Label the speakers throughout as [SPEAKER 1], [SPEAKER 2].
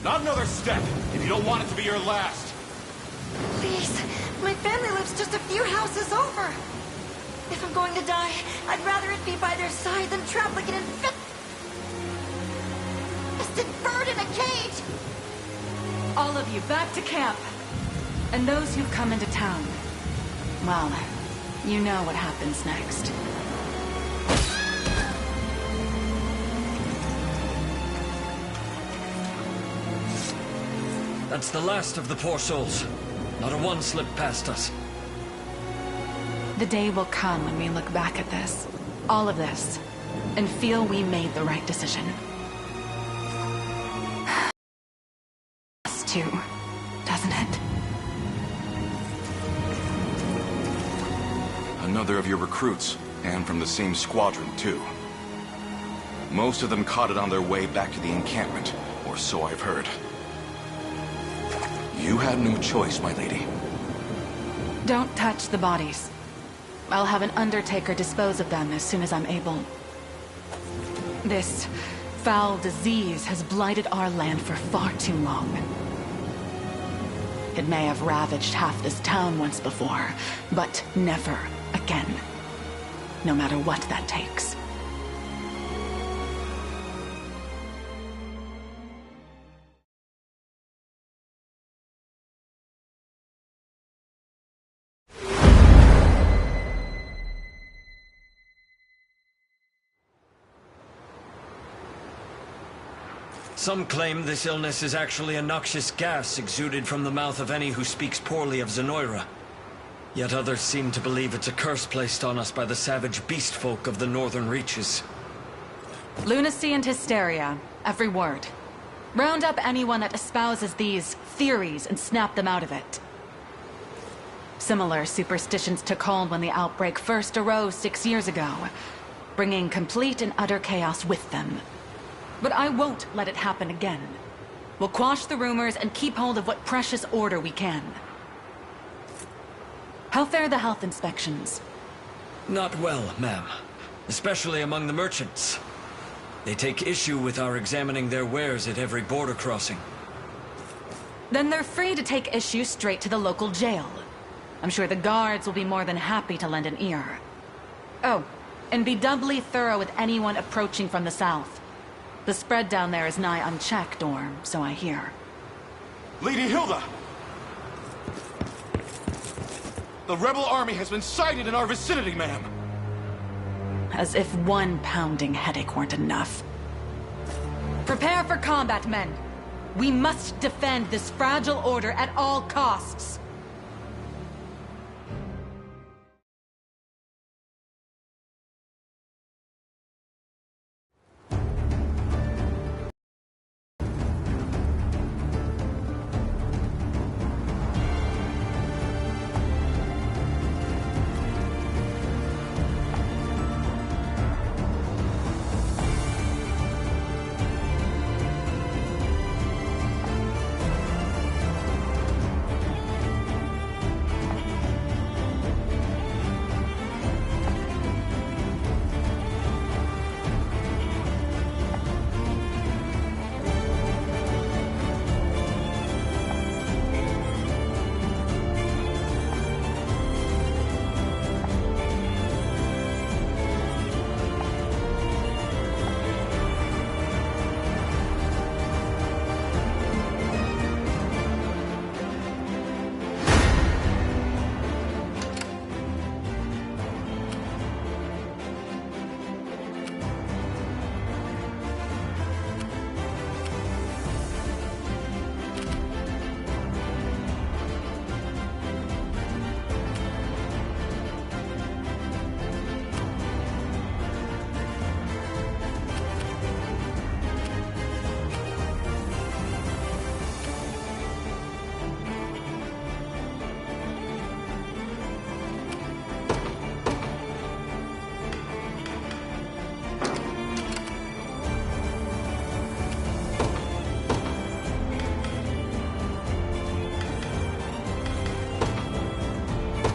[SPEAKER 1] Not another step, if you don't want it to be your last.
[SPEAKER 2] Please, my family lives just a few houses over. If I'm going to die, I'd rather it be by their side than trapped like an infected bird in a cage.
[SPEAKER 3] All of you, back to camp. And those who've come into town, well, you know what happens next.
[SPEAKER 4] That's the last of the poor souls. Not a one slipped past us.
[SPEAKER 3] The day will come when we look back at this, all of this, and feel we made the right decision. Us too, doesn't it?
[SPEAKER 1] Another of your recruits, and from the same squadron, too. Most of them caught it on their way back to the encampment, or so I've heard. You had no choice, my lady.
[SPEAKER 3] Don't touch the bodies. I'll have an undertaker dispose of them as soon as I'm able. This foul disease has blighted our land for far too long. It may have ravaged half this town once before, but never again. No matter what that takes.
[SPEAKER 4] Some claim this illness is actually a noxious gas exuded from the mouth of any who speaks poorly of Zenoira. Yet others seem to believe it's a curse placed on us by the savage beast folk of the northern reaches.
[SPEAKER 3] Lunacy and hysteria, every word. Round up anyone that espouses these theories and snap them out of it. Similar superstitions took hold when the outbreak first arose 6 years ago, bringing complete and utter chaos with them. But I won't let it happen again. We'll quash the rumors and keep hold of what precious order we can. How fare the health inspections?
[SPEAKER 4] Not well, ma'am. Especially among the merchants. They take issue with our examining their wares at every border crossing.
[SPEAKER 3] Then they're free to take issue straight to the local jail. I'm sure the guards will be more than happy to lend an ear. Oh, and be doubly thorough with anyone approaching from the south. The spread down there is nigh unchecked, or so I hear.
[SPEAKER 1] Lady Hilda! The rebel army has been sighted in our vicinity, ma'am!
[SPEAKER 3] As if one pounding headache weren't enough. Prepare for combat, men. We must defend this fragile order at all costs.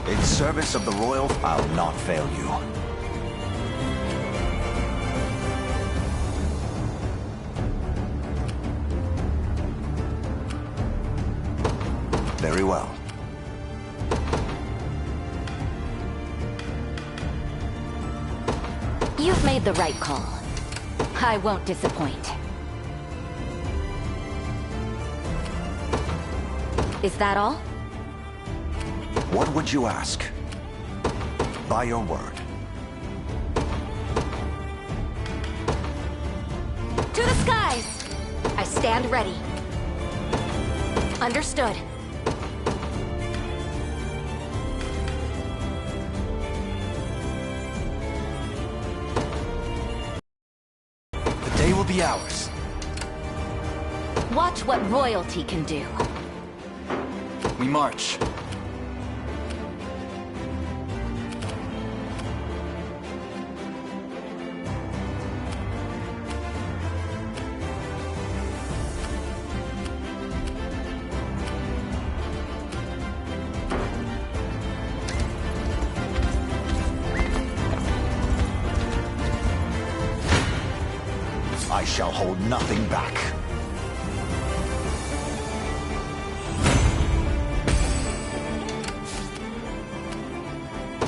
[SPEAKER 5] In service of the Royal, I'll not fail you. Very well.
[SPEAKER 6] You've made the right call. I won't disappoint. Is that all?
[SPEAKER 5] What would you ask? By your word.
[SPEAKER 6] To the skies! I stand ready. Understood.
[SPEAKER 5] The day will be ours.
[SPEAKER 6] Watch what royalty can do.
[SPEAKER 5] We march. I shall hold nothing back.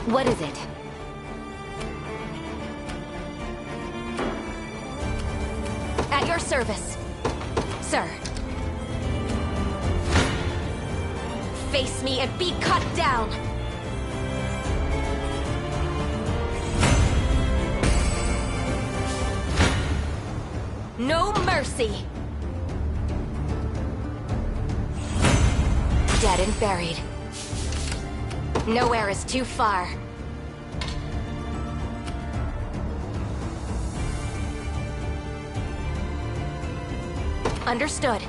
[SPEAKER 6] What is it? At your service, sir. Face me and be cut down! No mercy! Dead and buried. Nowhere is too far. Understood.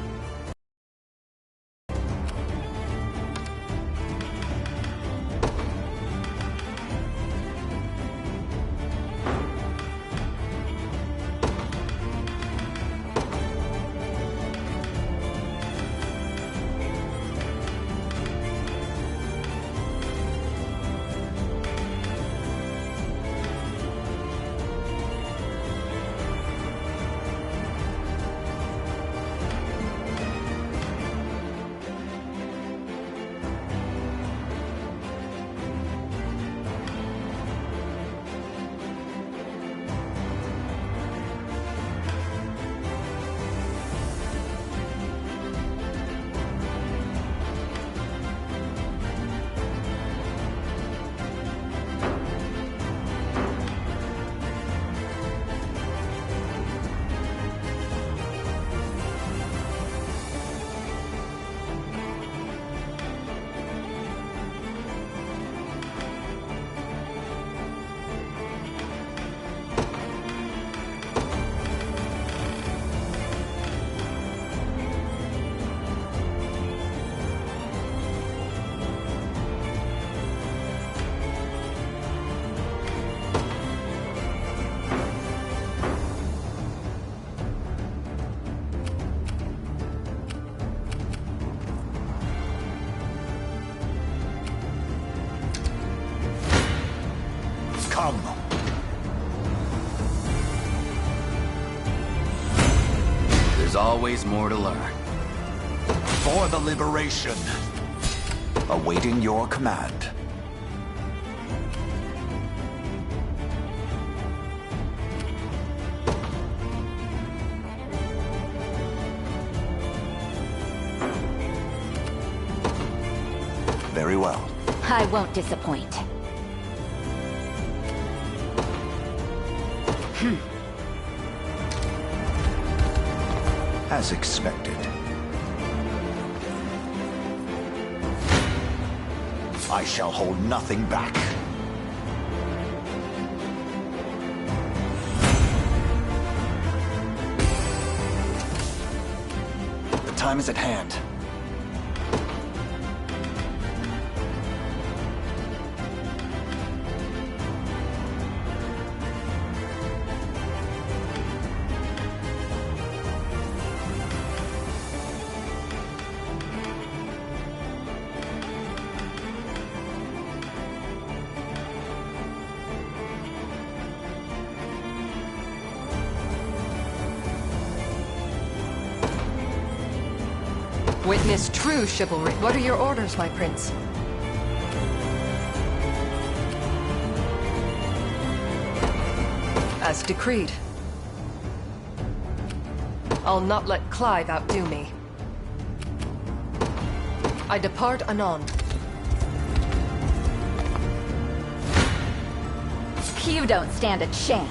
[SPEAKER 5] Come.
[SPEAKER 1] There's always more to learn.
[SPEAKER 5] For the liberation. Awaiting your command. Very well.
[SPEAKER 6] I won't disappoint.
[SPEAKER 5] As expected. I shall hold nothing back. The time is at hand.
[SPEAKER 7] Witness true chivalry. What are your orders, my prince? As decreed. I'll not let Clive outdo me. I depart anon.
[SPEAKER 6] You don't stand a chance.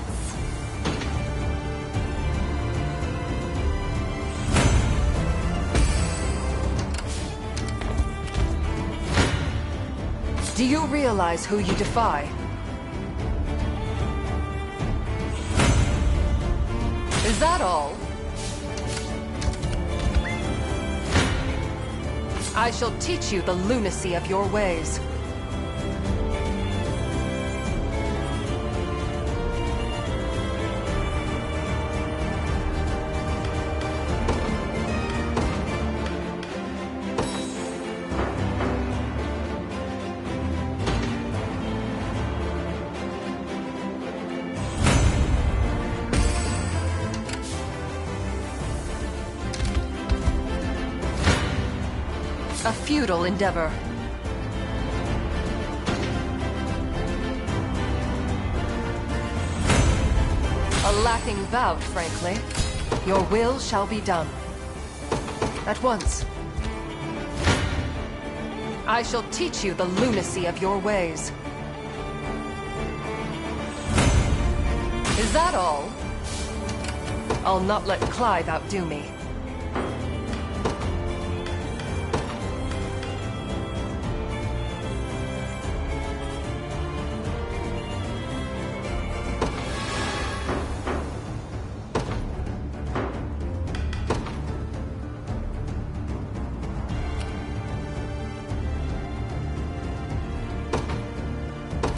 [SPEAKER 7] Do you realize who you defy? Is that all? I shall teach you the lunacy of your ways. A futile endeavor. A lacking bout, frankly. Your will shall be done. At once. I shall teach you the lunacy of your ways. Is that all? I'll not let Clive outdo me.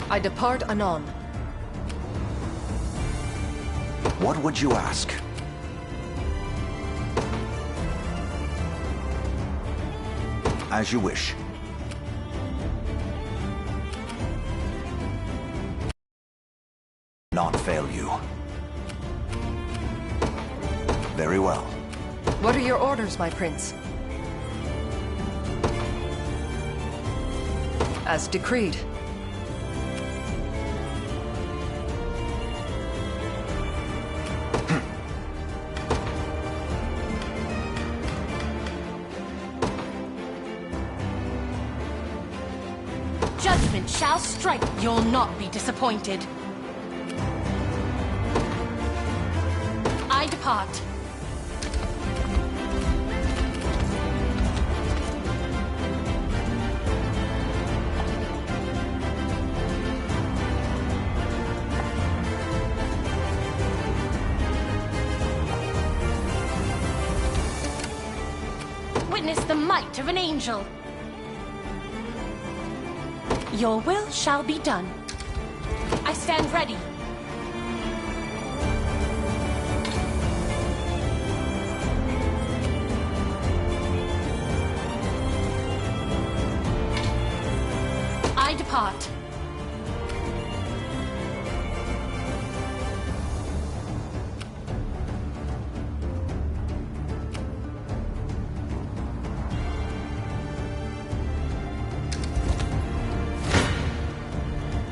[SPEAKER 7] I depart anon.
[SPEAKER 5] What would you ask? As you wish. Not fail you. Very well.
[SPEAKER 7] What are your orders, my prince? As decreed.
[SPEAKER 8] Judgment shall strike. You'll not be disappointed. I depart. Witness the might of an angel. Your will shall be done. I stand ready. I depart.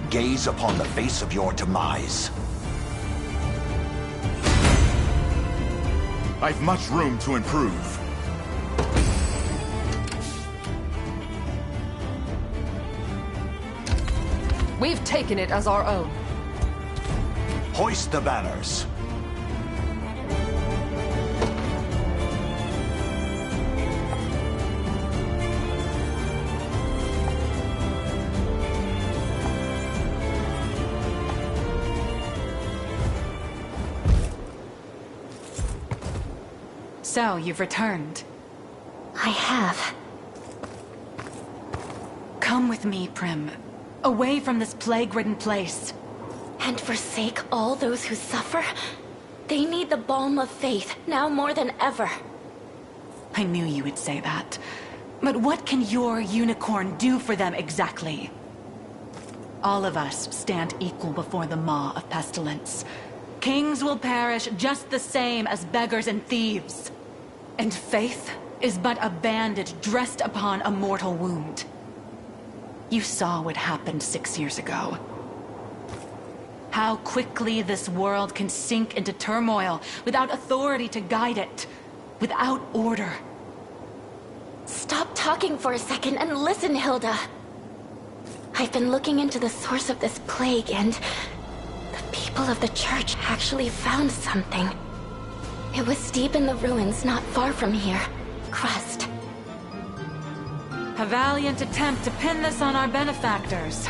[SPEAKER 5] Gaze upon the face of your demise.
[SPEAKER 1] I've much room to improve.
[SPEAKER 7] We've taken it as our own.
[SPEAKER 5] Hoist the banners.
[SPEAKER 3] So, you've returned.
[SPEAKER 8] I have.
[SPEAKER 3] Come with me, Prim. Away from this plague-ridden place.
[SPEAKER 8] And forsake all those who suffer? They need the balm of faith, now more than ever.
[SPEAKER 3] I knew you would say that. But what can your unicorn do for them exactly? All of us stand equal before the maw of pestilence. Kings will perish just the same as beggars and thieves. And faith is but a bandage dressed upon a mortal wound. You saw what happened 6 years ago. How quickly this world can sink into turmoil without authority to guide it, without order.
[SPEAKER 8] Stop talking for a second and listen, Hilda. I've been looking into the source of this plague, and the people of the church actually found something. It was deep in the ruins not far from here. Crust.
[SPEAKER 3] A valiant attempt to pin this on our benefactors.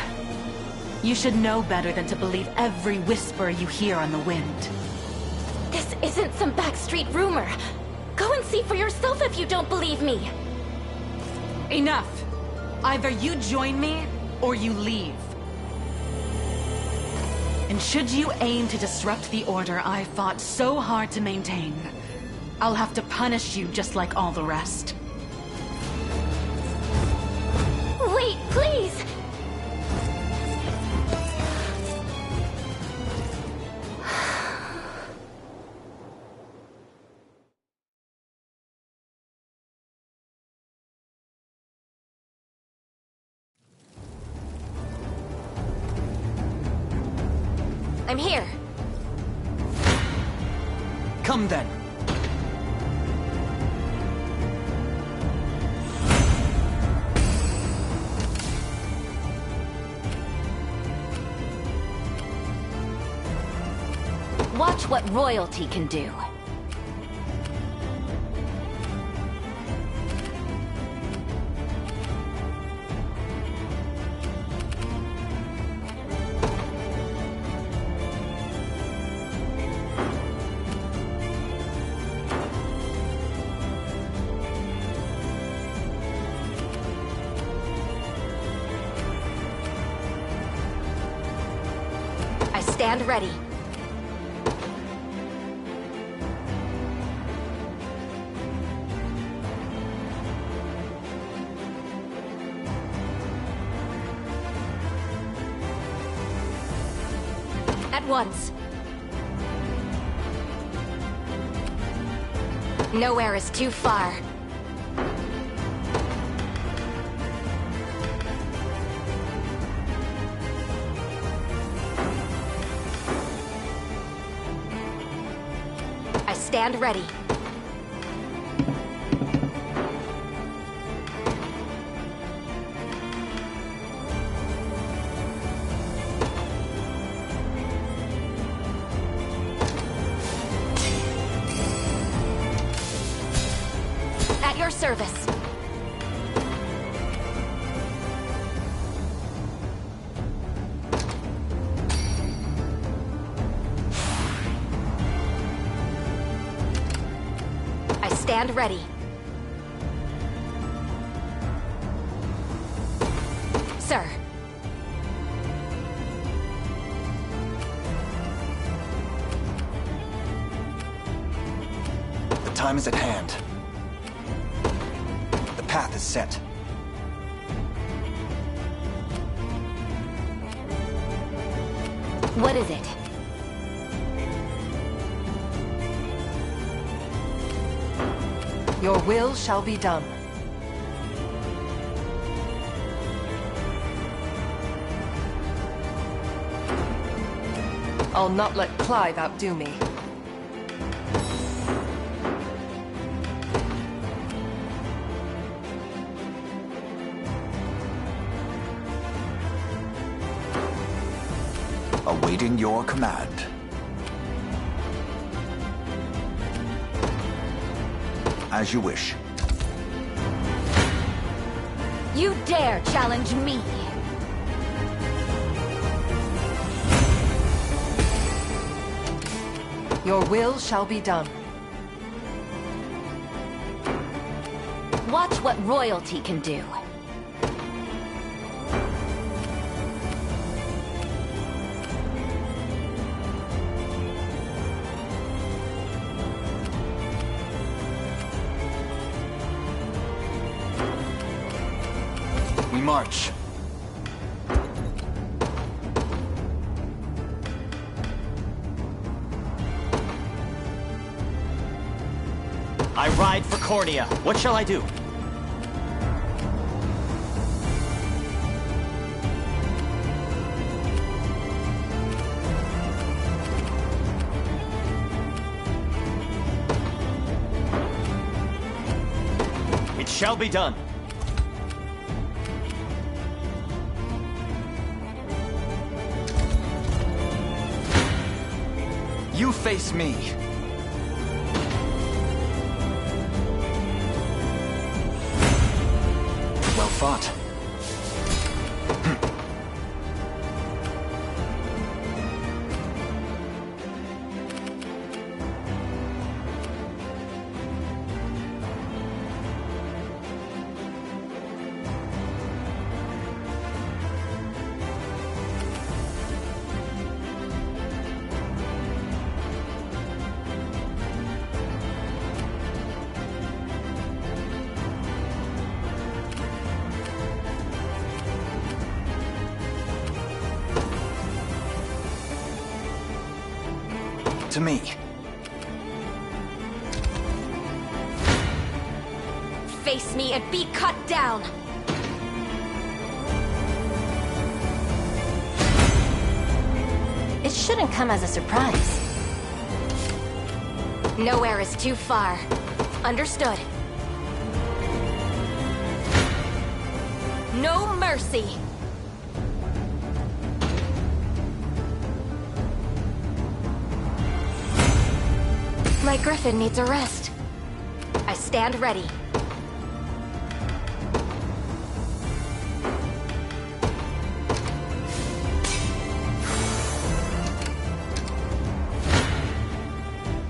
[SPEAKER 3] You should know better than to believe every whisper you hear on the wind.
[SPEAKER 8] This isn't some backstreet rumor. Go and see for yourself if you don't believe me.
[SPEAKER 3] Enough! Either you join me, or you leave. And should you aim to disrupt the order I fought so hard to maintain, I'll have to punish you just like all the rest.
[SPEAKER 8] Wait, please! I'm here.
[SPEAKER 9] Come then.
[SPEAKER 6] Watch what royalty can do. I stand ready. At once. Nowhere is too far. I stand ready. At your service. I stand ready. Sir.
[SPEAKER 5] The time is at hand. The path is set.
[SPEAKER 6] What is it?
[SPEAKER 7] Your will shall be done. I'll not let Clive outdo me.
[SPEAKER 5] Awaiting your command. As you wish.
[SPEAKER 6] You dare challenge me?
[SPEAKER 7] Your will shall be done.
[SPEAKER 6] Watch what royalty can do.
[SPEAKER 5] We march.
[SPEAKER 9] I ride for Cornea. What shall I do? It shall be done.
[SPEAKER 5] You face me. Well fought. To me.
[SPEAKER 8] Face me and be cut down!
[SPEAKER 7] It shouldn't come as a surprise.
[SPEAKER 8] Nowhere is too far. Understood. No mercy! My griffin needs a rest. I stand ready.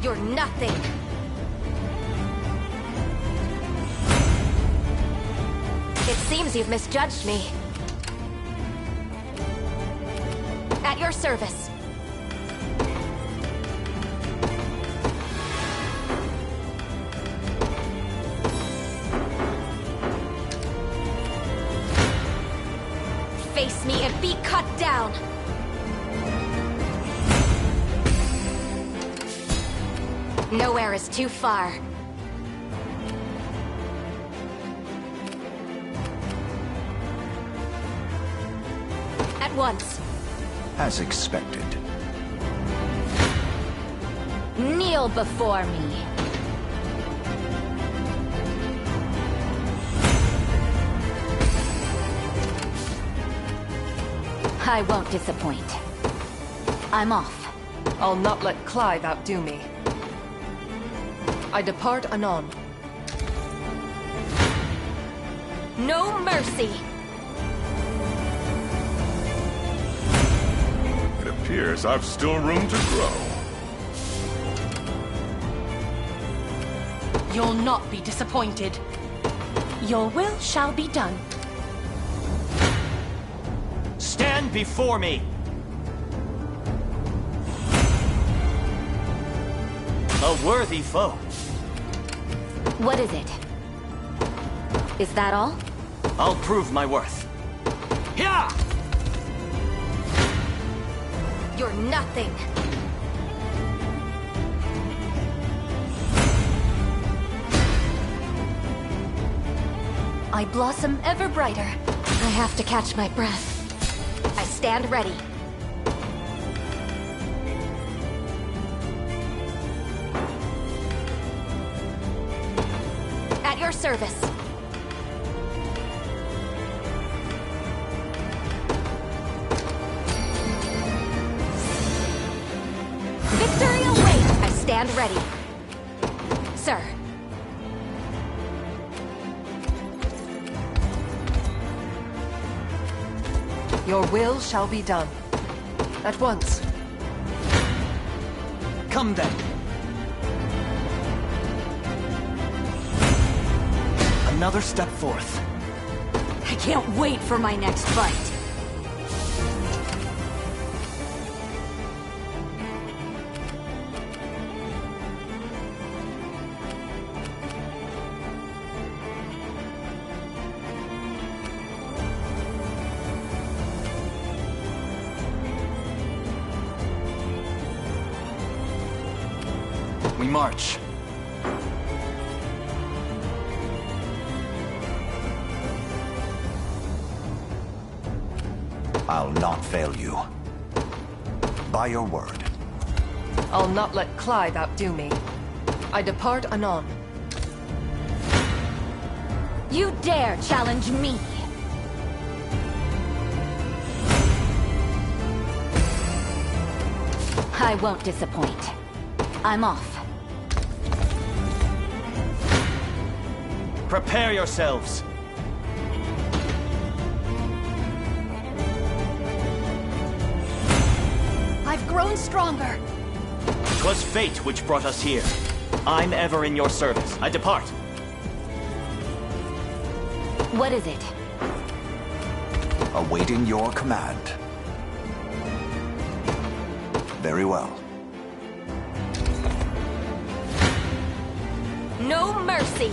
[SPEAKER 8] You're nothing. It seems you've misjudged me. At your service. Face me and be cut down! Nowhere is too far. At once.
[SPEAKER 5] As expected.
[SPEAKER 8] Kneel before me.
[SPEAKER 6] I won't disappoint. I'm off.
[SPEAKER 7] I'll not let Clive outdo me. I depart anon.
[SPEAKER 8] No mercy!
[SPEAKER 10] It appears I've still room to grow.
[SPEAKER 11] You'll not be disappointed. Your will shall be done.
[SPEAKER 9] Stand before me! A worthy foe.
[SPEAKER 6] What is it? Is that all?
[SPEAKER 9] I'll prove my worth. Yeah!
[SPEAKER 8] You're nothing.
[SPEAKER 7] I blossom ever brighter.
[SPEAKER 8] I have to catch my breath. I stand ready. At your service. Victory awaits! I stand ready. Sir.
[SPEAKER 7] Your will shall be done. At once.
[SPEAKER 9] Come then. Another step forth.
[SPEAKER 11] I can't wait for my next fight.
[SPEAKER 5] We march. I'll not fail you. By your word.
[SPEAKER 7] I'll not let Clive outdo me. I depart anon.
[SPEAKER 6] You dare challenge me? I won't disappoint. I'm off.
[SPEAKER 9] Prepare yourselves.
[SPEAKER 11] I've grown stronger.
[SPEAKER 9] 'Twas fate which brought us here. I'm ever in your service. I depart.
[SPEAKER 6] What is it?
[SPEAKER 5] Awaiting your command. Very well.
[SPEAKER 6] No mercy!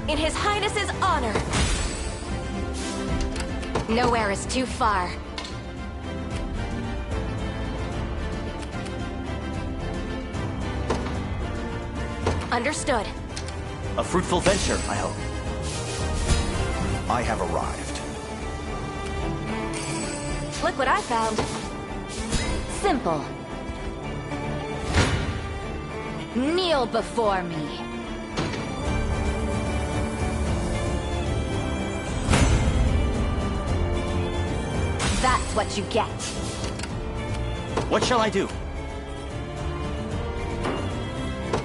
[SPEAKER 6] In His Highness's honor! Nowhere is too far. Understood.
[SPEAKER 9] A fruitful venture, I hope.
[SPEAKER 5] I have arrived.
[SPEAKER 6] Look what I found. Simple. Kneel before me. That's what you get.
[SPEAKER 9] What shall I do?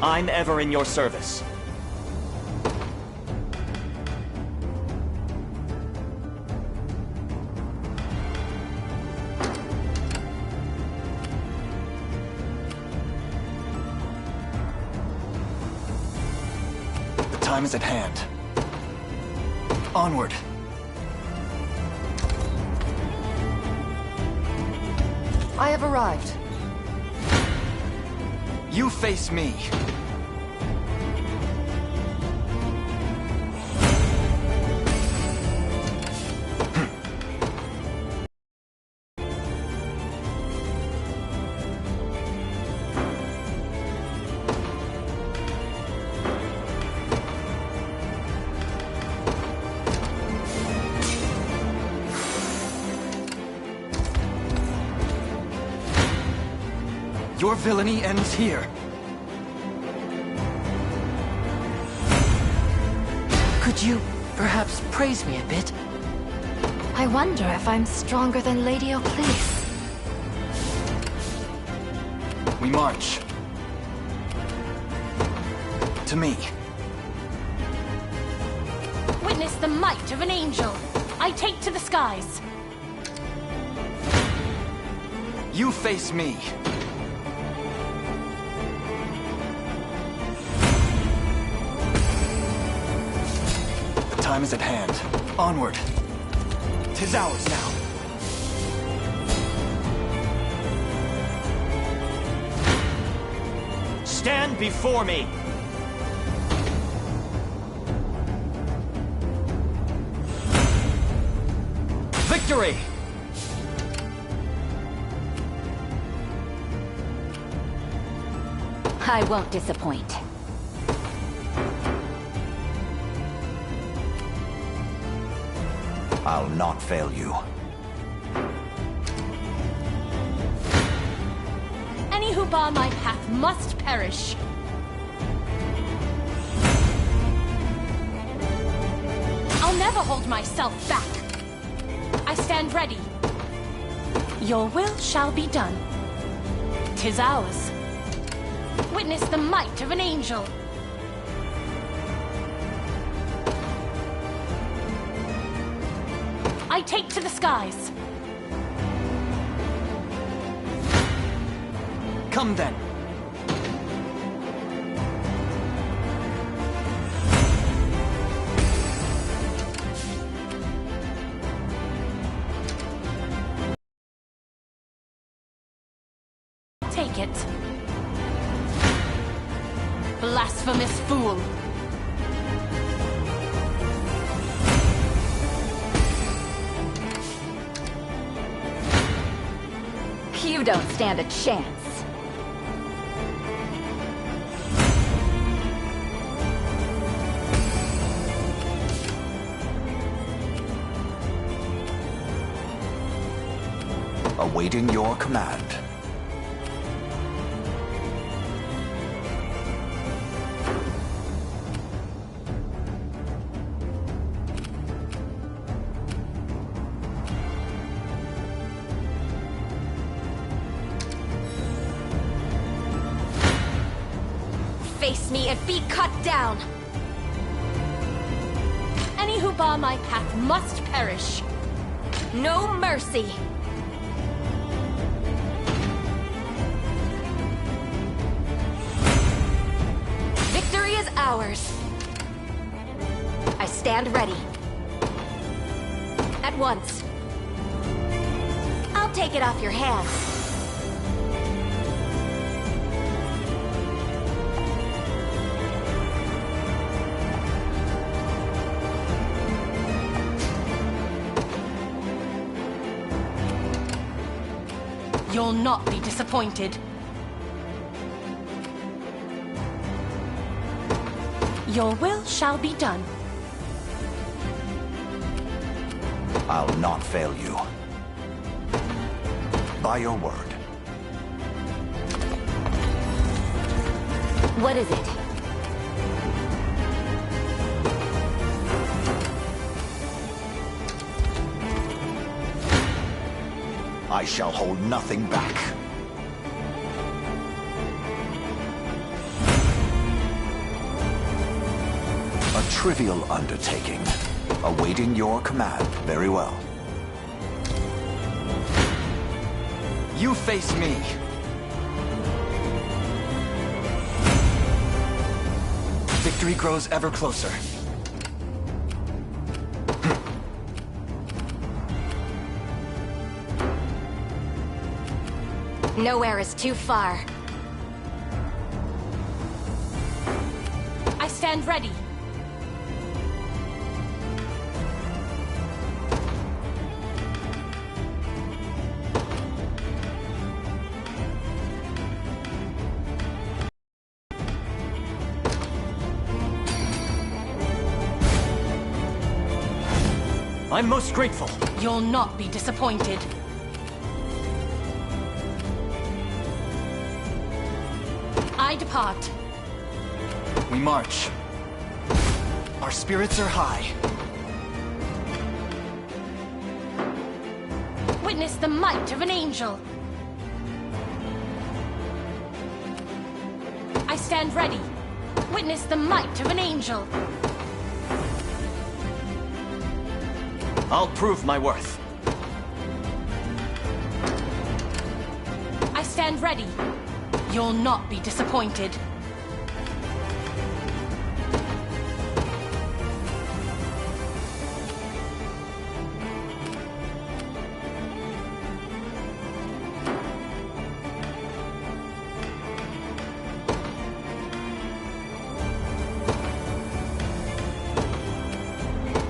[SPEAKER 9] I'm ever in your service. The time is at hand. Onward.
[SPEAKER 7] I have arrived.
[SPEAKER 9] You face me. Your villainy ends here.
[SPEAKER 7] Could you perhaps praise me a bit?
[SPEAKER 2] I wonder if I'm stronger than Lady O'Cleese.
[SPEAKER 9] We march. To me.
[SPEAKER 11] Witness the might of an angel. I take to the skies.
[SPEAKER 9] You face me. The time is at hand. Onward. 'Tis ours now. Stand before me! Victory!
[SPEAKER 6] I won't disappoint.
[SPEAKER 5] I'll not fail you.
[SPEAKER 11] Any who bar my path must perish. I'll never hold myself back. I stand ready. Your will shall be done. 'Tis ours. Witness the might of an angel. I take to the skies.
[SPEAKER 9] Come then.
[SPEAKER 11] Take it. Blasphemous fool.
[SPEAKER 6] You don't stand a chance.
[SPEAKER 5] Awaiting your command.
[SPEAKER 8] Face me and be cut down!
[SPEAKER 11] Any who bar my path must perish.
[SPEAKER 8] No mercy! Victory is ours. I stand ready. At once. I'll take it off your hands.
[SPEAKER 11] You'll not be disappointed. Your will shall be done.
[SPEAKER 5] I'll not fail you. By your word.
[SPEAKER 6] What is it?
[SPEAKER 5] I shall hold nothing back. A trivial undertaking. Awaiting your command. Very well.
[SPEAKER 9] You face me. Victory grows ever closer.
[SPEAKER 8] Nowhere is too far.
[SPEAKER 11] I stand ready.
[SPEAKER 9] I'm most grateful.
[SPEAKER 11] You'll not be disappointed. I depart.
[SPEAKER 9] We march. Our spirits are high.
[SPEAKER 11] Witness the might of an angel. I stand ready. Witness the might of an angel.
[SPEAKER 9] I'll prove my worth.
[SPEAKER 11] I stand ready. You'll not be disappointed.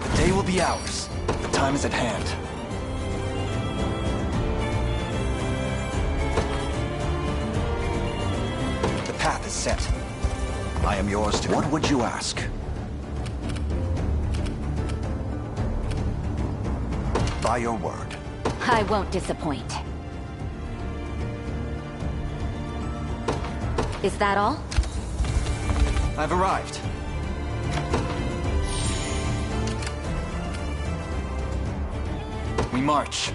[SPEAKER 9] The day will be ours. The time is at hand. The path is set.
[SPEAKER 5] I am yours to... What would you ask? By your word.
[SPEAKER 6] I won't disappoint. Is that all?
[SPEAKER 9] I've arrived. We march.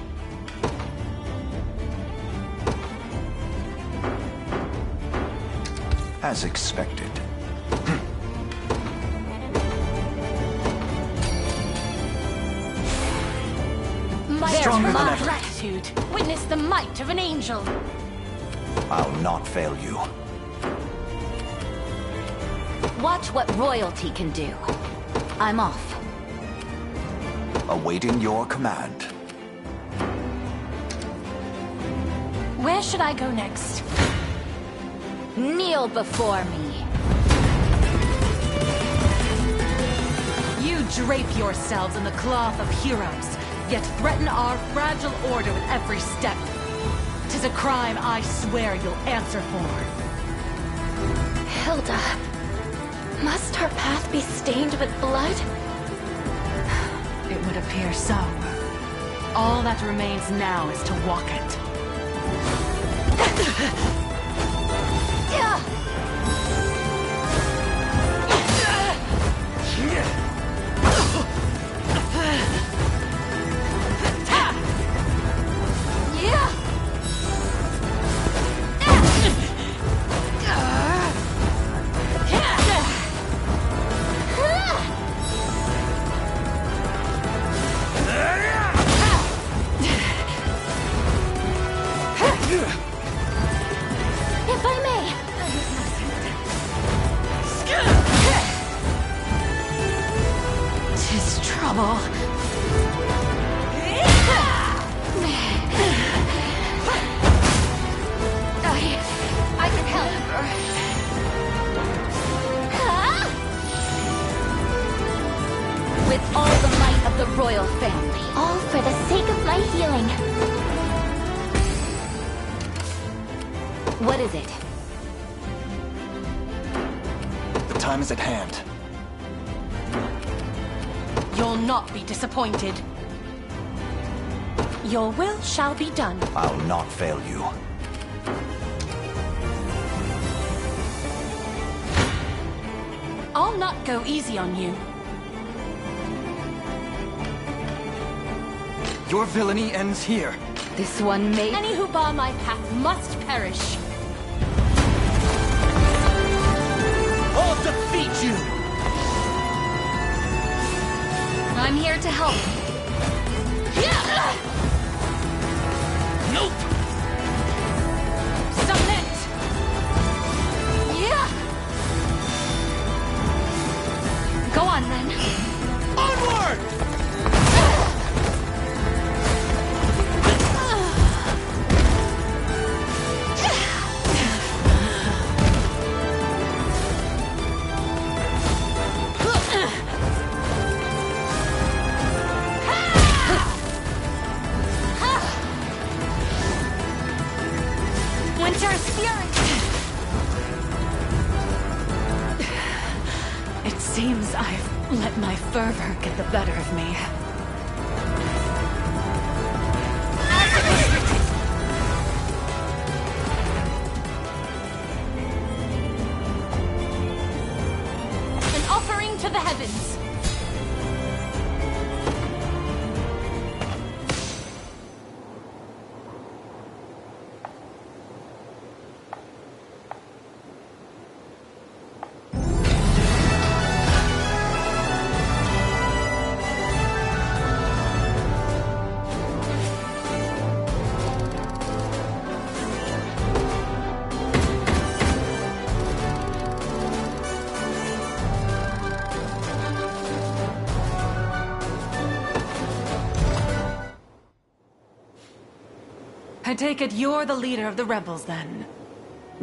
[SPEAKER 5] As expected.
[SPEAKER 9] Stronger than ever.
[SPEAKER 11] Gratitude. Witness the might of an angel.
[SPEAKER 5] I'll not fail you.
[SPEAKER 6] Watch what royalty can do. I'm off.
[SPEAKER 5] Awaiting your command.
[SPEAKER 11] Where should I go next?
[SPEAKER 6] Kneel before me.
[SPEAKER 3] You drape yourselves in the cloth of heroes, yet threaten our fragile order with every step. 'Tis a crime I swear you'll answer for.
[SPEAKER 8] Hilda, must our path be stained with blood?
[SPEAKER 3] It would appear so. All that remains now is to walk it.
[SPEAKER 8] If I may.
[SPEAKER 3] Tis trouble.
[SPEAKER 8] I can help.
[SPEAKER 6] With all the might of the royal family.
[SPEAKER 8] All for the sake of my healing.
[SPEAKER 6] What is it?
[SPEAKER 9] The time is at hand.
[SPEAKER 11] You'll not be disappointed. Your will shall be done.
[SPEAKER 5] I'll not fail you.
[SPEAKER 11] I'll not go easy on you.
[SPEAKER 9] Your villainy ends here.
[SPEAKER 6] This one may...
[SPEAKER 11] Any who bar my path must perish.
[SPEAKER 9] I'll defeat you!
[SPEAKER 3] I'm here to help.
[SPEAKER 9] Nope!
[SPEAKER 11] Submit!
[SPEAKER 3] Go on then.
[SPEAKER 9] Onward!
[SPEAKER 3] Winter's fury! It seems I've let my fervor get the better of me.
[SPEAKER 11] An offering to the heavens.
[SPEAKER 3] I take it you're the leader of the rebels, then.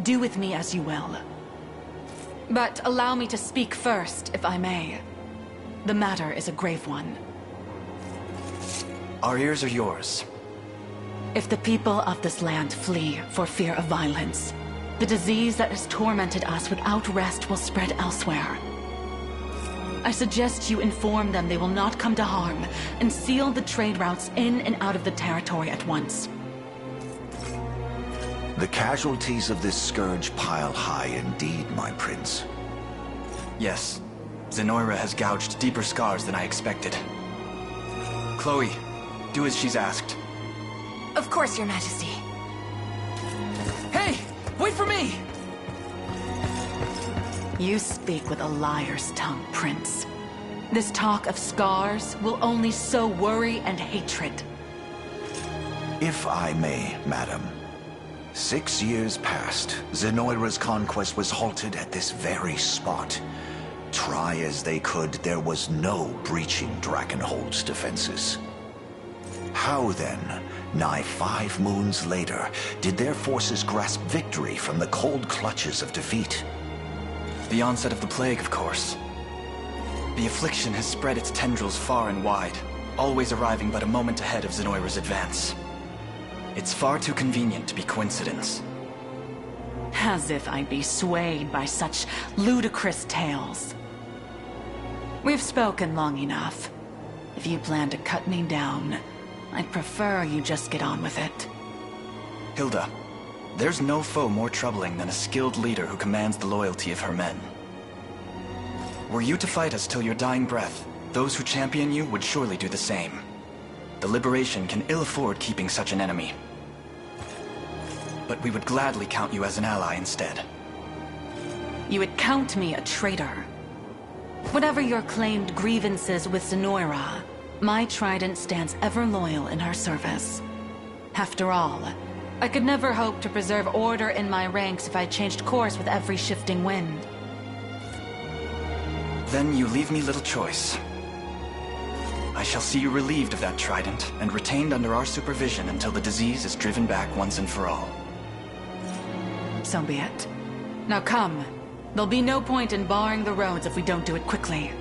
[SPEAKER 3] Do with me as you will. But allow me to speak first, if I may. The matter is a grave one.
[SPEAKER 9] Our ears are yours.
[SPEAKER 3] If the people of this land flee for fear of violence, the disease that has tormented us without rest will spread elsewhere. I suggest you inform them they will not come to harm, and seal the trade routes in and out of the territory at once.
[SPEAKER 5] The casualties of this scourge pile high indeed, my prince.
[SPEAKER 9] Yes, Zenoira has gouged deeper scars than I expected. Chloe, do as she's asked.
[SPEAKER 3] Of course, Your Majesty.
[SPEAKER 9] Hey! Wait for me!
[SPEAKER 3] You speak with a liar's tongue, Prince. This talk of scars will only sow worry and hatred.
[SPEAKER 5] If I may, madam. 6 years passed. Zenoira's conquest was halted at this very spot. Try as they could, there was no breaching Drakenhold's defenses. How then, nigh 5 moons later, did their forces grasp victory from the cold clutches of defeat?
[SPEAKER 9] The onset of the plague, of course. The affliction has spread its tendrils far and wide, always arriving but a moment ahead of Zenoira's advance. It's far too convenient to be coincidence.
[SPEAKER 3] As if I'd be swayed by such ludicrous tales. We've spoken long enough. If you plan to cut me down, I'd prefer you just get on with it.
[SPEAKER 9] Hilda, there's no foe more troubling than a skilled leader who commands the loyalty of her men. Were you to fight us till your dying breath, those who champion you would surely do the same. The Liberation can ill afford keeping such an enemy. But we would gladly count you as an ally instead.
[SPEAKER 3] You would count me a traitor. Whatever your claimed grievances with Zenoira, my trident stands ever loyal in her service. After all, I could never hope to preserve order in my ranks if I changed course with every shifting wind.
[SPEAKER 9] Then you leave me little choice. I shall see you relieved of that trident and retained under our supervision until the disease is driven back once and for all.
[SPEAKER 3] So be it. Now come. There'll be no point in barring the roads if we don't do it quickly.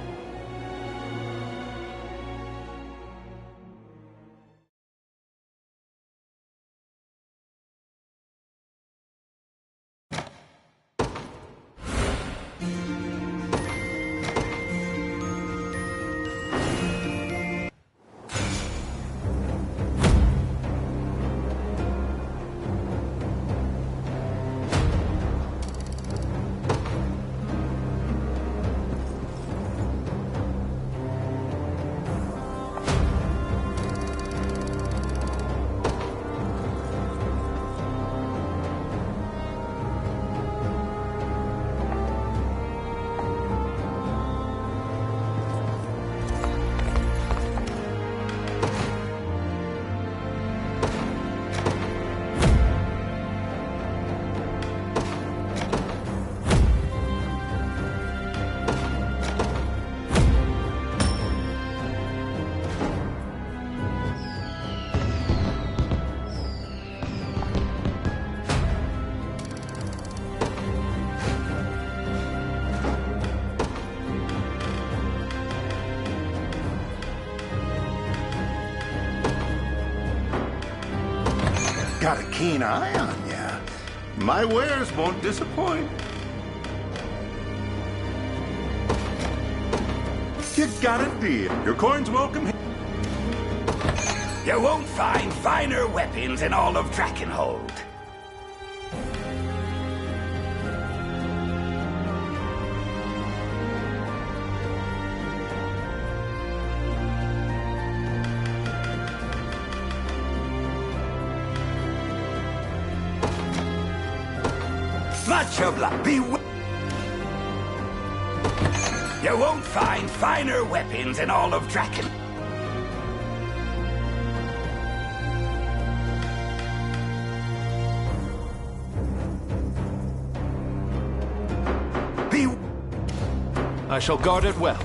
[SPEAKER 10] Got a keen eye on ya. My wares won't disappoint. You got a deal. Your coin's welcome.
[SPEAKER 12] You won't find finer weapons in all of Drakenhold. Much obliged. You won't find finer weapons in all of Draken.
[SPEAKER 13] I shall guard it well.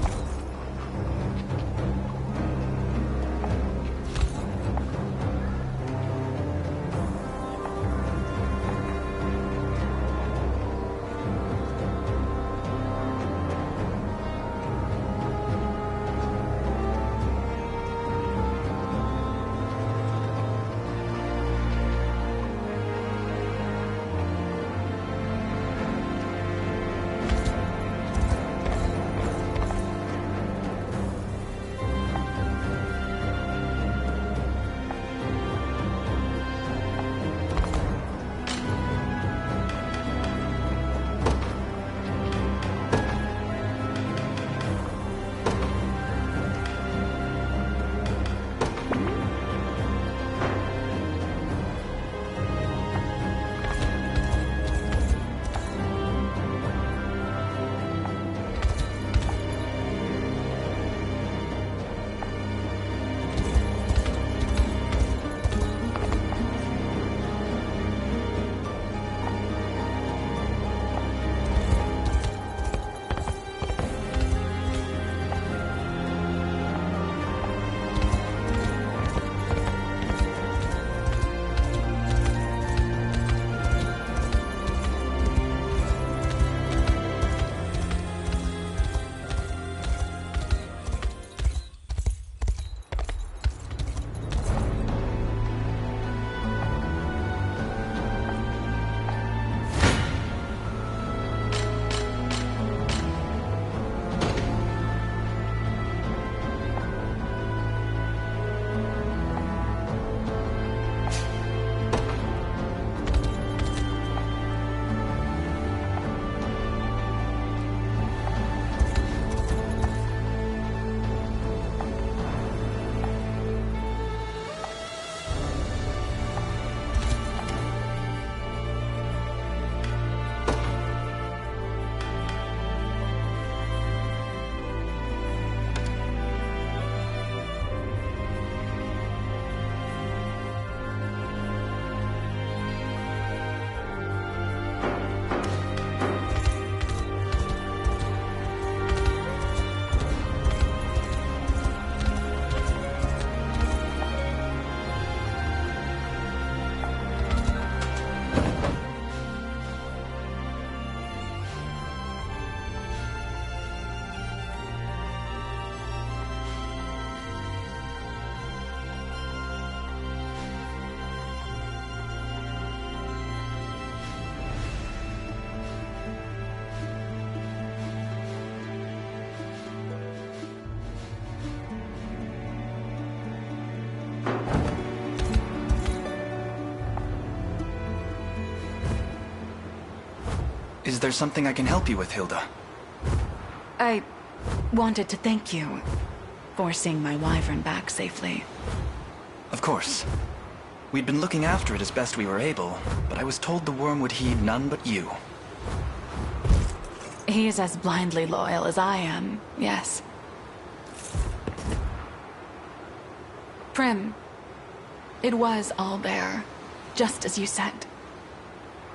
[SPEAKER 9] Is there something I can help you with, Hilda?
[SPEAKER 3] I wanted to thank you for seeing my wyvern back safely.
[SPEAKER 9] Of course. We'd been looking after it as best we were able, but I was told the worm would heed none but you.
[SPEAKER 3] He's as blindly loyal as I am, yes. Prim, it was all there, just as you said.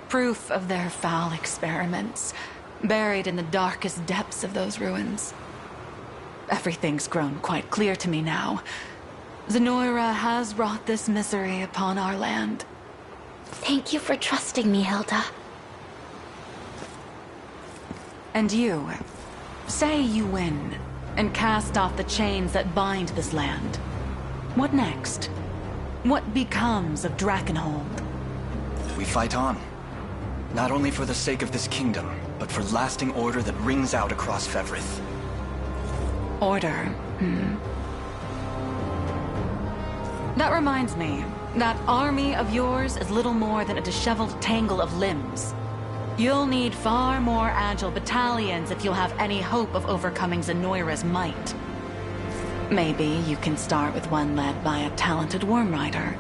[SPEAKER 3] Proof of their foul experiments, buried in the darkest depths of those ruins. Everything's grown quite clear to me now. Zenoira has brought this misery upon our land.
[SPEAKER 8] Thank you for trusting me, Hilda.
[SPEAKER 3] And you, say you win, and cast off the chains that bind this land. What next? What becomes of Drakenhold?
[SPEAKER 9] We fight on. Not only for the sake of this kingdom, but for lasting order that rings out across Fevrith.
[SPEAKER 3] Order, That reminds me, that army of yours is little more than a disheveled tangle of limbs. You'll need far more agile battalions if you'll have any hope of overcoming Zenoira's might. Maybe you can start with one led by a talented worm rider.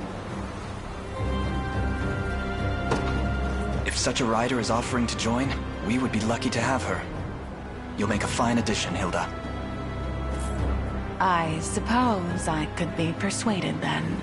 [SPEAKER 9] If such a rider is offering to join, we would be lucky to have her. You'll make a fine addition, Hilda.
[SPEAKER 3] I suppose I could be persuaded then.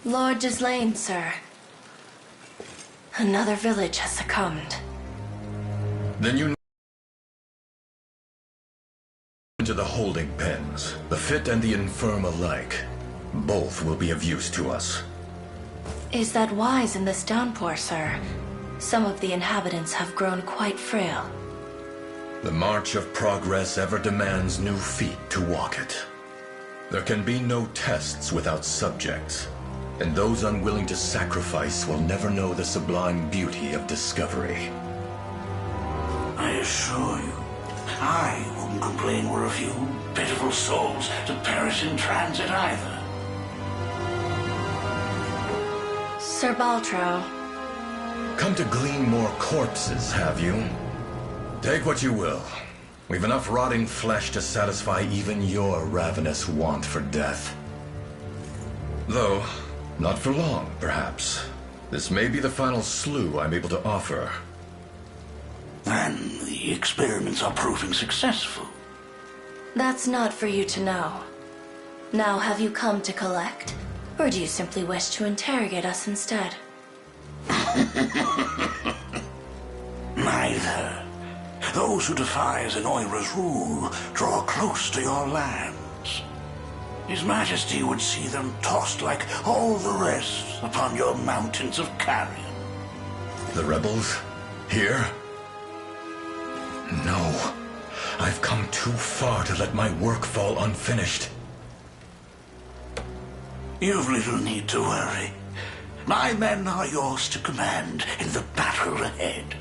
[SPEAKER 8] Lord Gislaine, sir. Another village has succumbed.
[SPEAKER 14] Then you into the holding pens, the fit and the infirm alike. Both will be of use to us.
[SPEAKER 8] Is that wise in this downpour, sir? Some of the inhabitants have grown quite frail.
[SPEAKER 14] The march of progress ever demands new feet to walk it. There can be no tests without subjects, and those unwilling to sacrifice will never know the sublime beauty of discovery.
[SPEAKER 12] I assure you, I wouldn't complain were a few pitiful souls to perish in transit either.
[SPEAKER 8] Sir Baltro.
[SPEAKER 14] Come to glean more corpses, have you? Take what you will. We've enough rotting flesh to satisfy even your ravenous want for death. Though, not for long, perhaps. This may be the final slew I'm able to offer.
[SPEAKER 12] And the experiments are proving successful.
[SPEAKER 8] That's not for you to know. Now, have you come to collect? Or do you simply wish to interrogate us instead?
[SPEAKER 12] Neither. Those who defy Zenoira's rule draw close to your lands. His Majesty would see them tossed like all the rest upon your mountains of carrion.
[SPEAKER 14] The rebels? Here? No. I've come too far to let my work fall unfinished.
[SPEAKER 12] You've little need to worry. My men are yours to command in the battle ahead.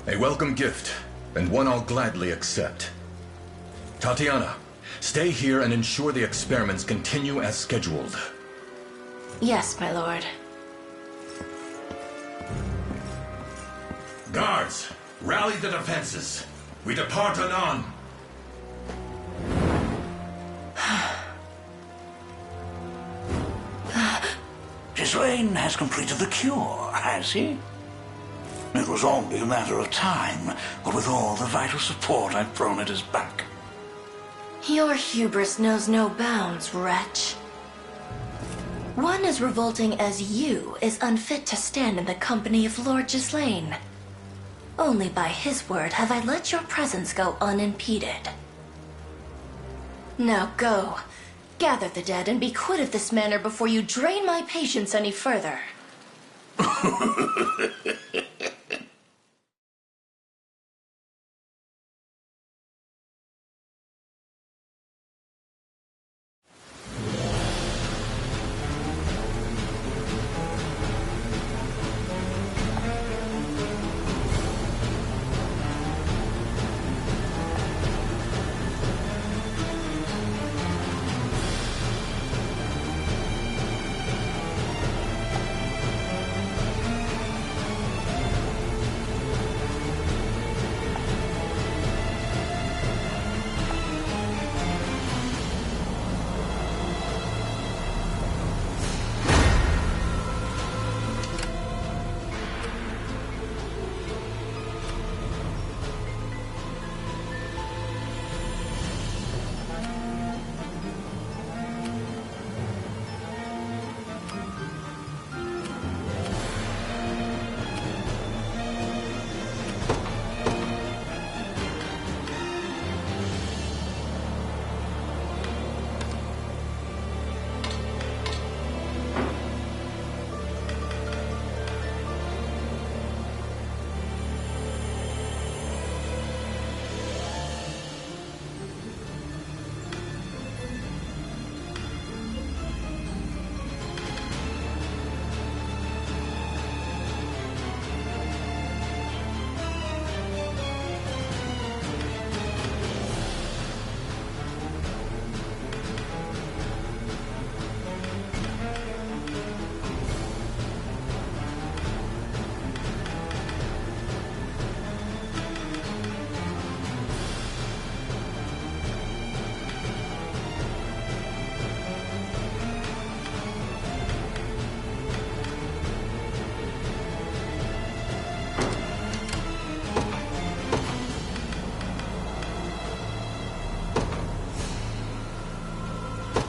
[SPEAKER 14] A welcome gift, and one I'll gladly accept. Tatiana, stay here and ensure the experiments continue as scheduled.
[SPEAKER 8] Yes, my lord.
[SPEAKER 14] Guards, rally the defenses. We depart anon.
[SPEAKER 12] Gislaine has completed the cure, has he? It was only a matter of time, but with all the vital support I've thrown at his back.
[SPEAKER 8] Your hubris knows no bounds, wretch. One as revolting as you is unfit to stand in the company of Lord Gislaine. Only by his word have I let your presence go unimpeded. Now go. Gather the dead and be quit of this manor before you drain my patience any further.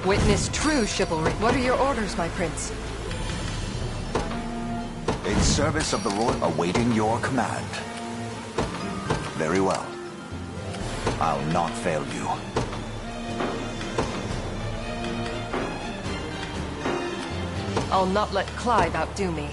[SPEAKER 7] Witness true chivalry. What are your orders, my prince?
[SPEAKER 5] In service of the Royal, awaiting your command. Very well. I'll not fail you.
[SPEAKER 7] I'll not let Clive outdo me.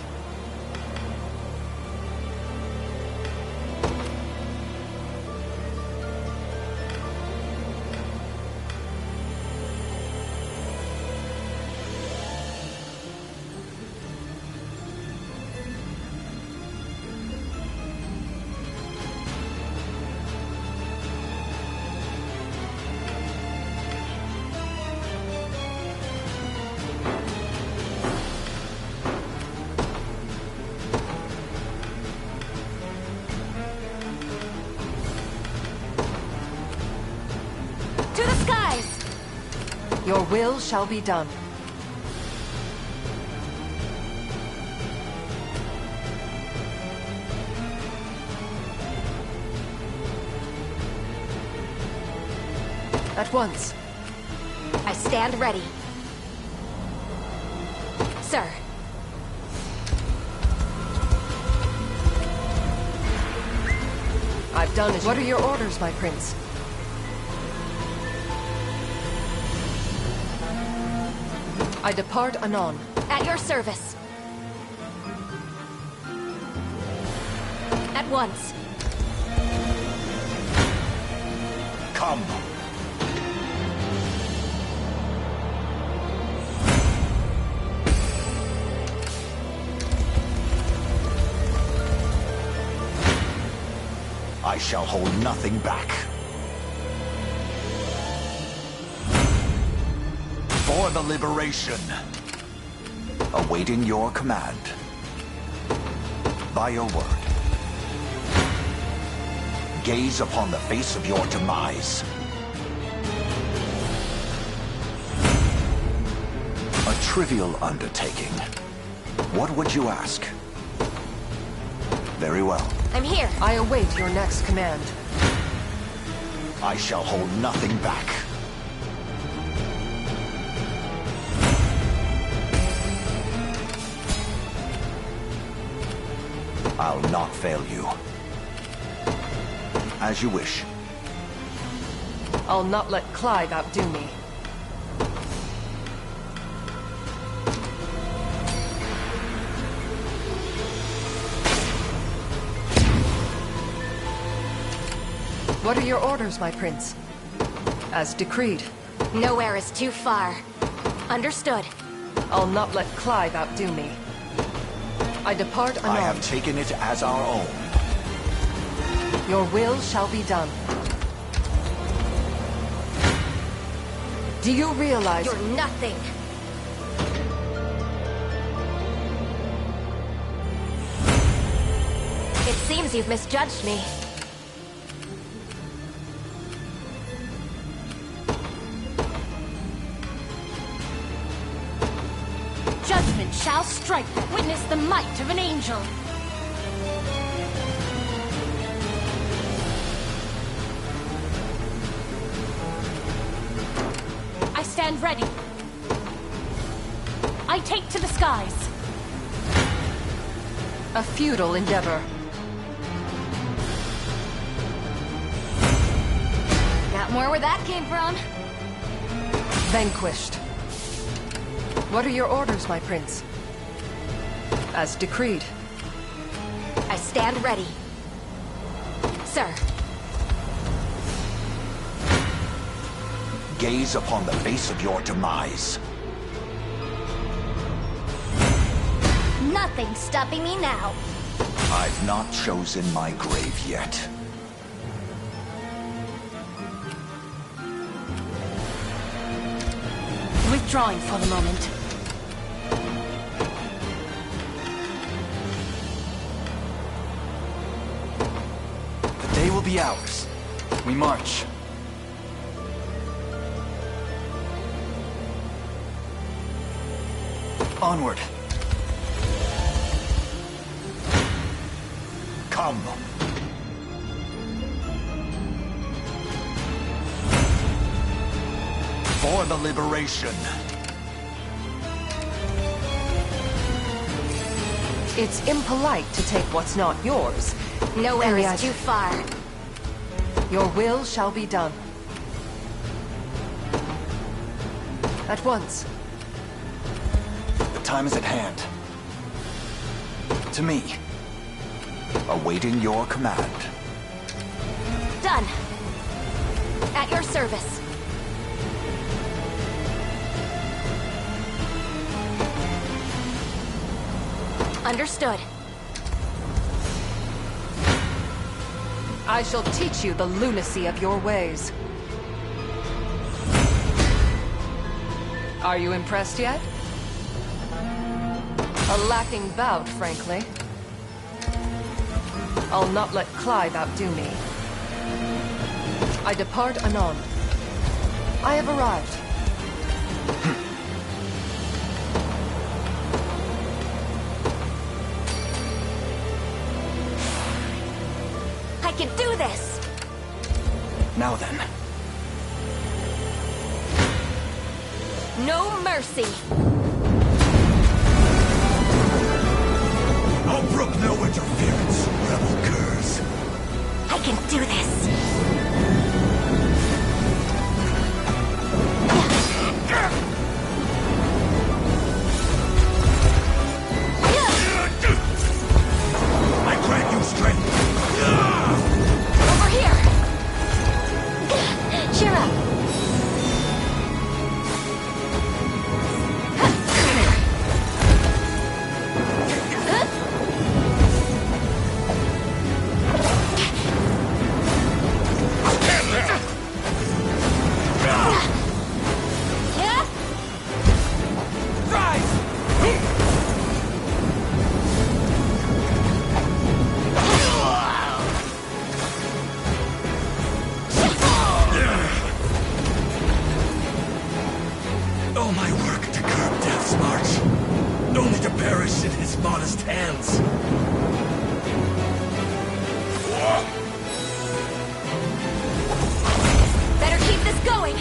[SPEAKER 7] Your will shall be done. At once.
[SPEAKER 8] I stand ready. Sir.
[SPEAKER 7] I've done as... What are your orders, my prince? I depart anon.
[SPEAKER 8] At your service. At once.
[SPEAKER 5] Come. I shall hold nothing back. For the liberation. Awaiting your command. By your word. Gaze upon the face of your demise. A trivial undertaking. What would you ask? Very well.
[SPEAKER 8] I'm here.
[SPEAKER 7] I await your next command.
[SPEAKER 5] I shall hold nothing back. I'll not fail you. As you wish.
[SPEAKER 7] I'll not let Clive outdo me. What are your orders, my prince? As decreed.
[SPEAKER 8] Nowhere is too far. Understood.
[SPEAKER 7] I'll not let Clive outdo me. I depart anon.
[SPEAKER 5] I have taken it as our own.
[SPEAKER 7] Your will shall be done. Do you realize...
[SPEAKER 8] You're nothing. It seems you've misjudged me.
[SPEAKER 11] Judgment shall strike. Witness the might of an angel. I stand ready. I take to the skies.
[SPEAKER 7] A futile endeavor.
[SPEAKER 8] Got more where that came from.
[SPEAKER 7] Vanquished. What are your orders, my prince? As decreed.
[SPEAKER 8] I stand ready. Sir.
[SPEAKER 5] Gaze upon the face of your demise.
[SPEAKER 8] Nothing's stopping me now.
[SPEAKER 5] I've not chosen my grave yet.
[SPEAKER 11] Withdrawing for the moment.
[SPEAKER 9] The day will be ours. We march. Onward.
[SPEAKER 5] Come. For the liberation.
[SPEAKER 7] It's impolite to take what's not yours.
[SPEAKER 8] Nowhere
[SPEAKER 7] And
[SPEAKER 8] is too far.
[SPEAKER 7] Your will shall be done. At once.
[SPEAKER 9] The time is at hand. To me.
[SPEAKER 5] Awaiting your command.
[SPEAKER 8] Done. At your service. Understood.
[SPEAKER 7] I shall teach you the lunacy of your ways. Are you impressed yet? A lacking bout, frankly. I'll not let Clive outdo me. I depart anon. I have arrived.
[SPEAKER 8] I can do this!
[SPEAKER 9] Now then.
[SPEAKER 8] No mercy!
[SPEAKER 14] I'll brook no interference, rebel curs.
[SPEAKER 8] I can do this!
[SPEAKER 14] I grant you strength.
[SPEAKER 8] Over here! Cheer up!
[SPEAKER 14] All my work to curb Death's march, only to perish in his modest hands.
[SPEAKER 8] Better keep this going!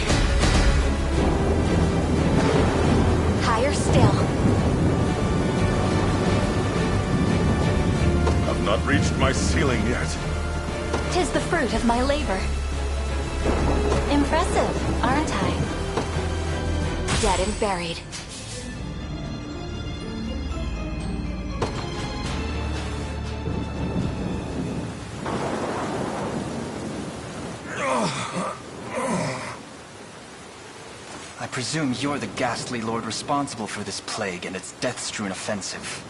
[SPEAKER 8] Higher still.
[SPEAKER 1] I've not reached my ceiling yet.
[SPEAKER 8] 'Tis the fruit of my labor. Impressive, aren't I? Dead and buried.
[SPEAKER 9] I presume you're the ghastly lord responsible for this plague and its death-strewn offensive.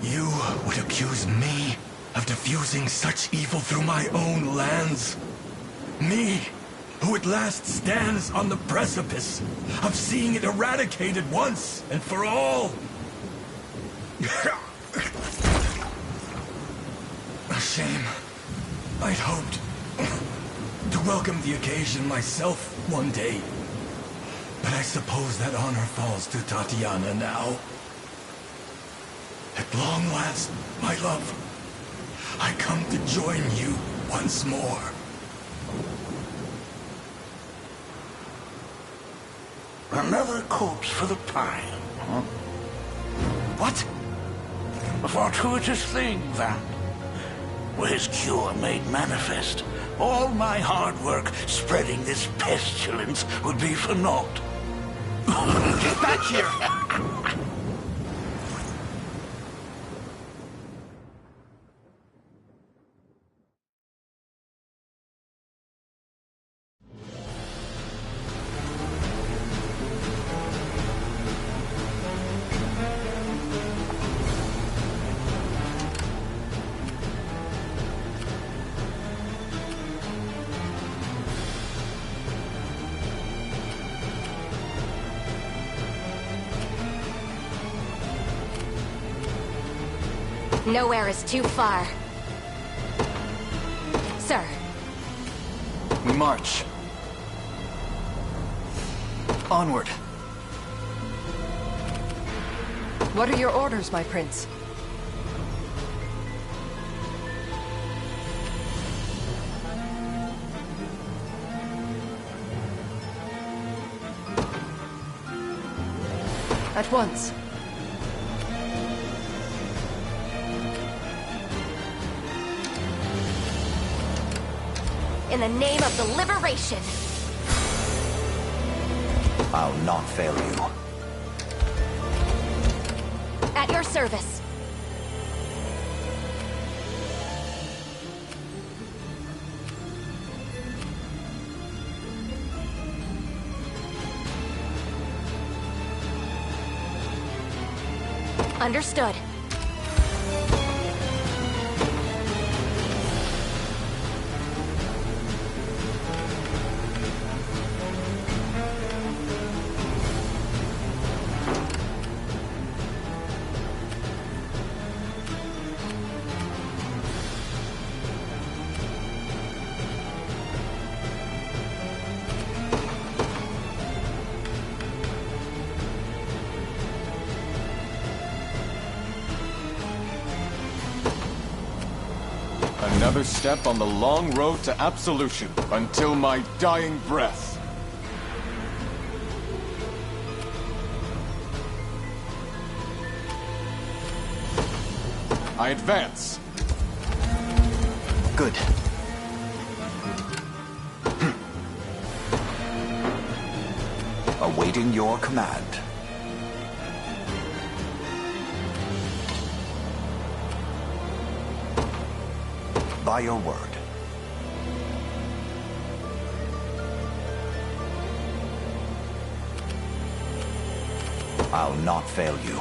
[SPEAKER 14] You would accuse me of diffusing such evil through my own lands? Me, who at last stands on the precipice of seeing it eradicated once and for all? A shame. I'd hoped to welcome the occasion myself one day. But I suppose that honor falls to Tatiana now. At long last, my love, I come to join you once more.
[SPEAKER 12] Another corpse for the pile, huh?
[SPEAKER 9] What?
[SPEAKER 12] A fortuitous thing, that. With his cure made manifest, all my hard work spreading this pestilence would be for naught.
[SPEAKER 9] Get back here!
[SPEAKER 8] Nowhere is too far. Sir.
[SPEAKER 9] We march. Onward.
[SPEAKER 7] What are your orders, my prince? At once.
[SPEAKER 8] In the name of the liberation.
[SPEAKER 5] I'll not fail you.
[SPEAKER 8] At your service. Understood.
[SPEAKER 15] Another step on the long road to absolution, until my dying breath. I advance.
[SPEAKER 9] Good.
[SPEAKER 5] Awaiting your command. By your word. I'll not fail you.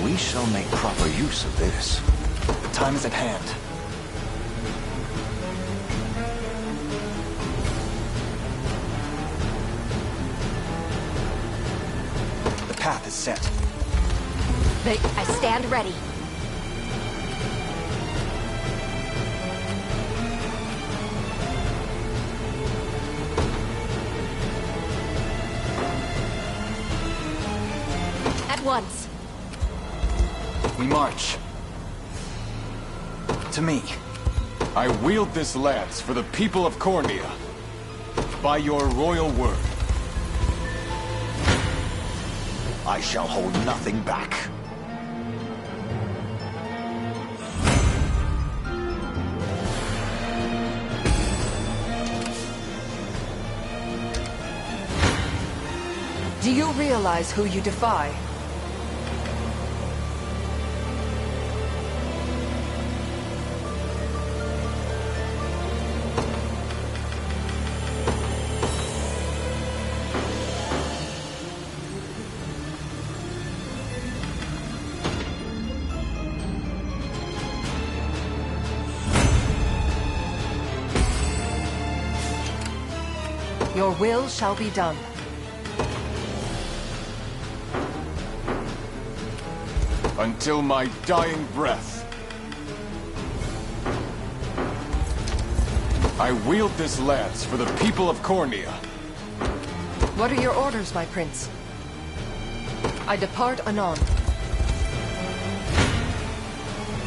[SPEAKER 5] We shall make proper use of this.
[SPEAKER 9] The time is at hand. The path is set.
[SPEAKER 8] I stand ready. At once.
[SPEAKER 9] We march. To me.
[SPEAKER 15] I wield this lance for the people of Cornea. By your royal word.
[SPEAKER 5] I shall hold nothing back.
[SPEAKER 7] Do you realize who you defy? Your will shall be done.
[SPEAKER 15] Until my dying breath. I wield this lance for the people of Cornea.
[SPEAKER 7] What are your orders, my prince? I depart anon.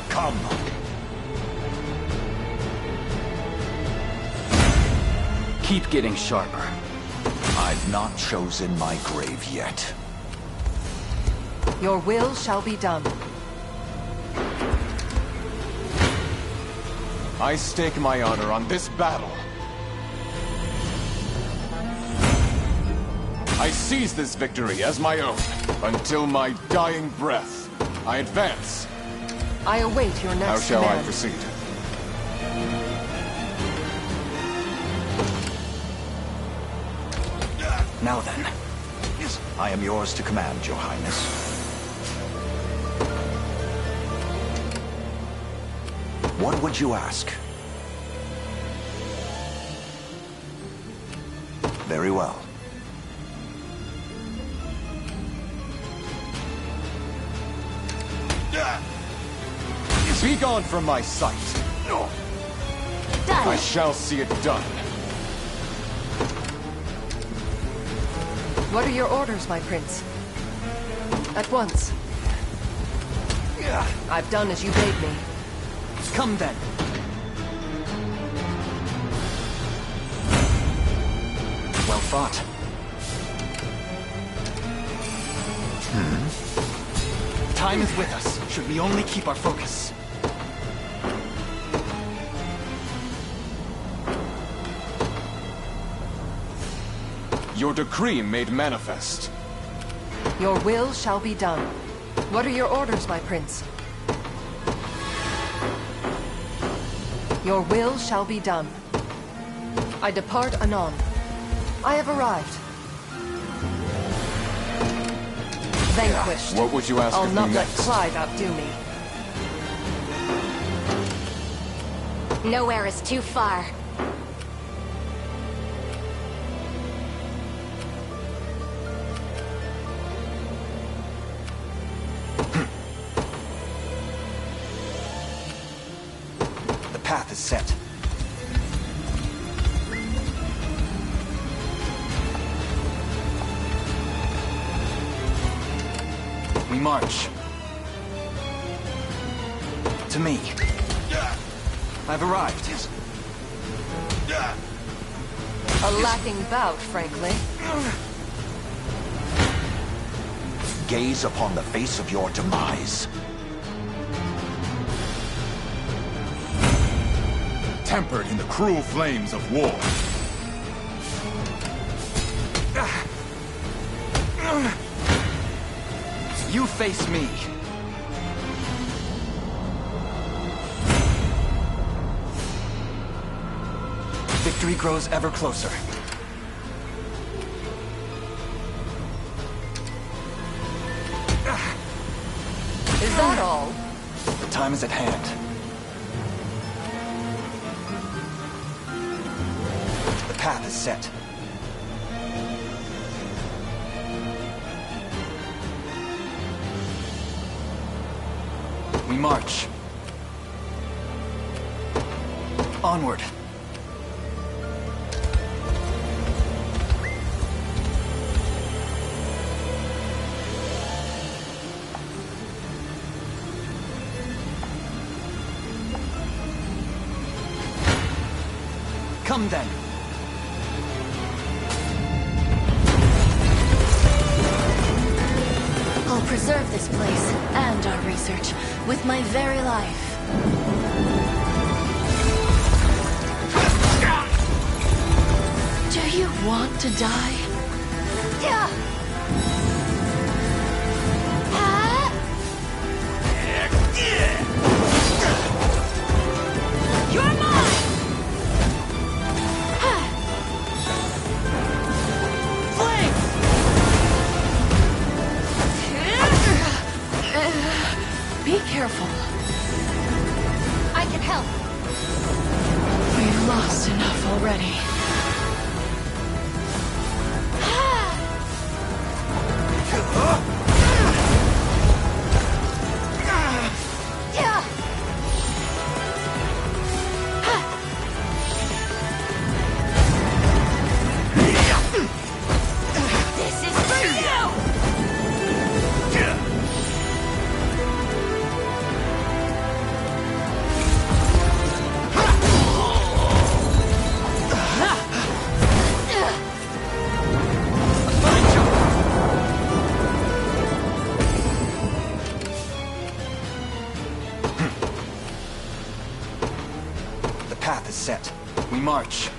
[SPEAKER 5] Come.
[SPEAKER 9] Keep getting sharper.
[SPEAKER 5] I've not chosen my grave yet.
[SPEAKER 7] Your will shall be done.
[SPEAKER 15] I stake my honor on this battle. I seize this victory as my own, until my dying breath. I advance.
[SPEAKER 7] I await your next
[SPEAKER 15] How shall
[SPEAKER 7] command.
[SPEAKER 15] I proceed?
[SPEAKER 9] Now then.
[SPEAKER 5] Yes, I am yours to command, Your Highness. What would you ask? Very well.
[SPEAKER 15] Be gone from my sight.
[SPEAKER 8] Done.
[SPEAKER 15] I shall see it done.
[SPEAKER 7] What are your orders, my prince? At once. I've done as you bade me.
[SPEAKER 9] Come then. Well fought. Time is with us, should we only keep our focus.
[SPEAKER 15] Your decree made manifest.
[SPEAKER 7] Your will shall be done. What are your orders, my prince? Your will shall be done. I depart anon. I have arrived. Vanquished.
[SPEAKER 15] What would you ask
[SPEAKER 7] I'll
[SPEAKER 15] of
[SPEAKER 7] not
[SPEAKER 15] me
[SPEAKER 7] let
[SPEAKER 15] next?
[SPEAKER 7] Clive outdo me.
[SPEAKER 8] Nowhere is too far.
[SPEAKER 9] The path is set. We march. To me. I've arrived.
[SPEAKER 7] A lacking bout, frankly.
[SPEAKER 5] Gaze upon the face of your demise.
[SPEAKER 15] Tempered in the cruel flames of war.
[SPEAKER 9] You face me. Victory grows ever closer.
[SPEAKER 7] Is that all?
[SPEAKER 9] The time is at hand. The path is set. We march. Onward. Come then.
[SPEAKER 8] I'll preserve this place and our research with my very life. Do you want to die? Yeah. You're mine!
[SPEAKER 3] Be careful.
[SPEAKER 8] I can help.
[SPEAKER 3] We've lost enough already.
[SPEAKER 8] This is for you!
[SPEAKER 9] The path is set. We march.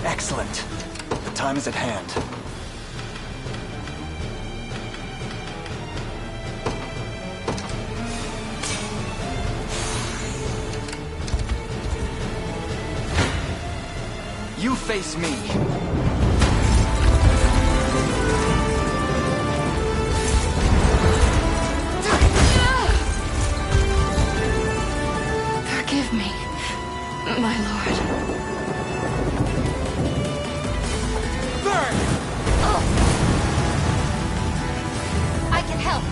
[SPEAKER 9] Excellent. The time is at hand. You face me.
[SPEAKER 3] Forgive me, my lord.
[SPEAKER 9] Burn!
[SPEAKER 8] Oh. I can help.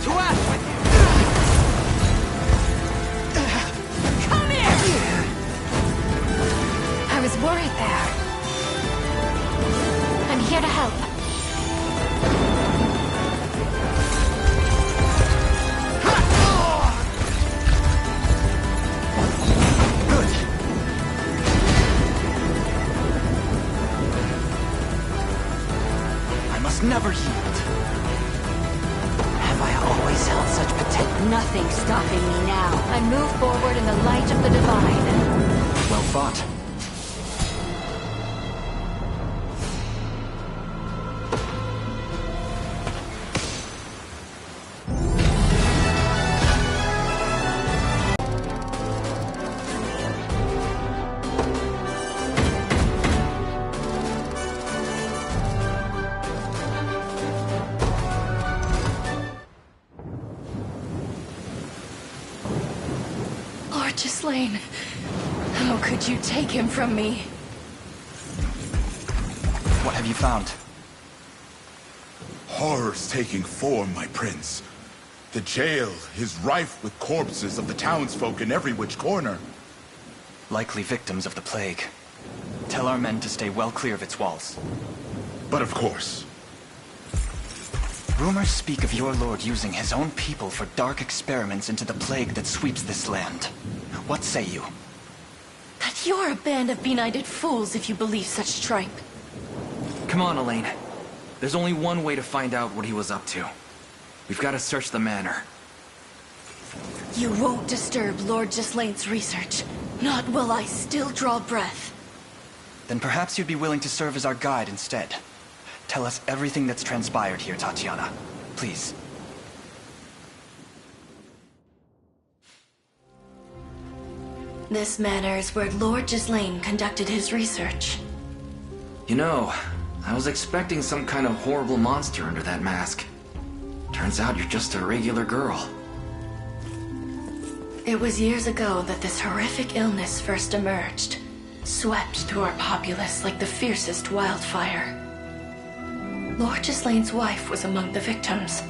[SPEAKER 9] To ash with you!
[SPEAKER 8] here to help.
[SPEAKER 9] Never yield.
[SPEAKER 6] Have I always held such potential? Nothing stopping me now. I move forward in the light of the divine.
[SPEAKER 9] Well fought.
[SPEAKER 11] Ghislaine, how could you take him from me?
[SPEAKER 9] What have you found?
[SPEAKER 16] Horrors taking form, my prince. The jail is rife with corpses of the townsfolk in every which corner.
[SPEAKER 9] Likely victims of the plague. Tell our men to stay well clear of its walls.
[SPEAKER 16] But of course.
[SPEAKER 9] Rumors speak of your lord using his own people for dark experiments into the plague that sweeps this land. What say you?
[SPEAKER 11] That you're a band of benighted fools if you believe such tripe.
[SPEAKER 17] Come on, Elaine. There's only one way to find out what he was up to. We've got to search the manor.
[SPEAKER 11] You won't disturb Lord Gislaine's research. Not while I still draw breath.
[SPEAKER 9] Then perhaps you'd be willing to serve as our guide instead. Tell us everything that's transpired here, Tatiana. Please.
[SPEAKER 11] This manor is where Lord Gislaine conducted his research.
[SPEAKER 17] You know, I was expecting some kind of horrible monster under that mask. Turns out you're just a regular girl.
[SPEAKER 11] It was years ago that this horrific illness first emerged, swept through our populace like the fiercest wildfire. Lord Gislaine's wife was among the victims.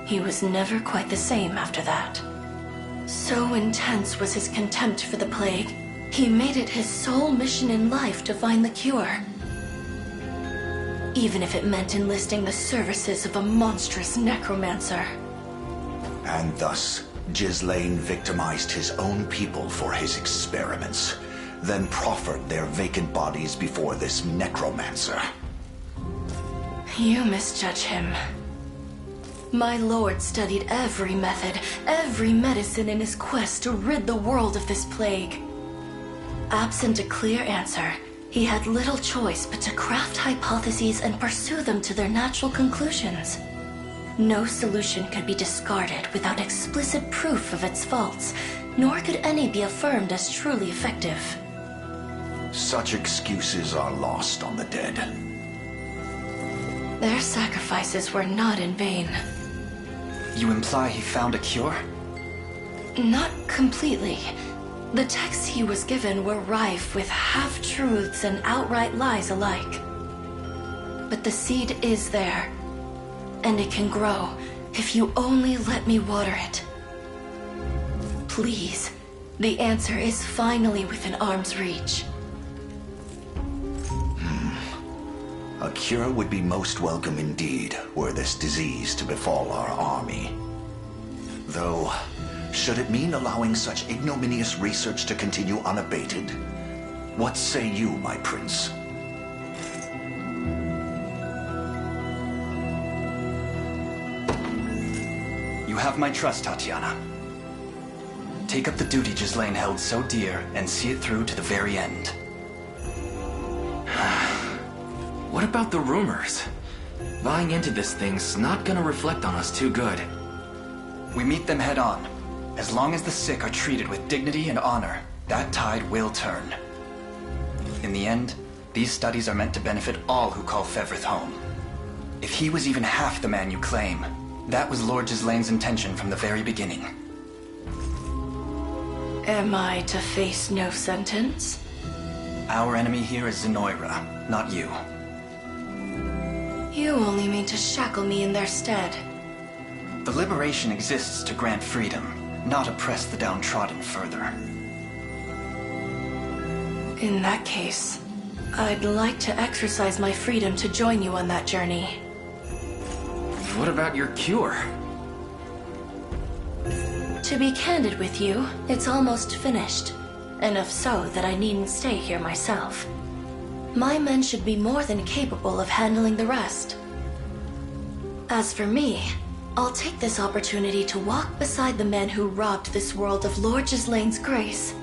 [SPEAKER 11] He was never quite the same after that. So intense was his contempt for the plague, he made it his sole mission in life to find the cure. Even if it meant enlisting the services of a monstrous necromancer.
[SPEAKER 5] And thus, Gislaine victimized his own people for his experiments, then proffered their vacant bodies before this necromancer.
[SPEAKER 11] You misjudge him. My lord studied every method, every medicine in his quest to rid the world of this plague. Absent a clear answer, he had little choice but to craft hypotheses and pursue them to their natural conclusions. No solution could be discarded without explicit proof of its faults, nor could any be affirmed as truly effective.
[SPEAKER 5] Such excuses are lost on the dead.
[SPEAKER 11] Their sacrifices were not in vain.
[SPEAKER 9] You imply he found a cure?
[SPEAKER 11] Not completely. The texts he was given were rife with half-truths and outright lies alike. But the seed is there, and it can grow if you only let me water it. Please, the answer is finally within arm's reach.
[SPEAKER 5] A cure would be most welcome indeed, were this disease to befall our army. Though, should it mean allowing such ignominious research to continue unabated? What say you, my prince?
[SPEAKER 9] You have my trust, Tatiana. Take up the duty Gislaine held so dear and see it through to the very end.
[SPEAKER 17] What about the rumors? Buying into this thing's not gonna reflect on us too good.
[SPEAKER 9] We meet them head on. As long as the sick are treated with dignity and honor, that tide will turn. In the end, these studies are meant to benefit all who call Fevrith home. If he was even half the man you claim, that was Lord Gislaine's intention from the very beginning.
[SPEAKER 11] Am I to face no sentence?
[SPEAKER 9] Our enemy here is Zenoira, not you.
[SPEAKER 11] You only mean to shackle me in their stead.
[SPEAKER 9] The liberation exists to grant freedom, not oppress the downtrodden further.
[SPEAKER 11] In that case,
[SPEAKER 18] I'd like to exercise my freedom to join you on that journey.
[SPEAKER 17] What about your cure?
[SPEAKER 18] To be candid with you, it's almost finished. Enough so that I needn't stay here myself. My men should be more than capable of handling the rest. As for me, I'll take this opportunity to walk beside the man who robbed this world of Lord Gislane's grace,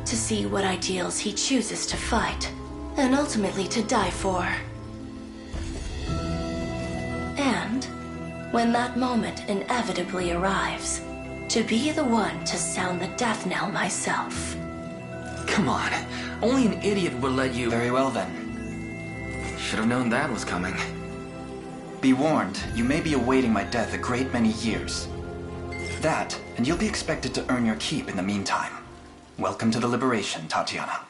[SPEAKER 18] to see what ideals he chooses to fight, and ultimately to die for. And, when that moment inevitably arrives, to be the one to sound the death knell myself.
[SPEAKER 17] Come on, only an idiot would let you...
[SPEAKER 9] Very well then.
[SPEAKER 17] Should have known that was coming.
[SPEAKER 9] Be warned, you may be awaiting my death a great many years. That, and you'll be expected to earn your keep in the meantime. Welcome to the Liberation, Tatiana.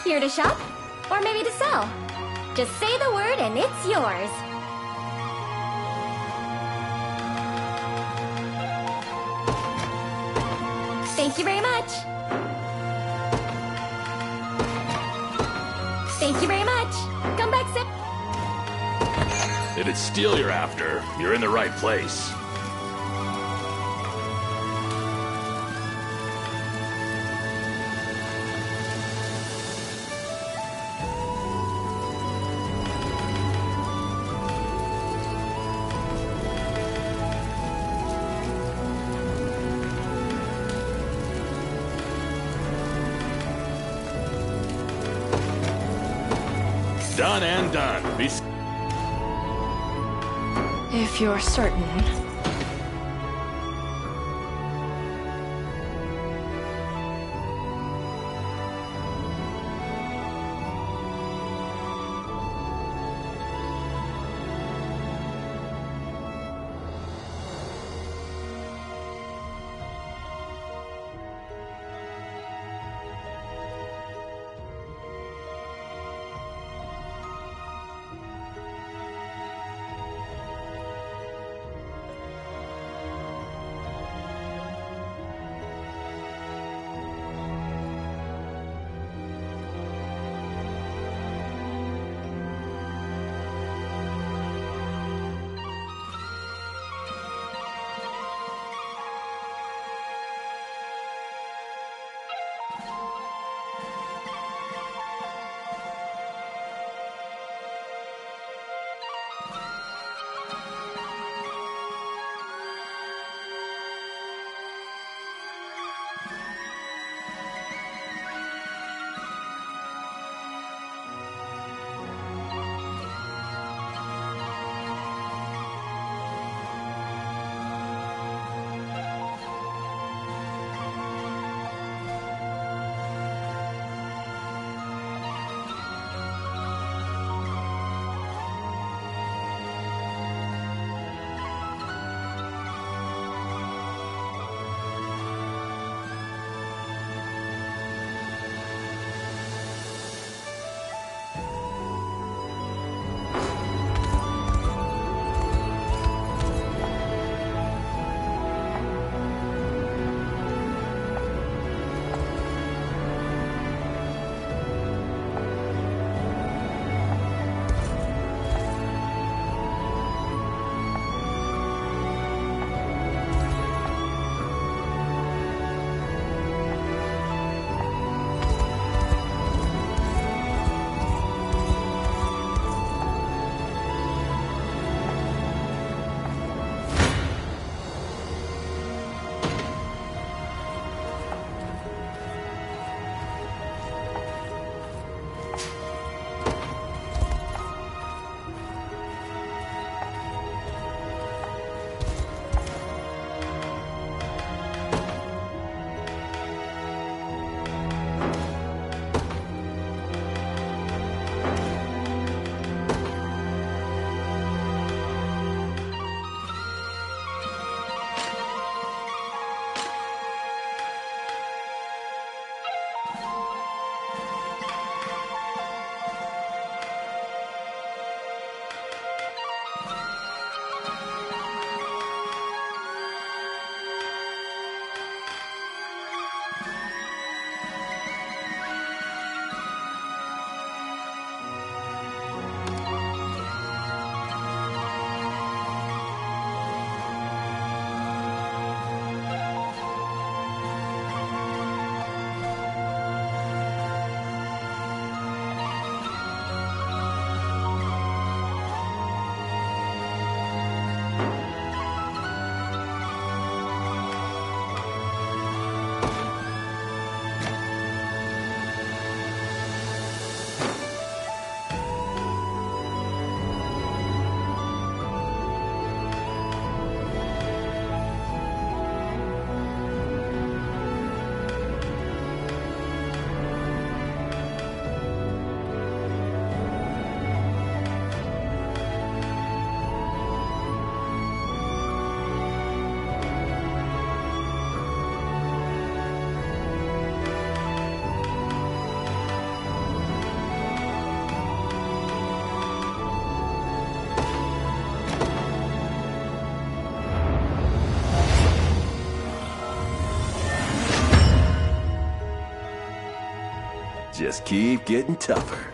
[SPEAKER 8] Here to shop? Or maybe to sell? Just say the word and it's yours. Thank you very much. Thank you very much. Come back, Zip.
[SPEAKER 19] If it's steel you're after, you're in the right place. Done and done.
[SPEAKER 18] If you're certain.
[SPEAKER 20] just keep getting tougher.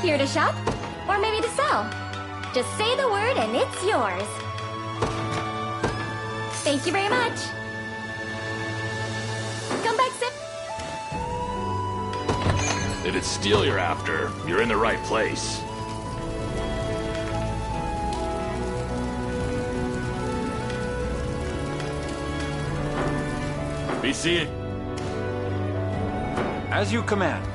[SPEAKER 8] Here to shop? Or maybe to sell? Just say the word and it's yours. Thank you very much. Come back soon.
[SPEAKER 19] If it's steel you're after, you're in the right place. Be seeing.
[SPEAKER 13] As you command.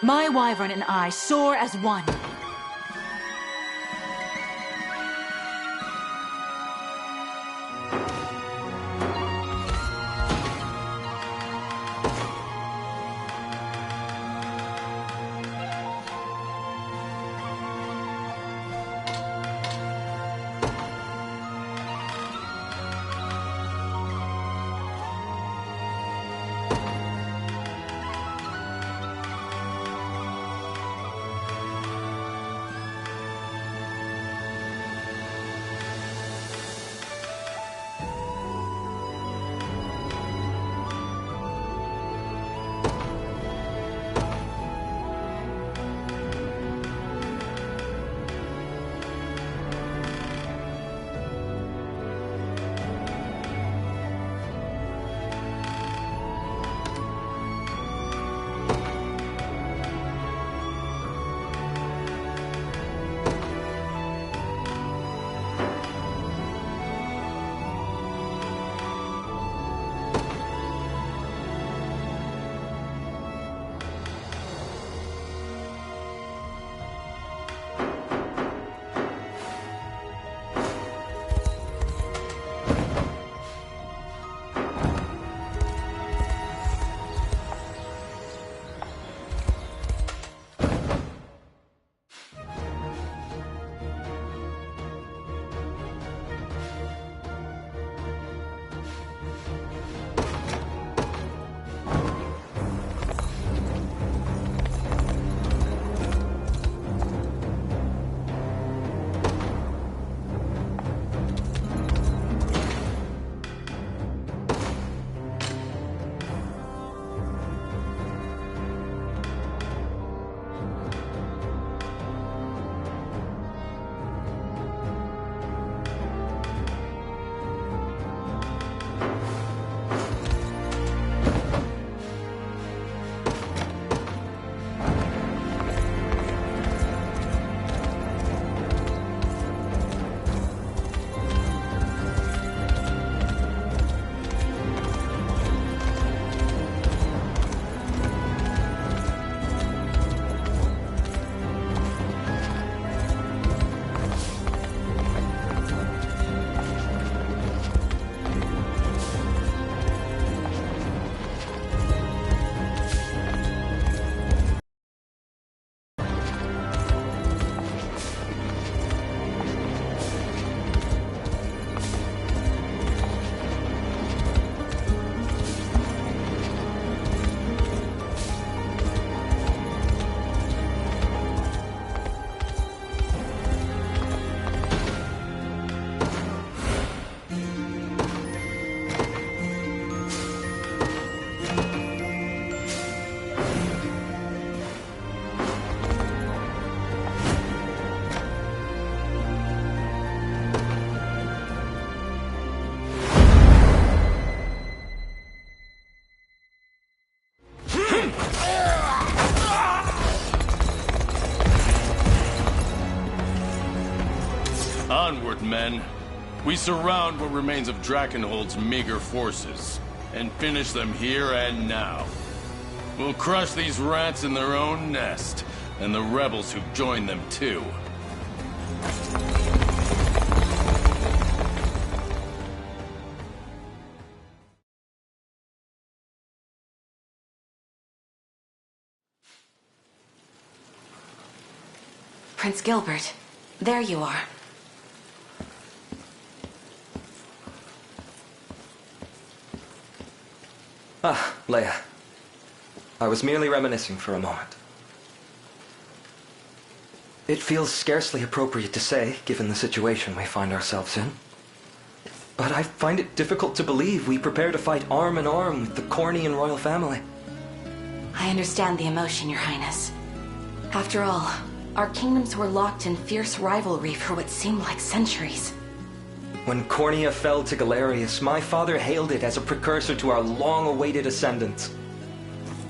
[SPEAKER 3] My wyvern and I soar as one.
[SPEAKER 21] Onward, men. We surround what remains of Drakenhold's meager forces, and finish them here and now. We'll crush these rats in their own nest, and the rebels who join them too.
[SPEAKER 6] Prince Gilbert, there you are.
[SPEAKER 22] Ah, Leia. I was merely reminiscing for a moment. It feels scarcely appropriate to say, given the situation we find ourselves in. But I find it difficult to believe we prepare to fight arm in arm with the Cornian royal family.
[SPEAKER 6] I understand the emotion, Your Highness. After all, our kingdoms were locked in fierce rivalry for what seemed like centuries.
[SPEAKER 22] When Cornia fell to Galerius, my father hailed it as a precursor to our long-awaited ascendance.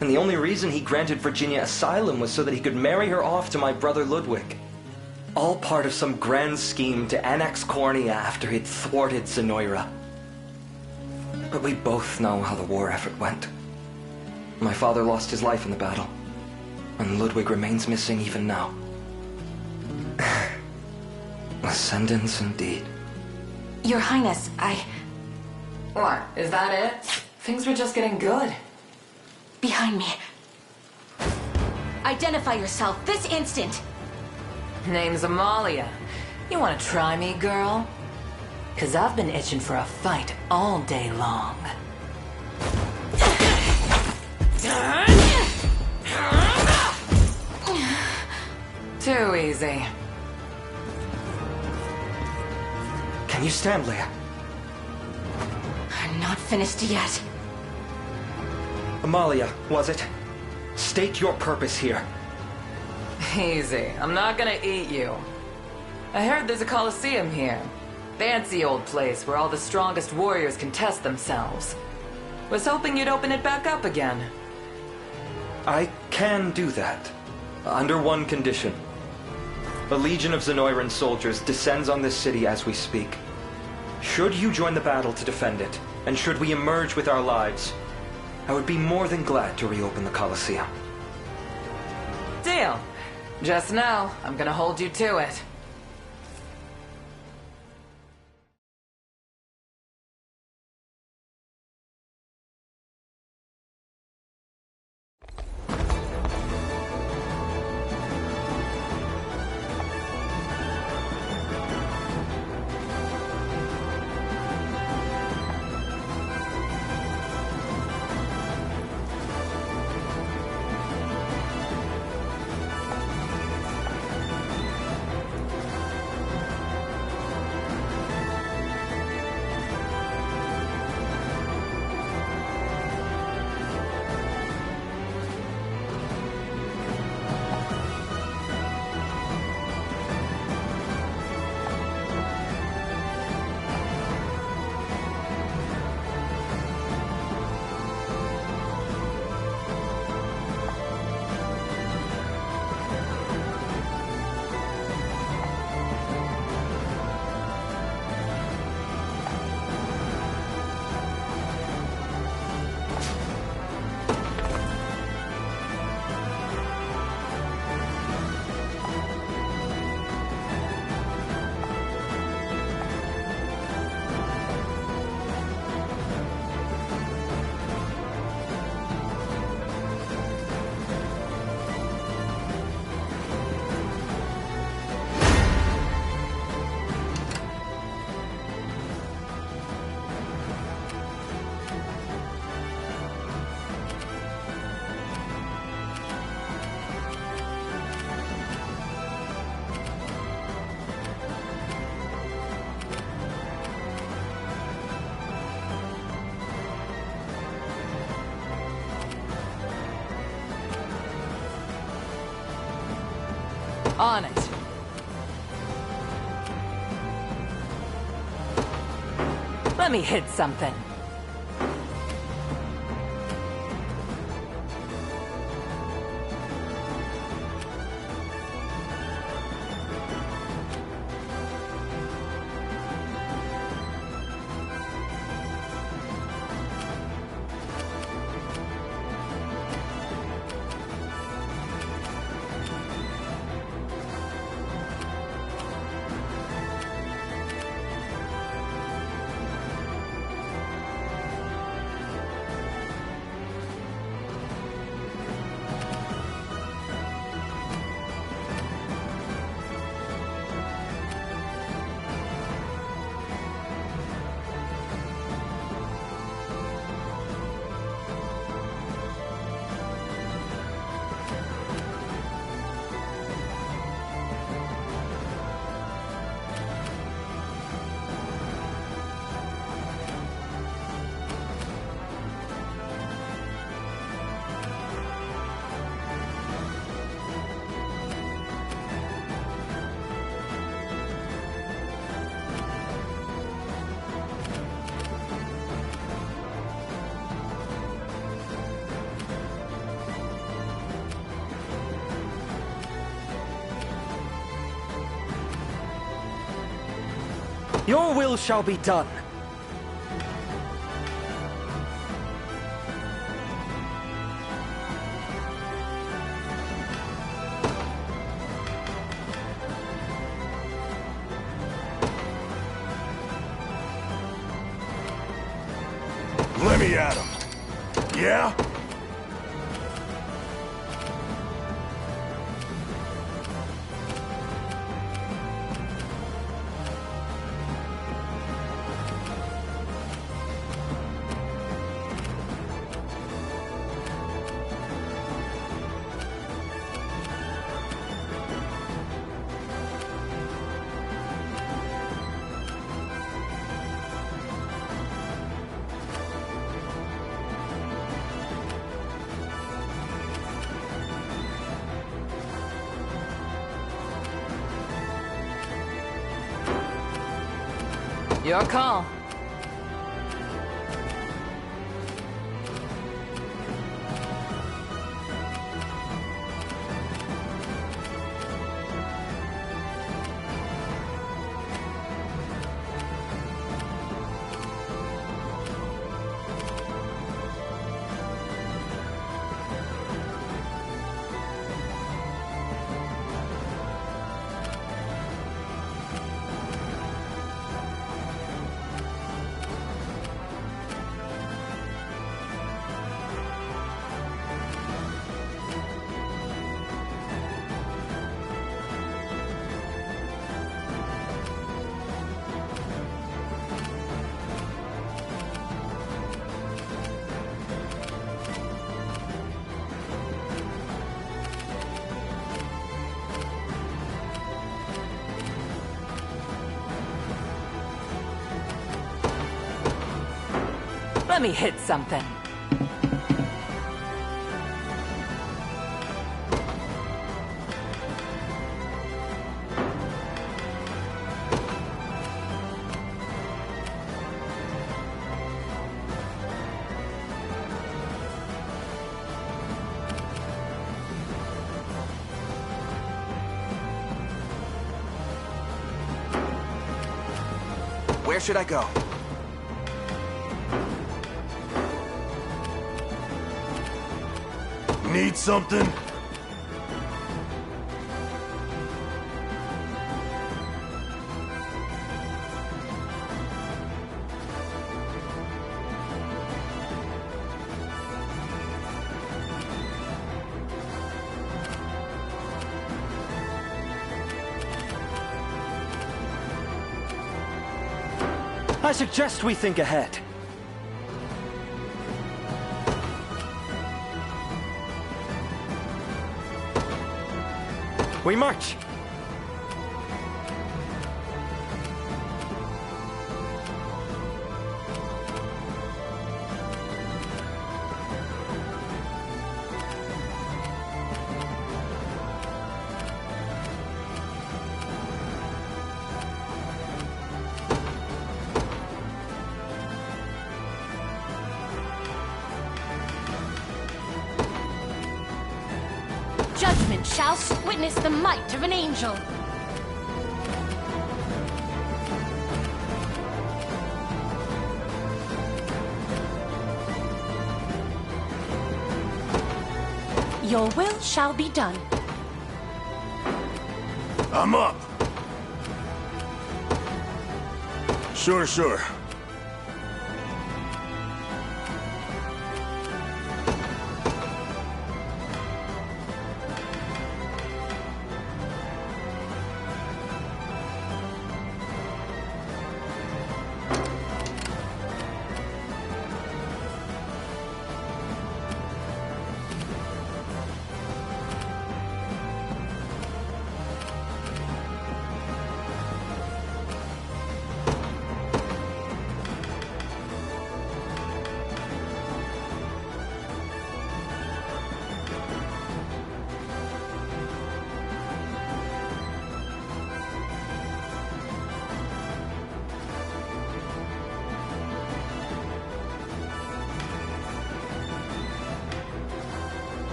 [SPEAKER 22] And the only reason he granted Virginia asylum was so that he could marry her off to my brother Ludwig. All part of some grand scheme to annex Cornia after he'd thwarted Zenoira. But we both know how the war effort went. My father lost his life in the battle, and Ludwig remains missing even now. Ascendance indeed.
[SPEAKER 6] Your Highness,
[SPEAKER 23] What, is that it? Things were just getting good.
[SPEAKER 6] Behind me. Identify yourself this instant!
[SPEAKER 23] Name's Amalia. You wanna try me, girl? 'Cause I've been itching for a fight all day long. Too easy.
[SPEAKER 22] Can you stand, Leia?
[SPEAKER 6] I'm not finished yet.
[SPEAKER 22] Amalia, was it? State your purpose here.
[SPEAKER 23] Easy. I'm not gonna eat you. I heard there's a coliseum here. Fancy old place where all the strongest warriors can test themselves. Was hoping you'd open it back up again.
[SPEAKER 22] I can do that. Under one condition. A legion of Zenoiran soldiers descends on this city as we speak. Should you join the battle to defend it, and should we emerge with our lives, I would be more than glad to reopen the Colosseum.
[SPEAKER 23] Deal. Just know, I'm gonna hold you to it. On it. Let me hit something.
[SPEAKER 22] Your will shall be done.
[SPEAKER 16] Let me at him. Yeah?
[SPEAKER 23] Your call. Let me hit something.
[SPEAKER 9] Where should I go?
[SPEAKER 16] Need something?
[SPEAKER 22] I suggest we think ahead. We march!
[SPEAKER 11] Judgment shall witness the might of an angel. Your will shall be done.
[SPEAKER 16] I'm up. Sure.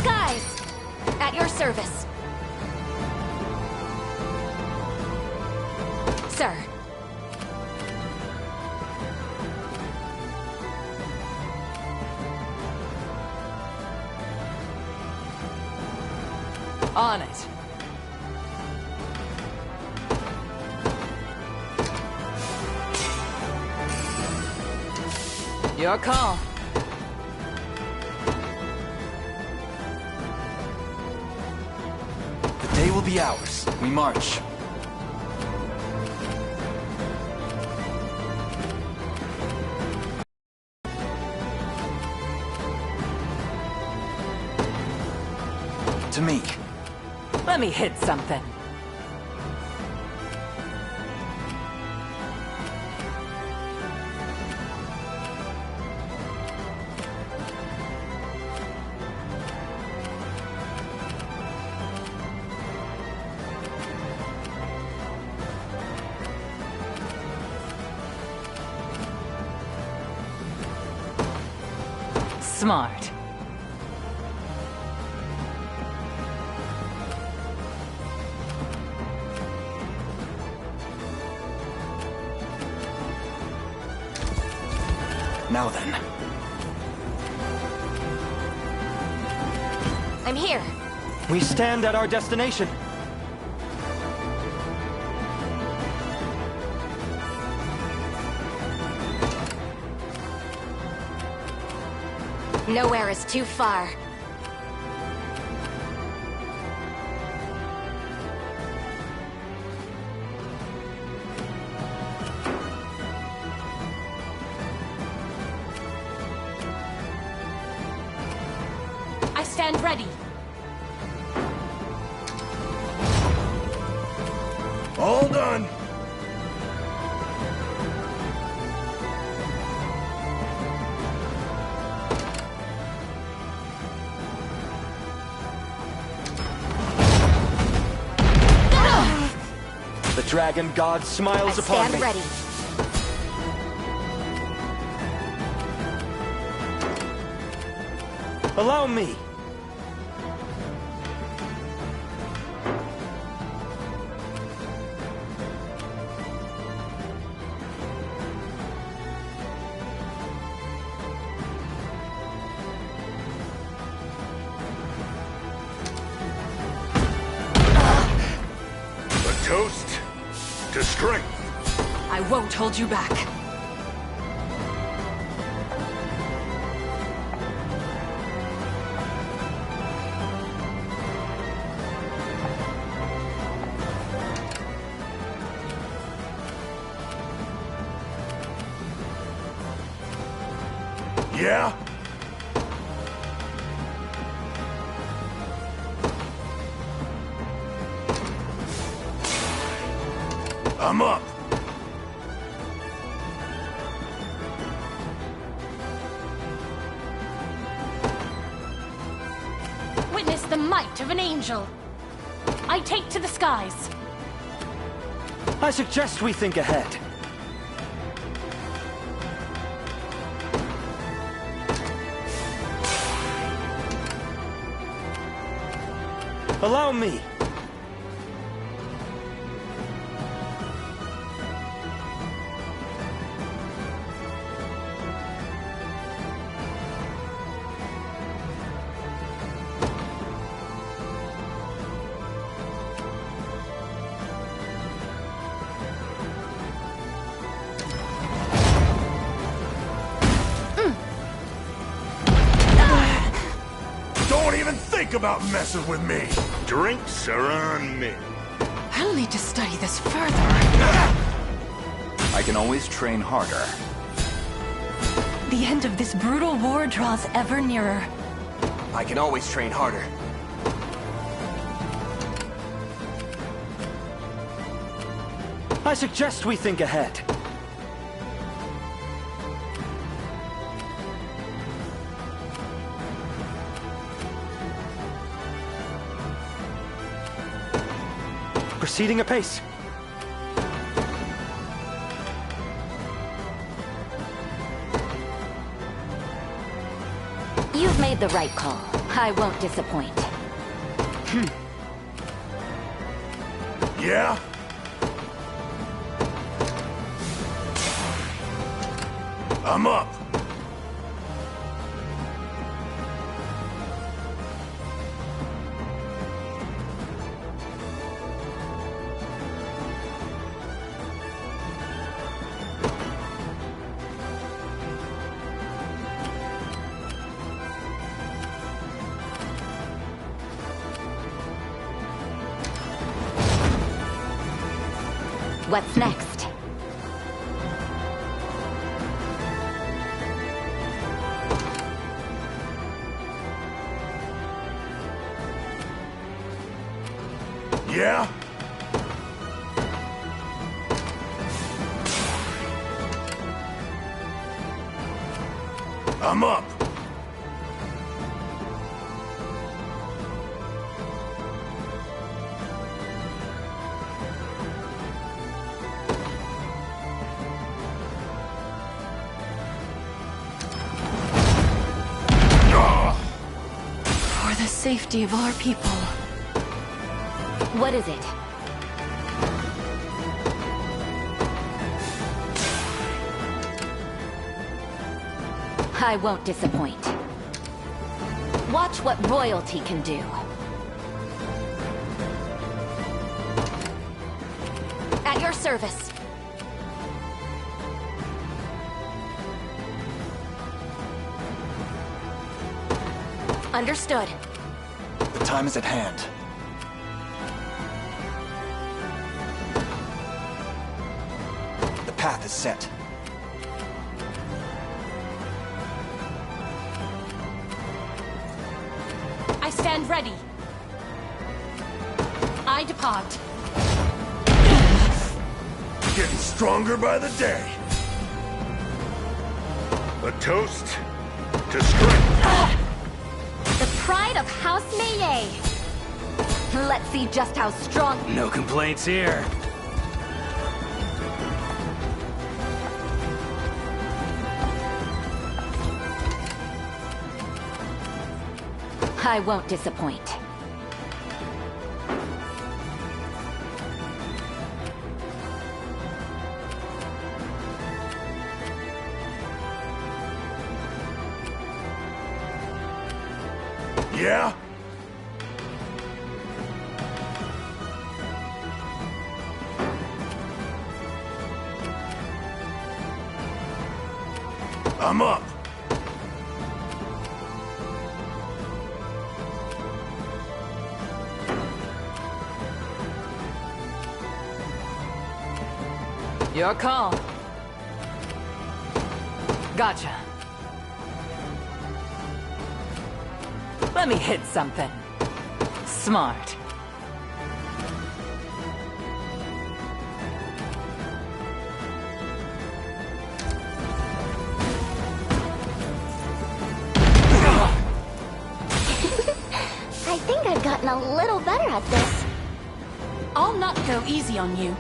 [SPEAKER 8] skies! At your service. Sir.
[SPEAKER 23] On it. Your call.
[SPEAKER 9] The day will be ours. We march. To me.
[SPEAKER 23] Let me hit something. Smart.
[SPEAKER 9] Now then.
[SPEAKER 8] I'm here.
[SPEAKER 22] We stand at our destination.
[SPEAKER 8] Nowhere is too far.
[SPEAKER 11] I stand ready.
[SPEAKER 16] All done.
[SPEAKER 22] The dragon god smiles upon me.
[SPEAKER 8] Stand ready.
[SPEAKER 22] Allow me.
[SPEAKER 16] A toast to strength.
[SPEAKER 3] I won't hold you back.
[SPEAKER 16] Yeah? I'm up.
[SPEAKER 11] Witness the might of an angel. I take to the skies.
[SPEAKER 22] I suggest we think ahead. Allow me.
[SPEAKER 16] Don't even think about messing with me. Drinks are on me.
[SPEAKER 3] I'll need to study this further.
[SPEAKER 9] I can always train harder.
[SPEAKER 3] The end of this brutal war draws ever nearer.
[SPEAKER 20] I can always train harder.
[SPEAKER 22] I suggest we think ahead. Proceeding apace.
[SPEAKER 8] You've made the right call. I won't disappoint.
[SPEAKER 12] Yeah? I'm up.
[SPEAKER 8] What's next?
[SPEAKER 12] Yeah? I'm up.
[SPEAKER 8] For the safety of our people. What is it? I won't disappoint. Watch what royalty can do. At your service. Understood.
[SPEAKER 9] The time is at hand. The path is set.
[SPEAKER 11] I stand ready. I depart.
[SPEAKER 12] Getting stronger by the day. A toast to strength.
[SPEAKER 8] The pride of House Meiyei. Let's see just how strong...
[SPEAKER 20] No complaints here.
[SPEAKER 8] I won't disappoint.
[SPEAKER 12] Yeah? I'm up.
[SPEAKER 23] Your call. Gotcha. Let me hit something. Smart.
[SPEAKER 8] I think I've gotten a little better at this.
[SPEAKER 11] I'll not go easy on you.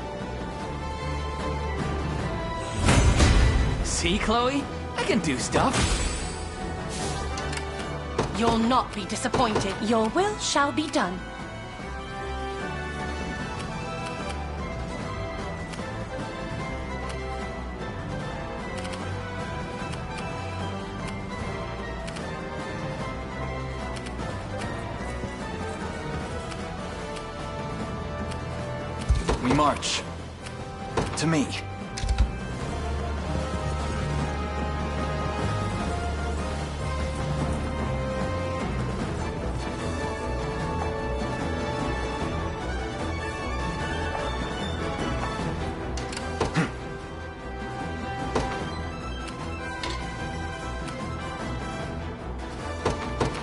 [SPEAKER 20] See, Chloe? I can do stuff.
[SPEAKER 11] You'll not be disappointed. Your will shall be done.
[SPEAKER 9] We march. To me.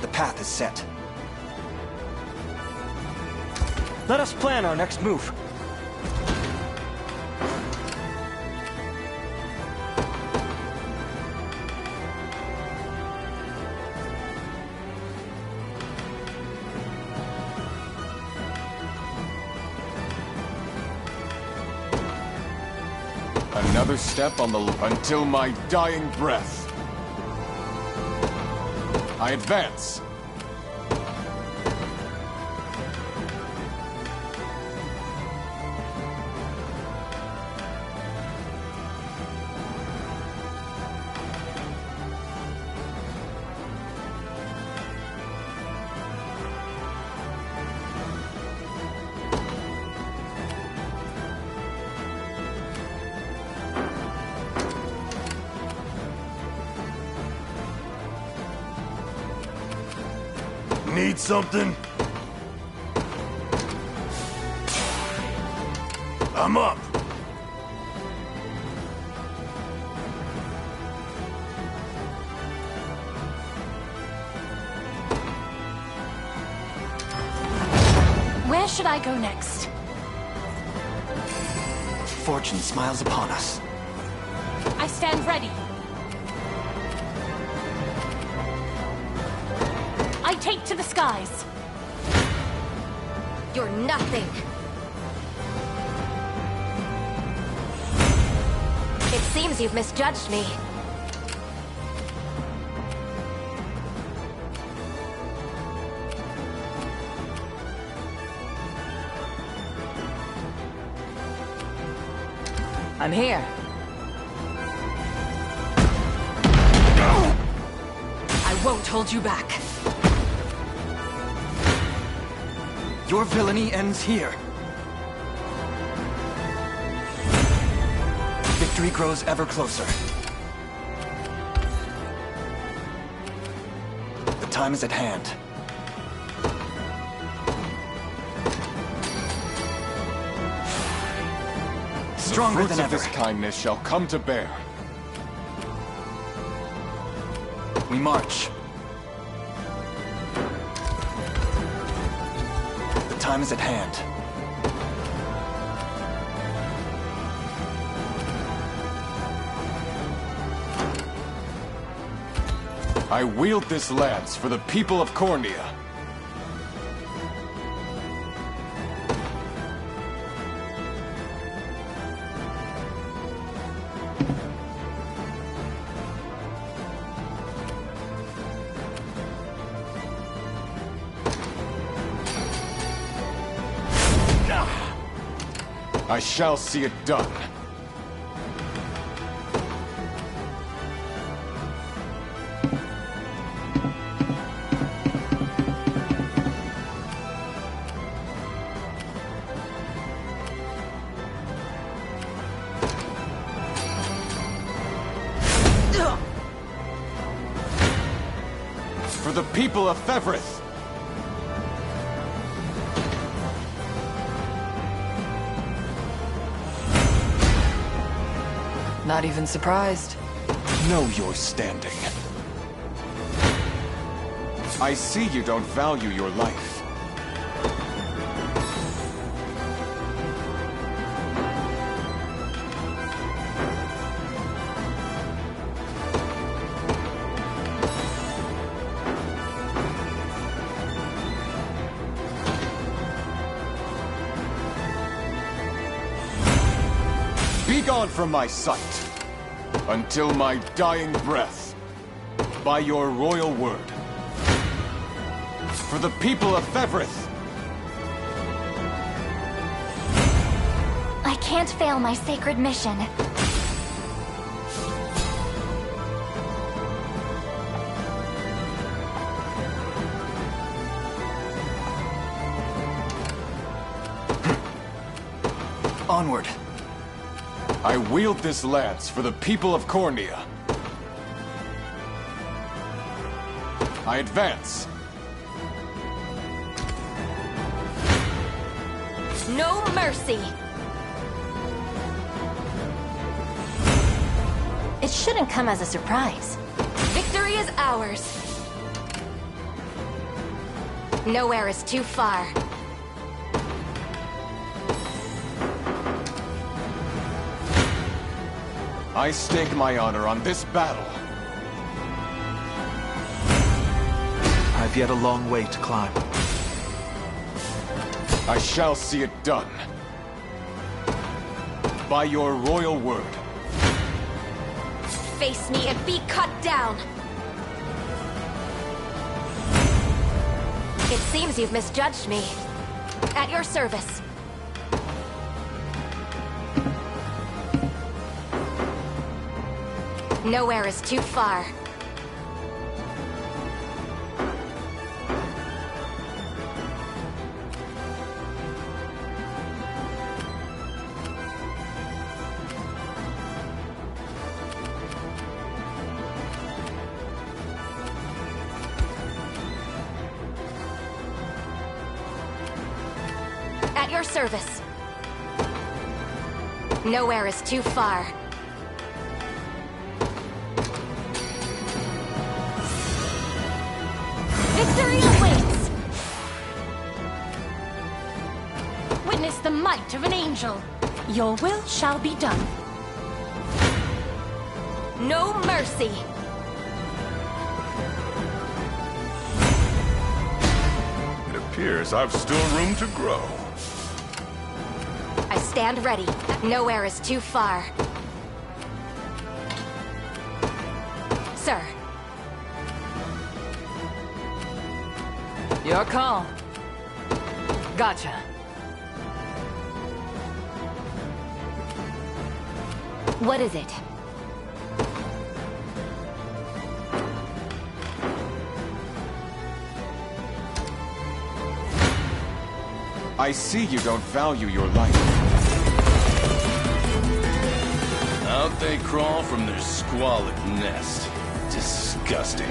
[SPEAKER 9] The path is set.
[SPEAKER 20] Let us plan our next move.
[SPEAKER 15] Another step on the... until my dying breath. I advance.
[SPEAKER 2] need something? I'm up.
[SPEAKER 11] Where should I go next?
[SPEAKER 9] Fortune smiles upon us.
[SPEAKER 11] I stand ready. I take to the skies.
[SPEAKER 8] You're nothing. It seems you've misjudged me.
[SPEAKER 23] I'm here.
[SPEAKER 3] I won't hold you back.
[SPEAKER 9] Your villainy ends here. Victory grows ever closer. The time is at hand. Stronger than ever.
[SPEAKER 15] The fruits of this kindness shall come to bear.
[SPEAKER 9] We march. The time is at hand.
[SPEAKER 15] I wield this lance for the people of Cornea. I shall see it done. For the people of Fevrith.
[SPEAKER 23] Not even surprised.
[SPEAKER 15] Know your standing. I see you don't value your life. Be gone from my sight, until my dying breath, by your royal word. For the people of Fevrith.
[SPEAKER 8] I can't fail my sacred mission.
[SPEAKER 9] Onward.
[SPEAKER 15] I wield this lance for the people of Cornea. I advance.
[SPEAKER 8] No mercy! It shouldn't come as a surprise. Victory is ours. Nowhere is too far.
[SPEAKER 15] I stake my honor on this battle.
[SPEAKER 20] I've yet a long way to climb.
[SPEAKER 15] I shall see it done. By your royal word.
[SPEAKER 8] Face me and be cut down! It seems you've misjudged me. At your service. Nowhere is too far. your service. Nowhere is too far. Victory awaits!
[SPEAKER 11] Witness the might of an angel. Your will shall be done.
[SPEAKER 8] No mercy!
[SPEAKER 16] It appears I've still room to grow.
[SPEAKER 8] I stand ready. Nowhere is too far. Sir.
[SPEAKER 23] Your call. Gotcha.
[SPEAKER 8] What is it?
[SPEAKER 15] I see you don't value your life.
[SPEAKER 21] Out they crawl from their squalid nest. Disgusting.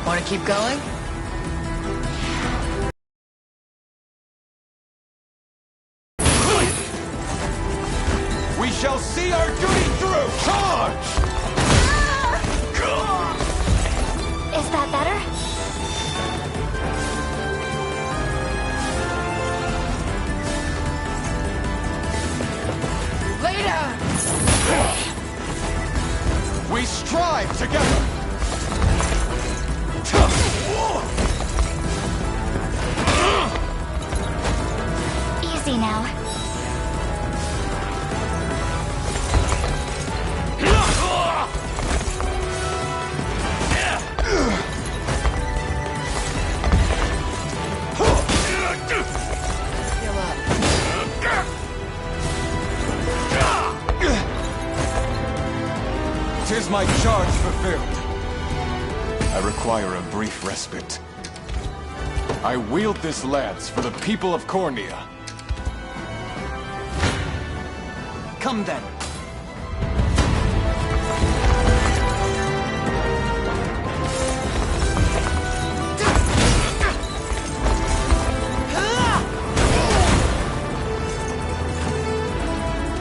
[SPEAKER 23] Want to keep going?
[SPEAKER 15] We shall see our duty through! Charge!
[SPEAKER 8] Is that better?
[SPEAKER 23] Lay down!
[SPEAKER 15] We strive together!
[SPEAKER 8] Easy now.
[SPEAKER 15] Tis my charge fulfilled. I require a brief respite. I wield this lance for the people of Cornea.
[SPEAKER 9] Come then.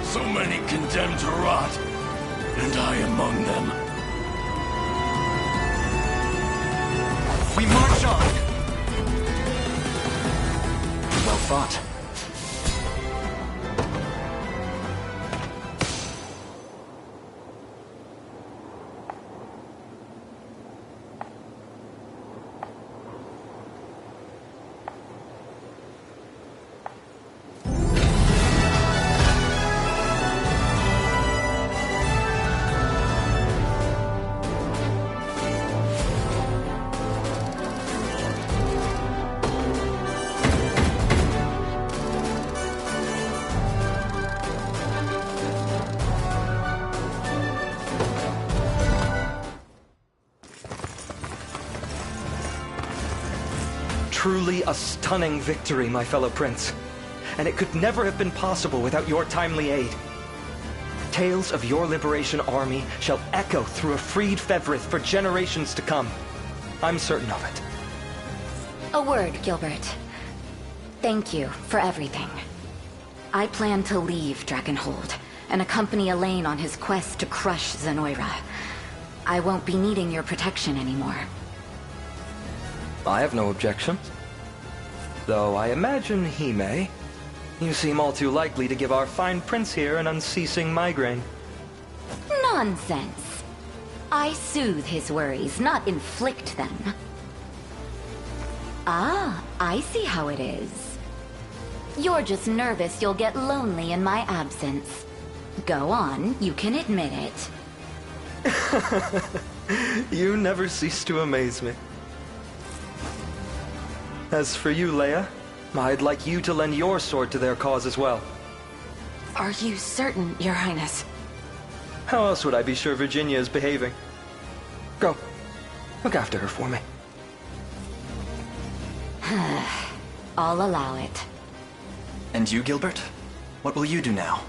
[SPEAKER 21] So many condemned to rot, and I among them.
[SPEAKER 9] We march on. Well fought.
[SPEAKER 22] Truly a stunning victory, my fellow prince. And it could never have been possible without your timely aid. Tales of your liberation army shall echo through a freed Fevrith for generations to come. I'm certain of it.
[SPEAKER 8] A word, Gilbert. Thank you for everything. I plan to leave Dragonhold and accompany Elaine on his quest to crush Zenoira. I won't be needing your protection anymore.
[SPEAKER 22] I have no objection. Though I imagine he may. You seem all too likely to give our fine prince here an unceasing migraine.
[SPEAKER 8] Nonsense. I soothe his worries, not inflict them. Ah, I see how it is. You're just nervous you'll get lonely in my absence. Go on, you can admit it.
[SPEAKER 22] You never cease to amaze me. As for you, Leia, I'd like you to lend your sword to their cause as well.
[SPEAKER 6] Are you certain, Your Highness?
[SPEAKER 22] How else would I be sure Virginia is behaving? Go. Look after her for me.
[SPEAKER 8] I'll allow it.
[SPEAKER 9] And you, Gilbert? What will you do now?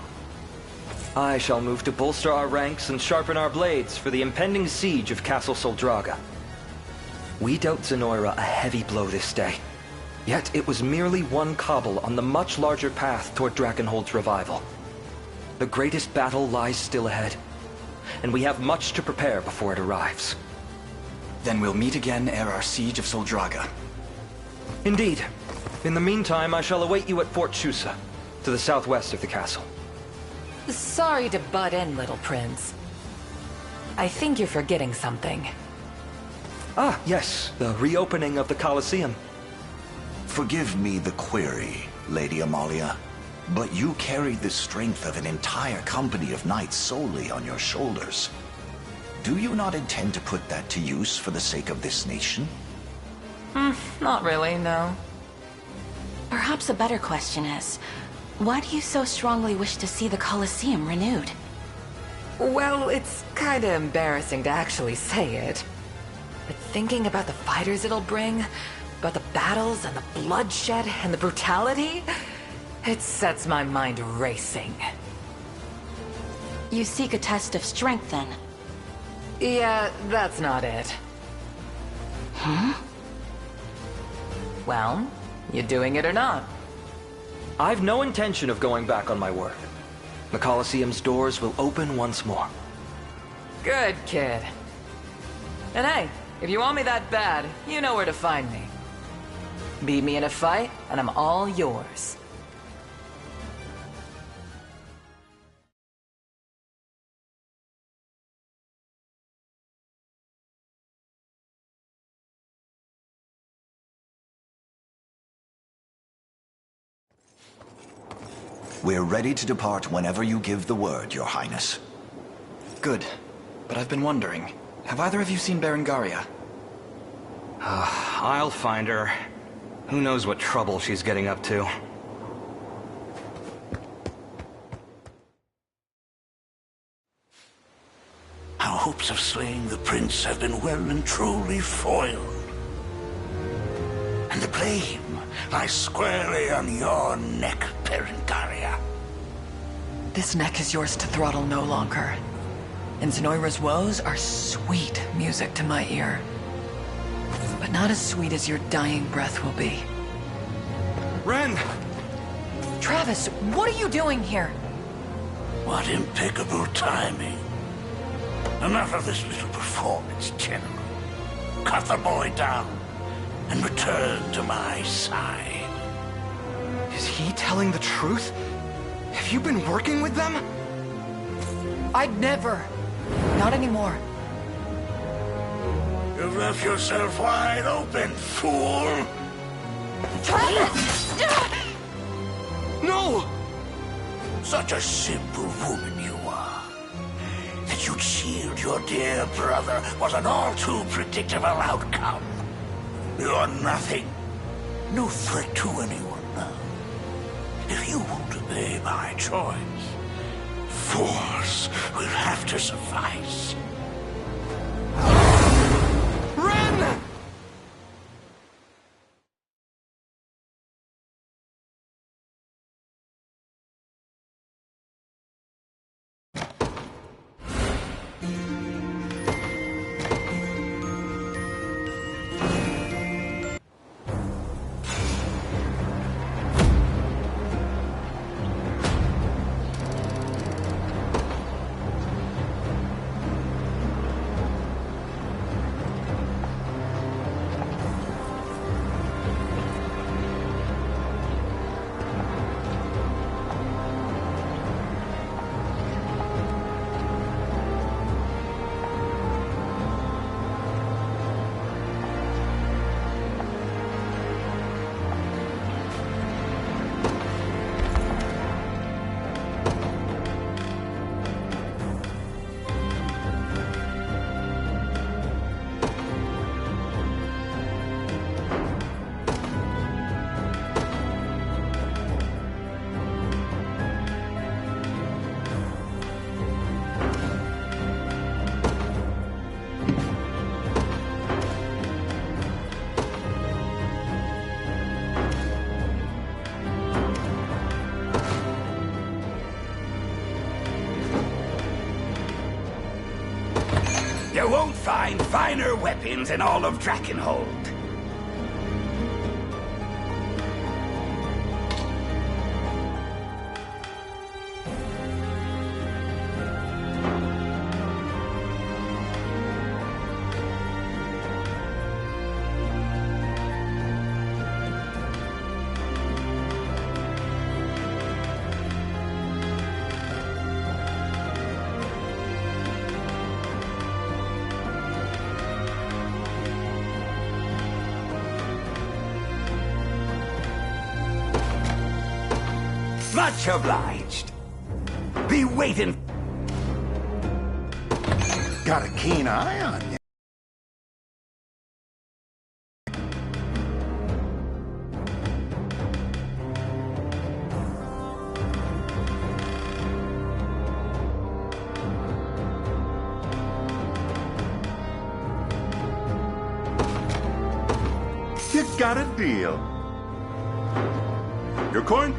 [SPEAKER 22] I shall move to bolster our ranks and sharpen our blades for the impending siege of Castle Soldraga. We dealt Zenoira a heavy blow this day, Yet it was merely one cobble on the much larger path toward Drakenhold's revival. The greatest battle lies still ahead, and we have much to prepare before it arrives.
[SPEAKER 9] Then we'll meet again ere our siege of Soldraga.
[SPEAKER 22] Indeed. In the meantime, I shall await you at Fort Chusa, to the southwest of the castle.
[SPEAKER 23] Sorry to butt in, little prince. I think you're forgetting something.
[SPEAKER 22] Ah, yes, the reopening of the Colosseum.
[SPEAKER 5] Forgive me the query, Lady Amalia, but you carried the strength of an entire company of knights solely on your shoulders. Do you not intend to put that to use for the sake of this nation?
[SPEAKER 23] Not really, no.
[SPEAKER 6] Perhaps a better question is, why do you so strongly wish to see the Colosseum renewed?
[SPEAKER 23] Well, it's kinda embarrassing to actually say it. But thinking about the fighters it'll bring, about the battles and the bloodshed and the brutality, it sets my mind racing.
[SPEAKER 6] You seek a test of strength, then?
[SPEAKER 23] Yeah, that's not it. Well, you doing it or not?
[SPEAKER 22] I've no intention of going back on my word. The Colosseum's doors will open once more.
[SPEAKER 23] Good kid. And hey, if you want me that bad, you know where to find me. Beat me in a fight, and I'm all yours.
[SPEAKER 5] We're ready to depart whenever you give the word, Your Highness.
[SPEAKER 9] Good. But I've been wondering, have either of you seen Berengaria?
[SPEAKER 22] I'll find her. Who knows what trouble she's getting up to.
[SPEAKER 12] Our hopes of slaying the prince have been well and truly foiled. And the blame lies squarely on your neck, Berengaria.
[SPEAKER 23] This neck is yours to throttle no longer. And Zenoira's woes are sweet music to my ear. But not as sweet as your dying breath will be.
[SPEAKER 22] Ren!
[SPEAKER 23] Travis, what are you doing here?
[SPEAKER 12] What impeccable timing. Enough of this little performance, General. Cut the boy down and return to my side.
[SPEAKER 9] Is he telling the truth? Have you been working with them?
[SPEAKER 23] I'd never. Not anymore.
[SPEAKER 12] You've left yourself wide open, fool!
[SPEAKER 23] Travis!
[SPEAKER 12] No! Such a simple woman you are. That you'd shield your dear brother was an all too predictable outcome. You're nothing. No threat to anyone now. If you won't obey my choice, force will have to suffice.
[SPEAKER 9] Ren!
[SPEAKER 2] You won't find finer weapons in all of Drakenhold. Much obliged. Be waiting.
[SPEAKER 16] Got a keen eye on you. You got a deal. Your coin?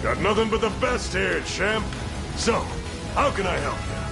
[SPEAKER 1] Got nothing but the best here, champ. So, how can I help you?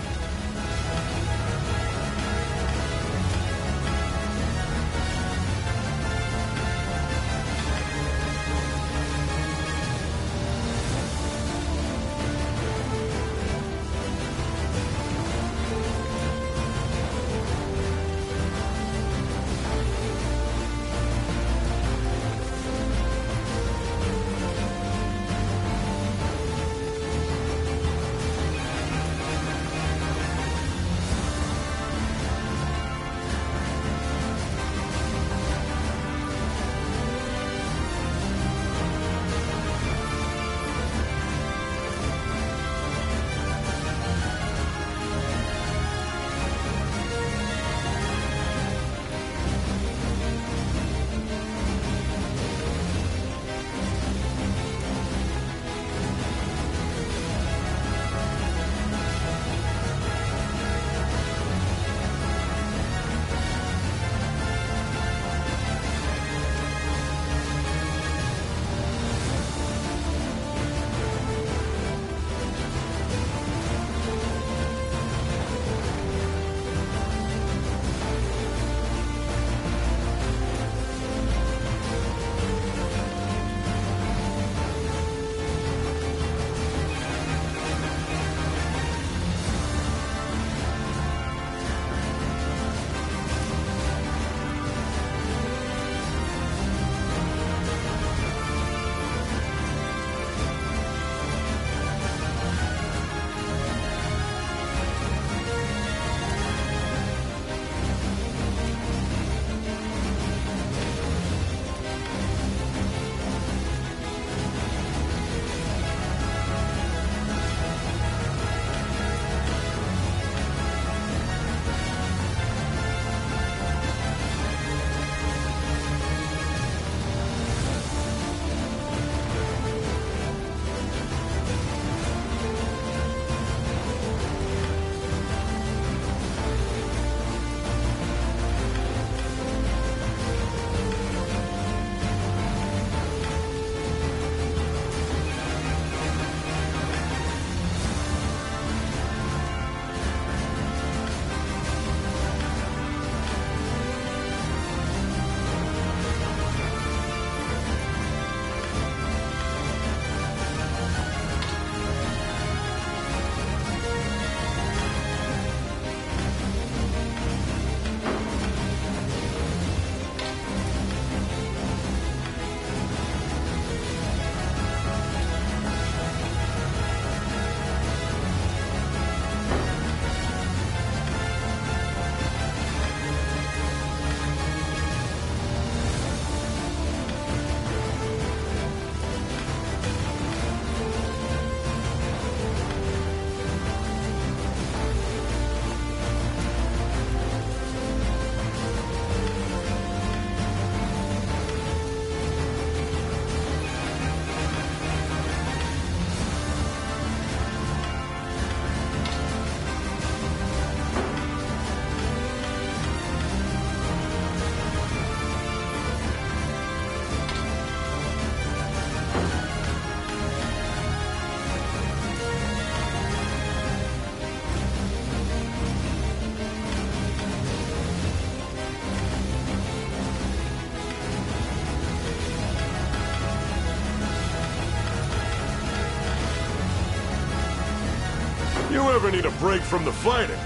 [SPEAKER 1] You ever need a break from the fighting?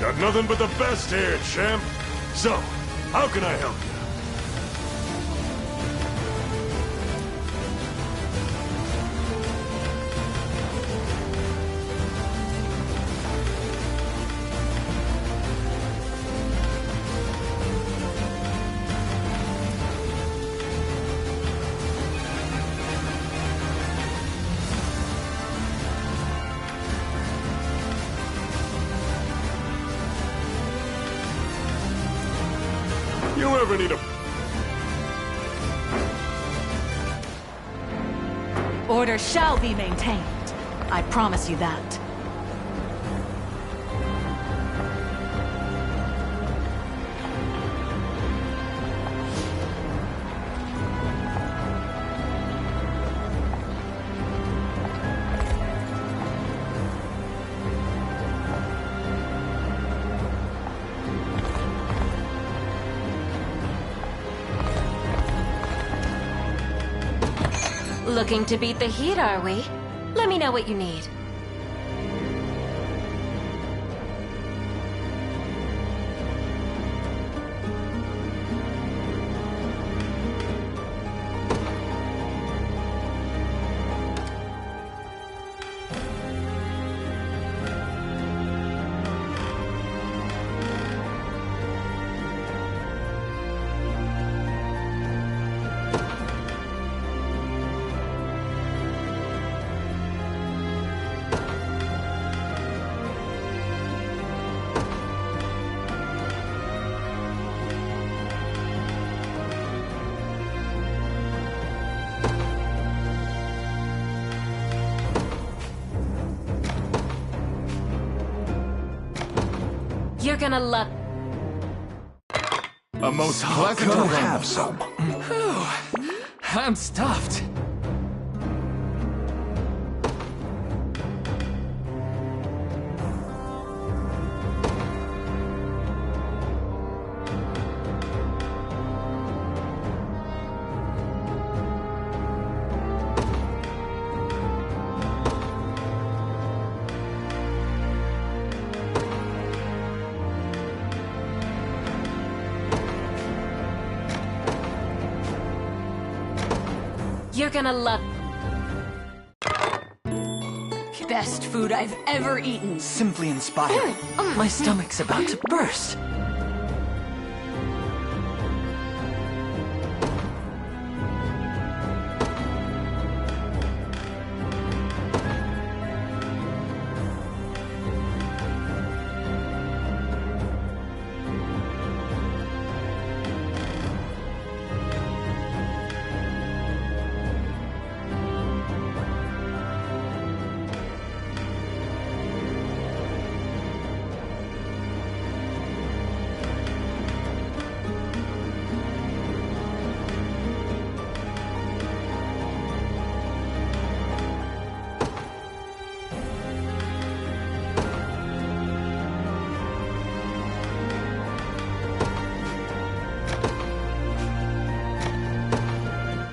[SPEAKER 1] Got nothing but the best here, champ. So, how can I help you? You ever need a...
[SPEAKER 3] Order shall be maintained. I promise you that.
[SPEAKER 4] Looking to beat the heat, are we? Let me know what you need. You're gonna love...
[SPEAKER 15] A most pleasant
[SPEAKER 5] Go
[SPEAKER 15] aroma.
[SPEAKER 5] have some.
[SPEAKER 9] Whew. I'm stuffed.
[SPEAKER 4] You're gonna love...
[SPEAKER 11] Best food I've ever eaten.
[SPEAKER 9] Simply inspiring. My stomach's about to burst.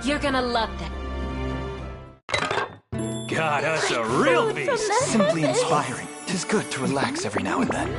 [SPEAKER 4] You're gonna love that.
[SPEAKER 13] God, that's a real feast.
[SPEAKER 9] Simply inspiring. 'Tis good to relax every now and then.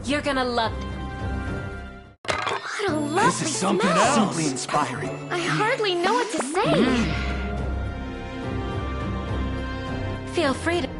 [SPEAKER 4] You're gonna love it.
[SPEAKER 8] What a lovely
[SPEAKER 9] This is something
[SPEAKER 8] smell.
[SPEAKER 9] simply inspiring.
[SPEAKER 8] I hardly know what to say.
[SPEAKER 4] Feel free to...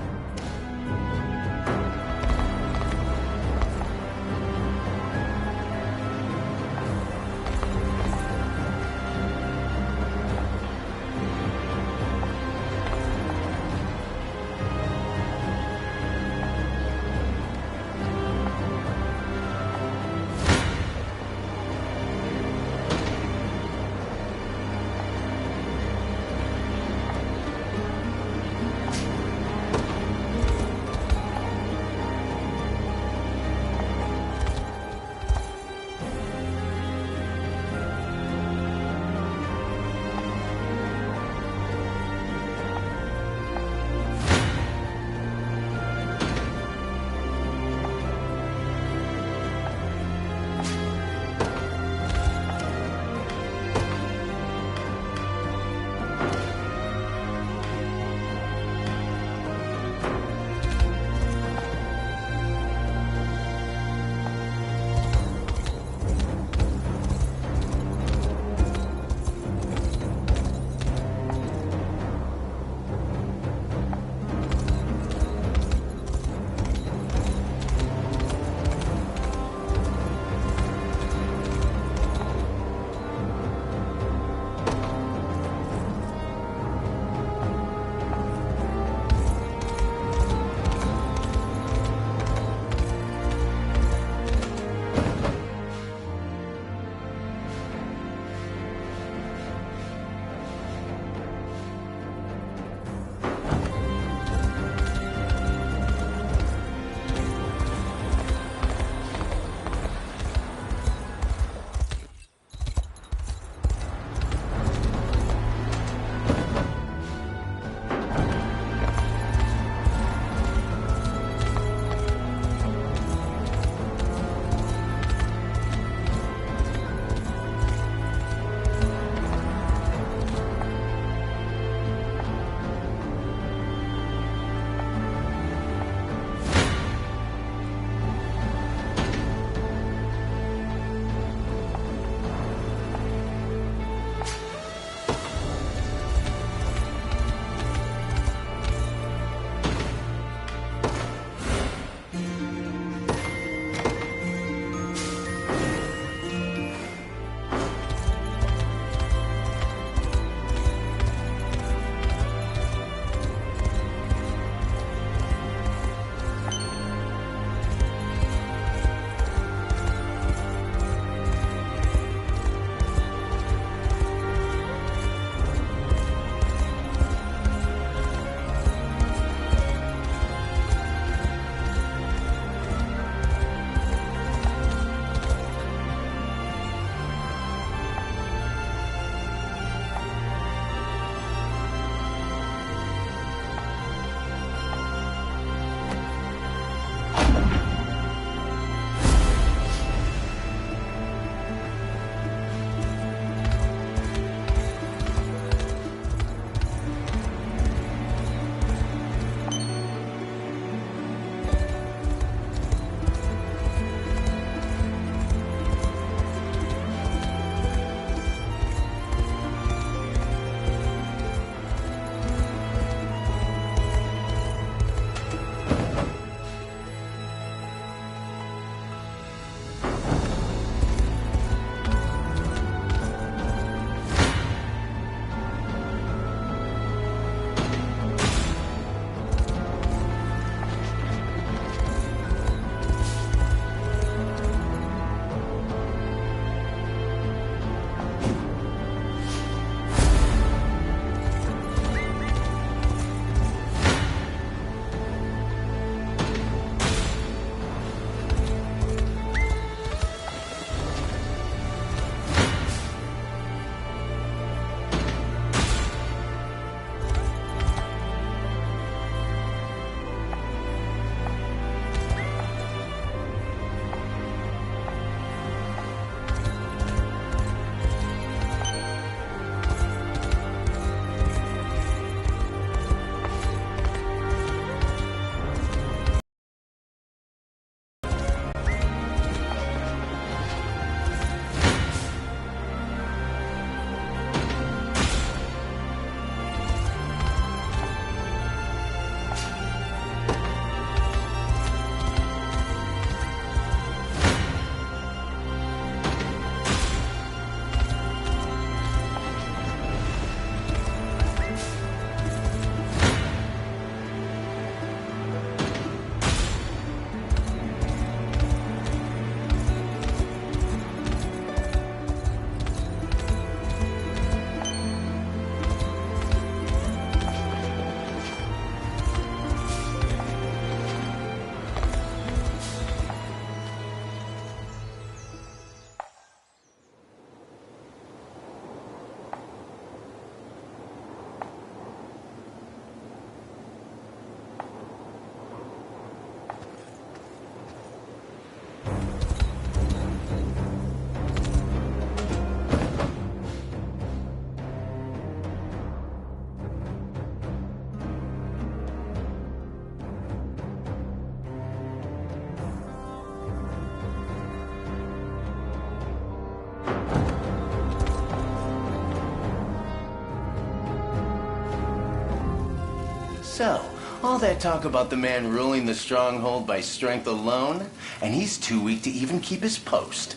[SPEAKER 7] So, all that talk about the man ruling the stronghold by strength alone, and he's too weak to even keep his post.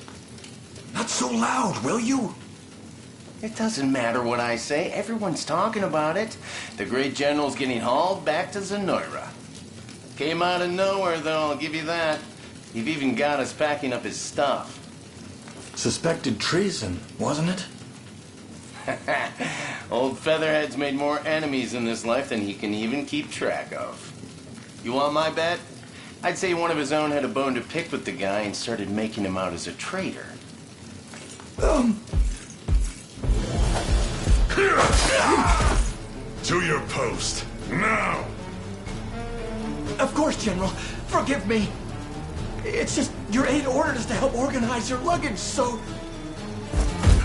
[SPEAKER 2] Not so loud, will you?
[SPEAKER 7] It doesn't matter what I say. Everyone's talking about it. The great general's getting hauled back to Zenoira. Came out of nowhere, though, I'll give you that. You've even got us packing up his stuff.
[SPEAKER 12] Suspected treason, wasn't it?
[SPEAKER 7] Old Featherhead's made more enemies in this life than he can even keep track of. You want my bet? I'd say one of his own had a bone to pick with the guy and started making him out as a traitor.
[SPEAKER 1] To your post, now!
[SPEAKER 2] Of course, General. Forgive me. It's just your aide ordered us to help organize your luggage, so...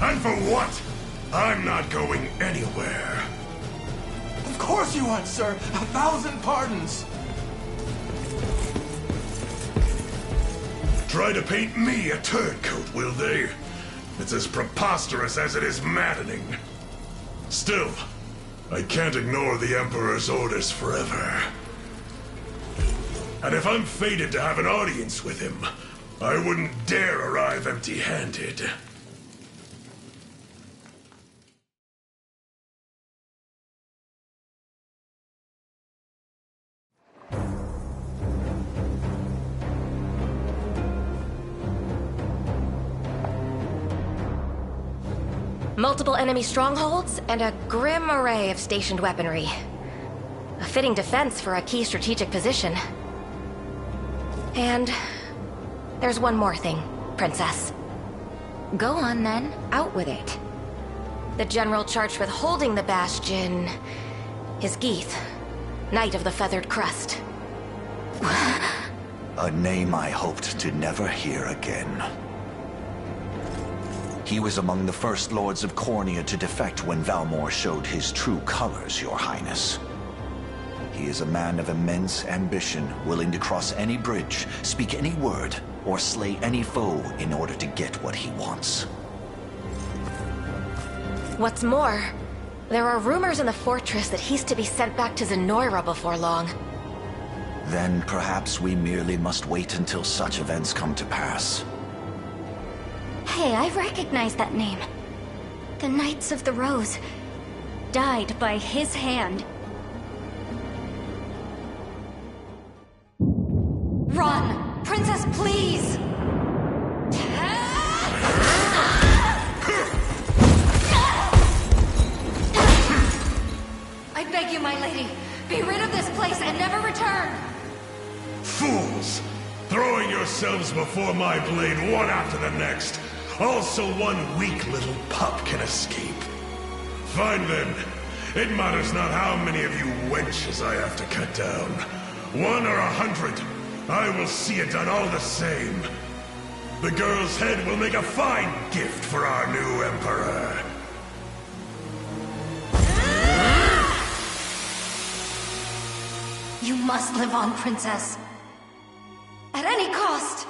[SPEAKER 1] And for what? I'm not going anywhere.
[SPEAKER 2] Of course you aren't, sir. 1,000 pardons.
[SPEAKER 1] Try to paint me a turncoat, will they? It's as preposterous as it is maddening. Still, I can't ignore the Emperor's orders forever. And if I'm fated to have an audience with him, I wouldn't dare arrive empty-handed.
[SPEAKER 4] Multiple enemy strongholds, and a grim array of stationed weaponry. A fitting defense for a key strategic position. And there's one more thing, Princess.
[SPEAKER 6] Go on then, out with it.
[SPEAKER 4] The general charged with holding the bastion is Geeth, Knight of the Feathered Crest.
[SPEAKER 5] A name I hoped to never hear again. He was among the first lords of Cornea to defect when Valmor showed his true colors, Your Highness. He is a man of immense ambition, willing to cross any bridge, speak any word, or slay any foe in order to get what he wants.
[SPEAKER 4] What's more, there are rumors in the fortress that he's to be sent back to Zenoira before long.
[SPEAKER 5] Then perhaps we merely must wait until such events come to pass.
[SPEAKER 8] Hey, I recognize that name. The Knights of the Rose died by his hand.
[SPEAKER 4] Run! Princess, please! I beg you, my lady, be rid of this place and never return!
[SPEAKER 1] Fools! Throwing yourselves before my blade one after the next. Also one weak little pup can escape. Fine then. It matters not how many of you wenches I have to cut down. 1 or 100. I will see it done all the same. The girl's head will make a fine gift for our new Emperor.
[SPEAKER 4] You must live on, Princess. At any cost!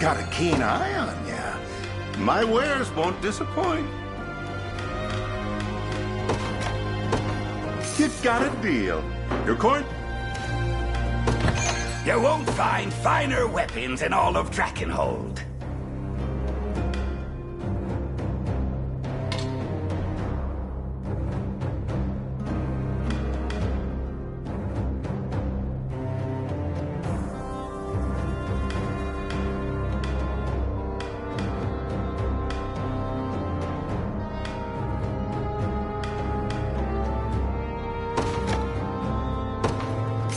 [SPEAKER 12] got a keen eye on ya. My wares won't disappoint. You got a deal. Your coin?
[SPEAKER 10] You won't find finer weapons in all of Drakenhold.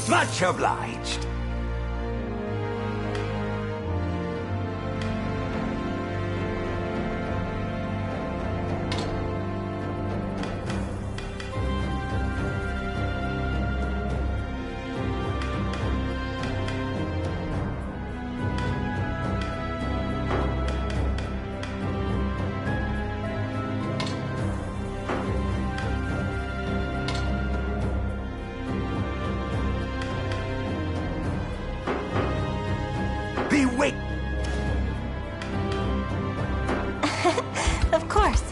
[SPEAKER 10] Much obliged. Wait.
[SPEAKER 8] Of course.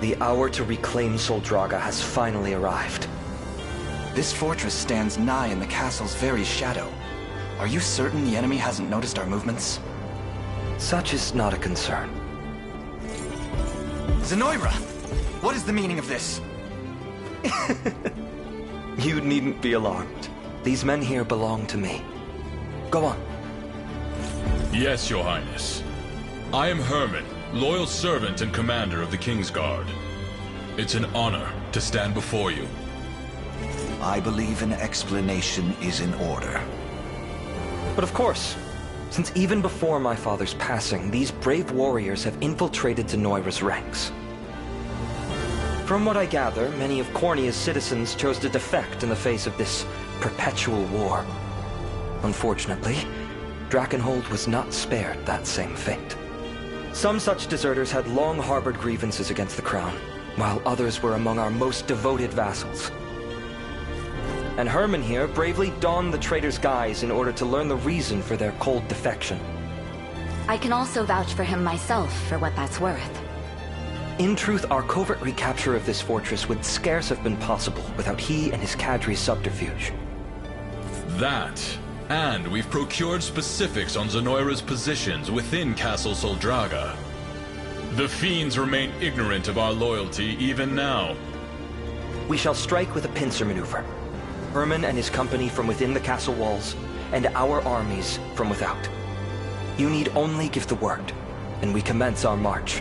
[SPEAKER 22] The hour to reclaim Soldraga has finally arrived.
[SPEAKER 9] This fortress stands nigh in the castle's very shadow. Are you certain the enemy hasn't noticed our movements?
[SPEAKER 22] Such is not a concern.
[SPEAKER 9] Zenoira! What is the meaning of this?
[SPEAKER 22] You needn't be alarmed. These men here belong to me. Go on.
[SPEAKER 19] Yes, Your Highness. I am Herman, loyal servant and commander of the King's Guard. It's an honor to stand before you.
[SPEAKER 5] I believe an explanation is in order.
[SPEAKER 22] But of course, since even before my father's passing, these brave warriors have infiltrated Zenoira's ranks. From what I gather, many of Cornea's citizens chose to defect in the face of this perpetual war. Unfortunately, Drakenhold was not spared that same fate. Some such deserters had long harbored grievances against the crown, while others were among our most devoted vassals. And Herman here bravely donned the traitor's guise in order to learn the reason for their cold defection.
[SPEAKER 6] I can also vouch for him myself, for what that's worth.
[SPEAKER 22] In truth, our covert recapture of this fortress would scarce have been possible without he and his cadre's subterfuge.
[SPEAKER 19] That, and we've procured specifics on Zenoira's positions within Castle Soldraga. The fiends remain ignorant of our loyalty even now.
[SPEAKER 22] We shall strike with a pincer maneuver. Herman and his company from within the castle walls, and our armies from without. You need only give the word, and we commence our march.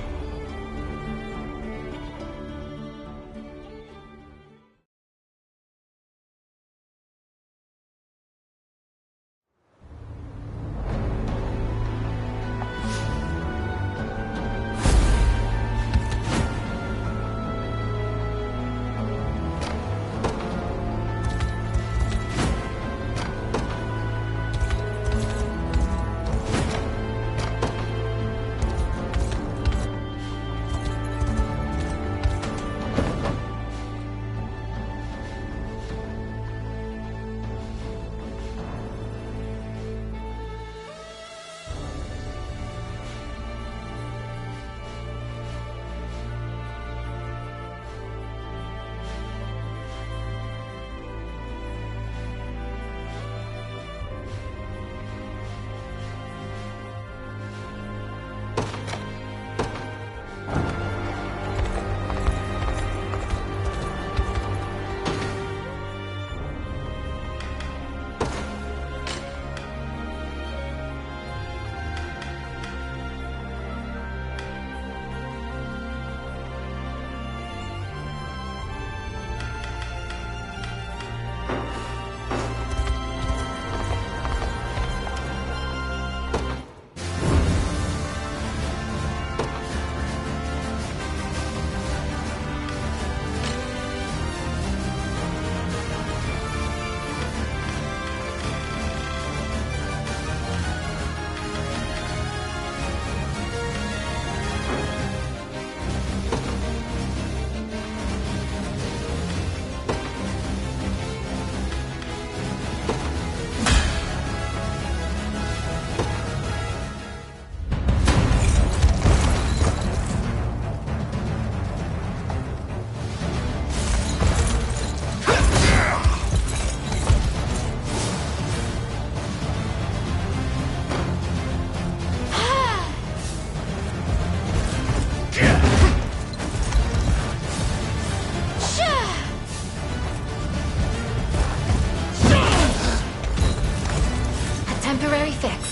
[SPEAKER 6] Temporary fix.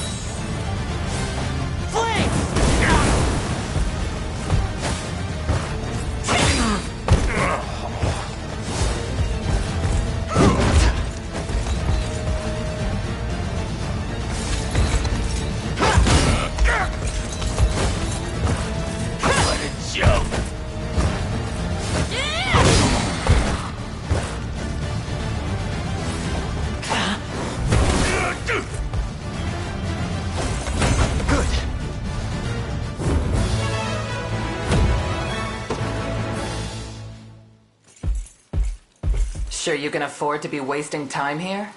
[SPEAKER 23] Sure you can afford to be wasting time here?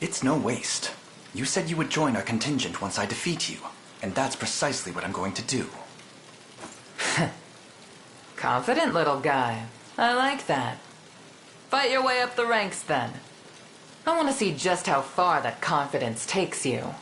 [SPEAKER 9] It's no waste. You said you would join our contingent once I defeat you, and that's precisely what I'm going to do.
[SPEAKER 23] Confident little guy. I like that. Fight your way up the ranks, then. I want to see just how far that confidence takes you.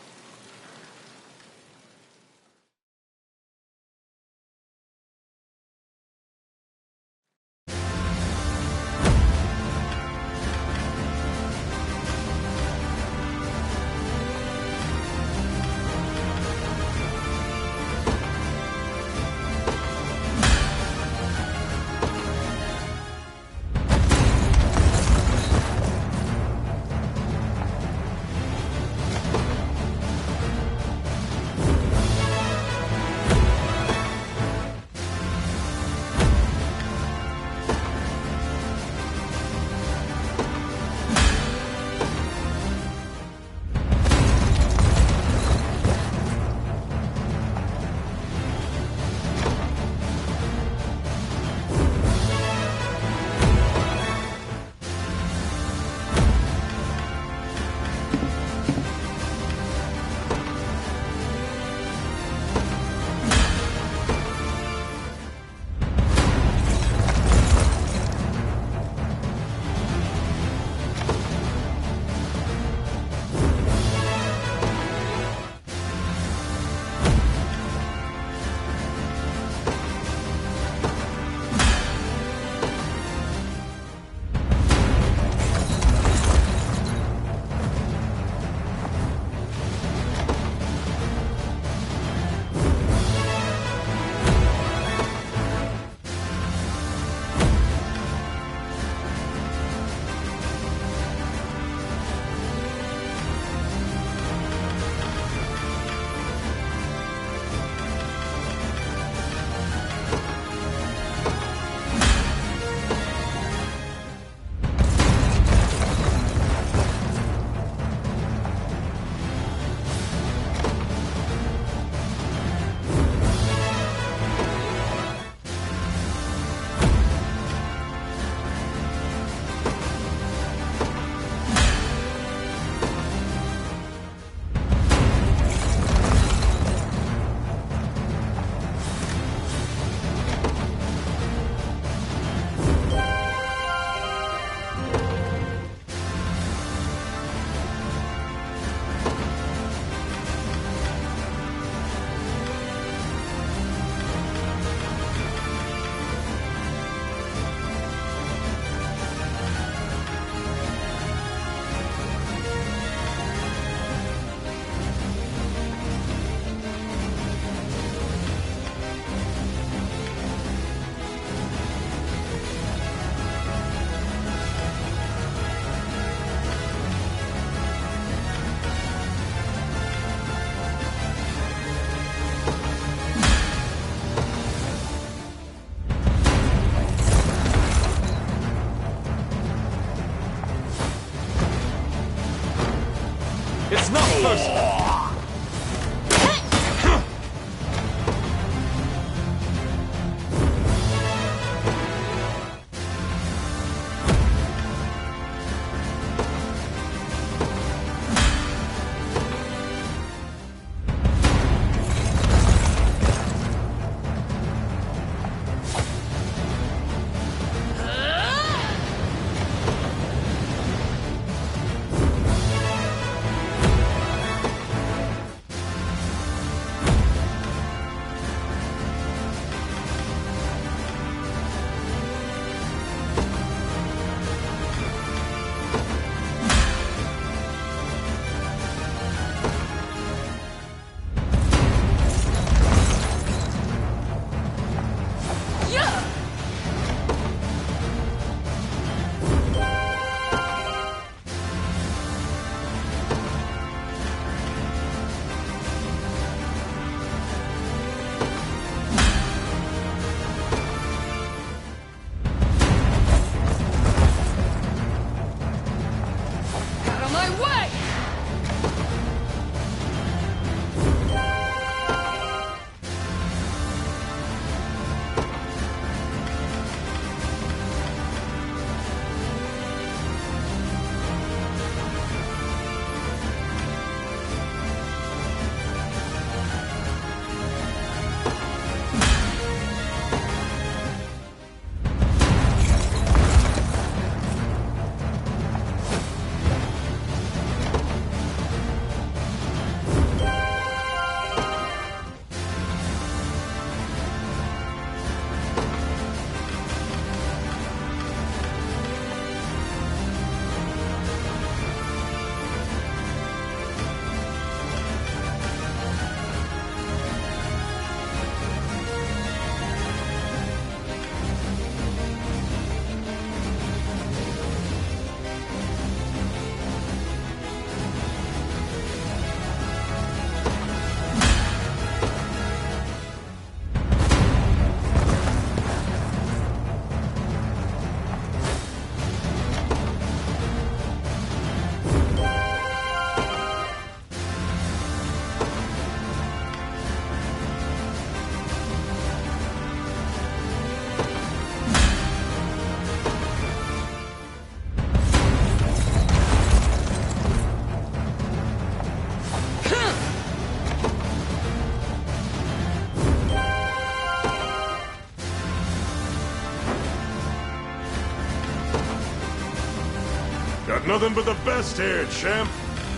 [SPEAKER 1] Nothing but the best here, champ.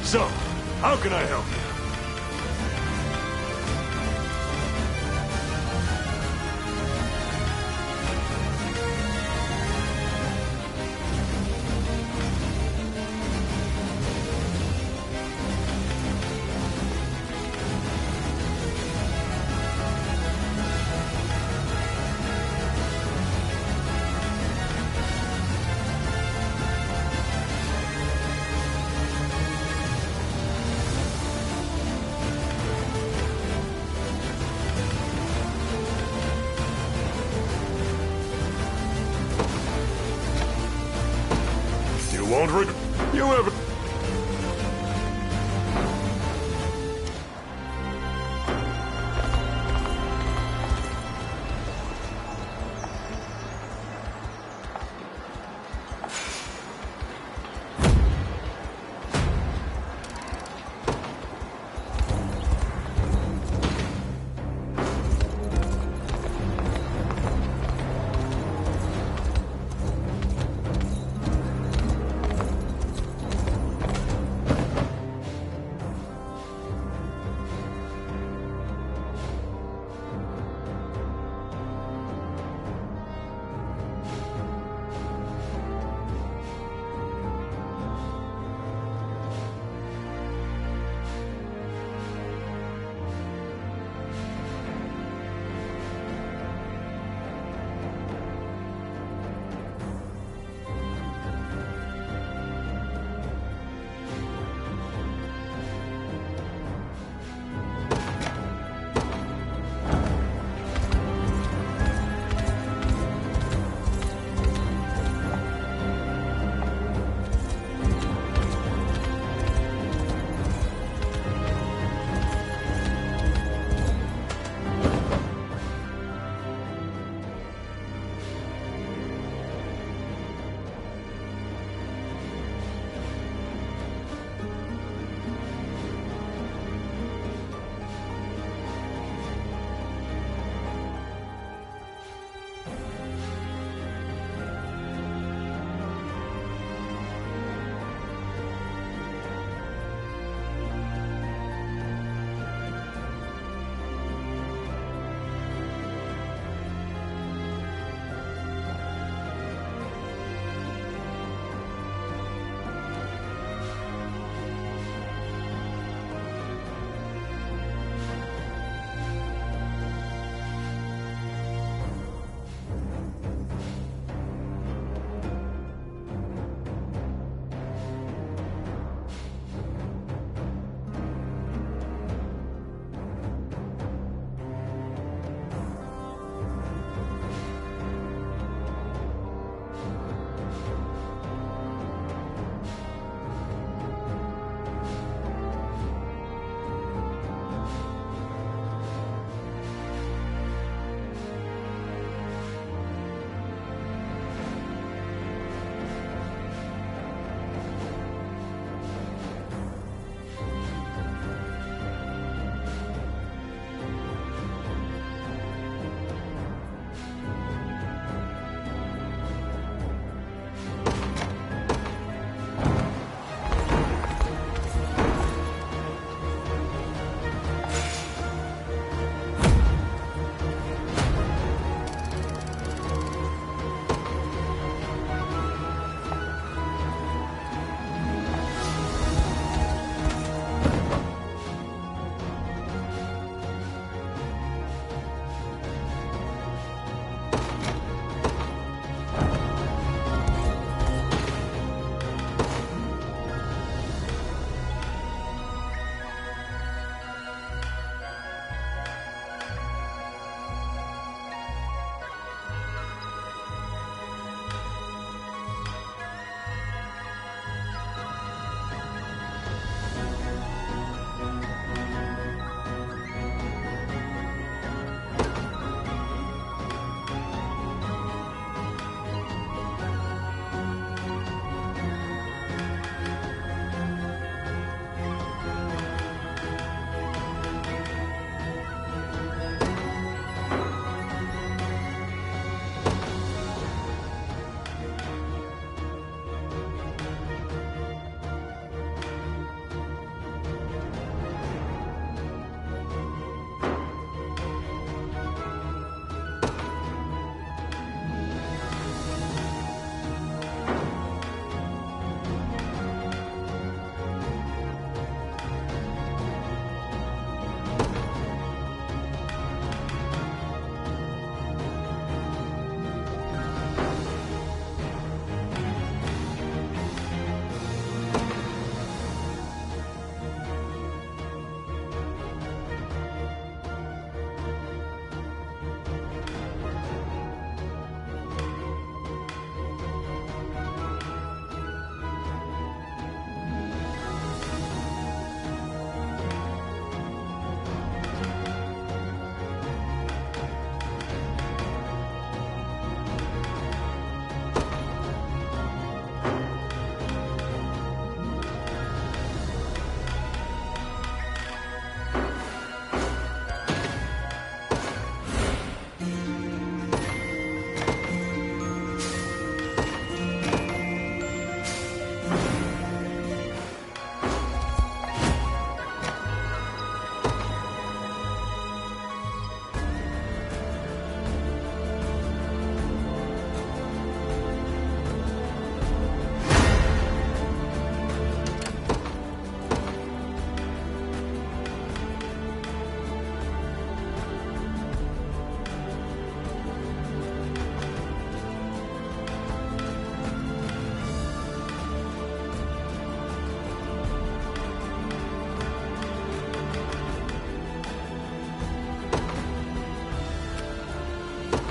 [SPEAKER 1] So, how can I help you? Won't regret you ever.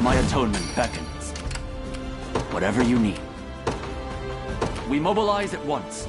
[SPEAKER 14] My atonement beckons. Whatever you need. We mobilize at once.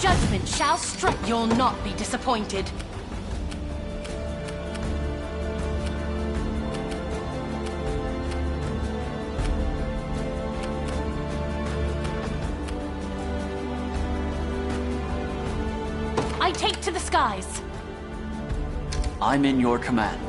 [SPEAKER 11] Judgment shall strike. You'll not be disappointed. I take to the skies.
[SPEAKER 14] I'm in your command.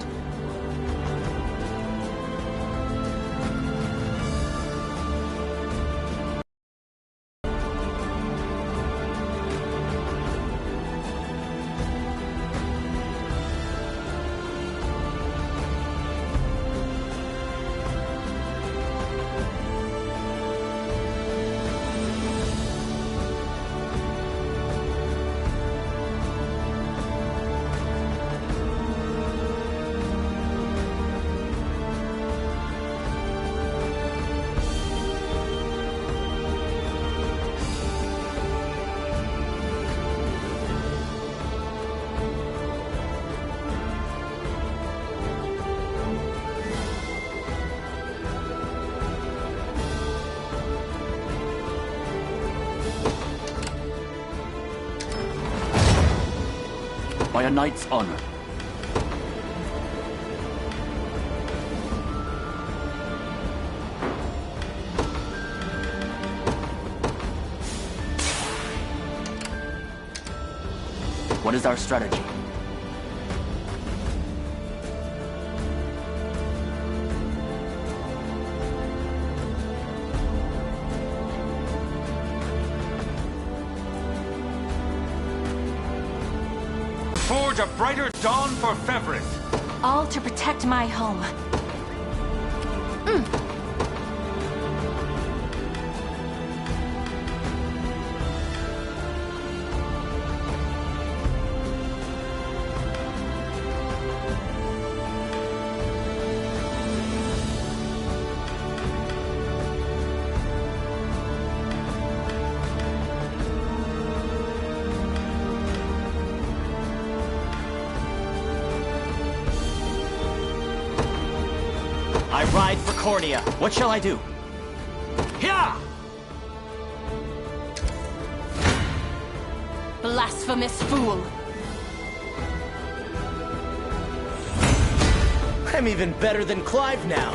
[SPEAKER 14] By a knight's honor. What is our strategy?
[SPEAKER 10] Forge a brighter dawn for Fevris.
[SPEAKER 11] All to protect my home.
[SPEAKER 9] I ride for Cornea. What shall I do?
[SPEAKER 10] Yeah!
[SPEAKER 11] Blasphemous fool.
[SPEAKER 9] I'm even better than Clive now.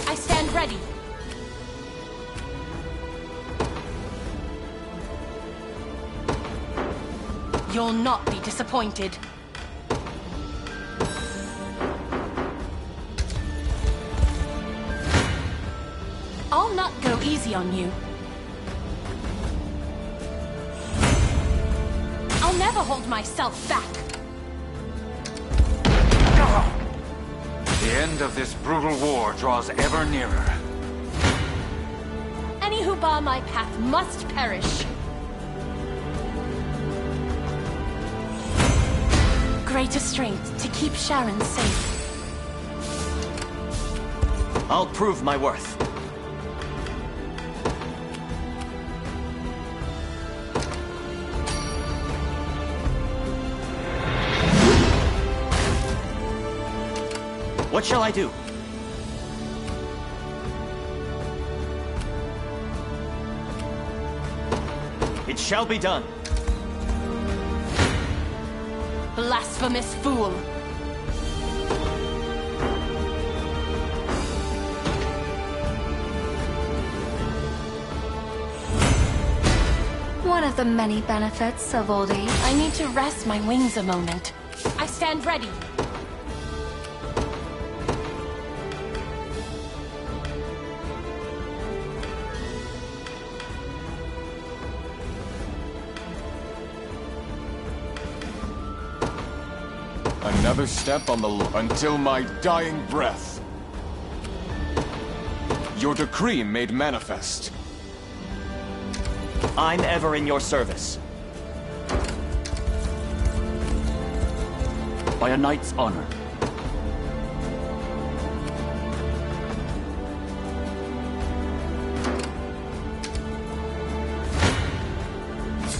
[SPEAKER 11] I stand ready. You'll not be disappointed. I'll not go easy on you. I'll never hold myself back.
[SPEAKER 10] The end of this brutal war draws ever nearer.
[SPEAKER 11] Any who bar my path must perish. Greater strength to keep Sharon safe.
[SPEAKER 9] I'll prove my worth. What shall I do? It shall be done.
[SPEAKER 11] Blasphemous fool.
[SPEAKER 8] one of the many benefits of old age.
[SPEAKER 11] I need to rest my wings a moment. I stand ready.
[SPEAKER 15] Another step on the until my dying breath. Your decree made manifest.
[SPEAKER 9] I'm ever in your service.
[SPEAKER 14] By a knight's honor.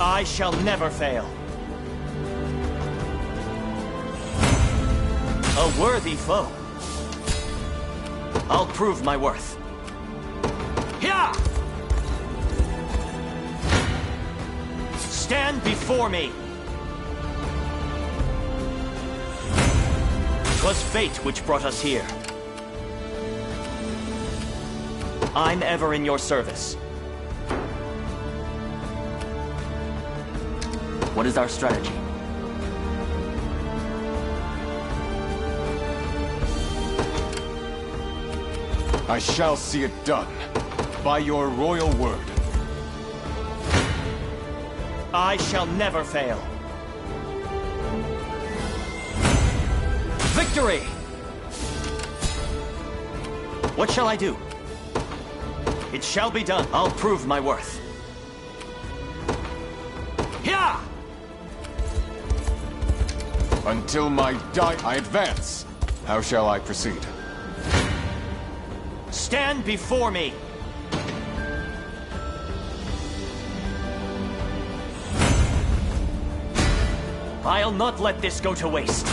[SPEAKER 9] I shall never fail. A worthy foe. I'll prove my worth. Here! Stand before me. 'Twas fate which brought us here. I'm ever in your service.
[SPEAKER 14] What is our strategy?
[SPEAKER 15] I shall see it done. By your royal word.
[SPEAKER 9] I shall never fail. Victory! What shall I do? It shall be done. I'll prove my worth. Here!
[SPEAKER 15] Until my I advance. How shall I proceed?
[SPEAKER 9] Stand before me! I'll not let this go to waste.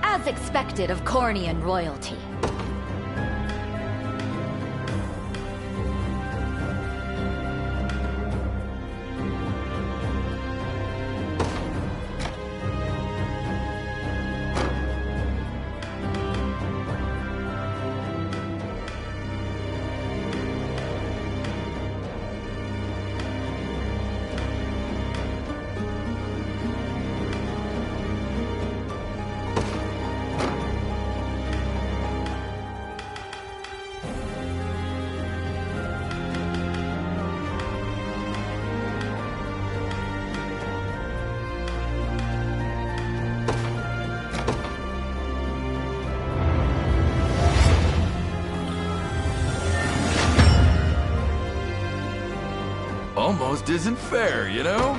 [SPEAKER 17] As expected of Cornian royalty.
[SPEAKER 18] almost isn't fair, you know?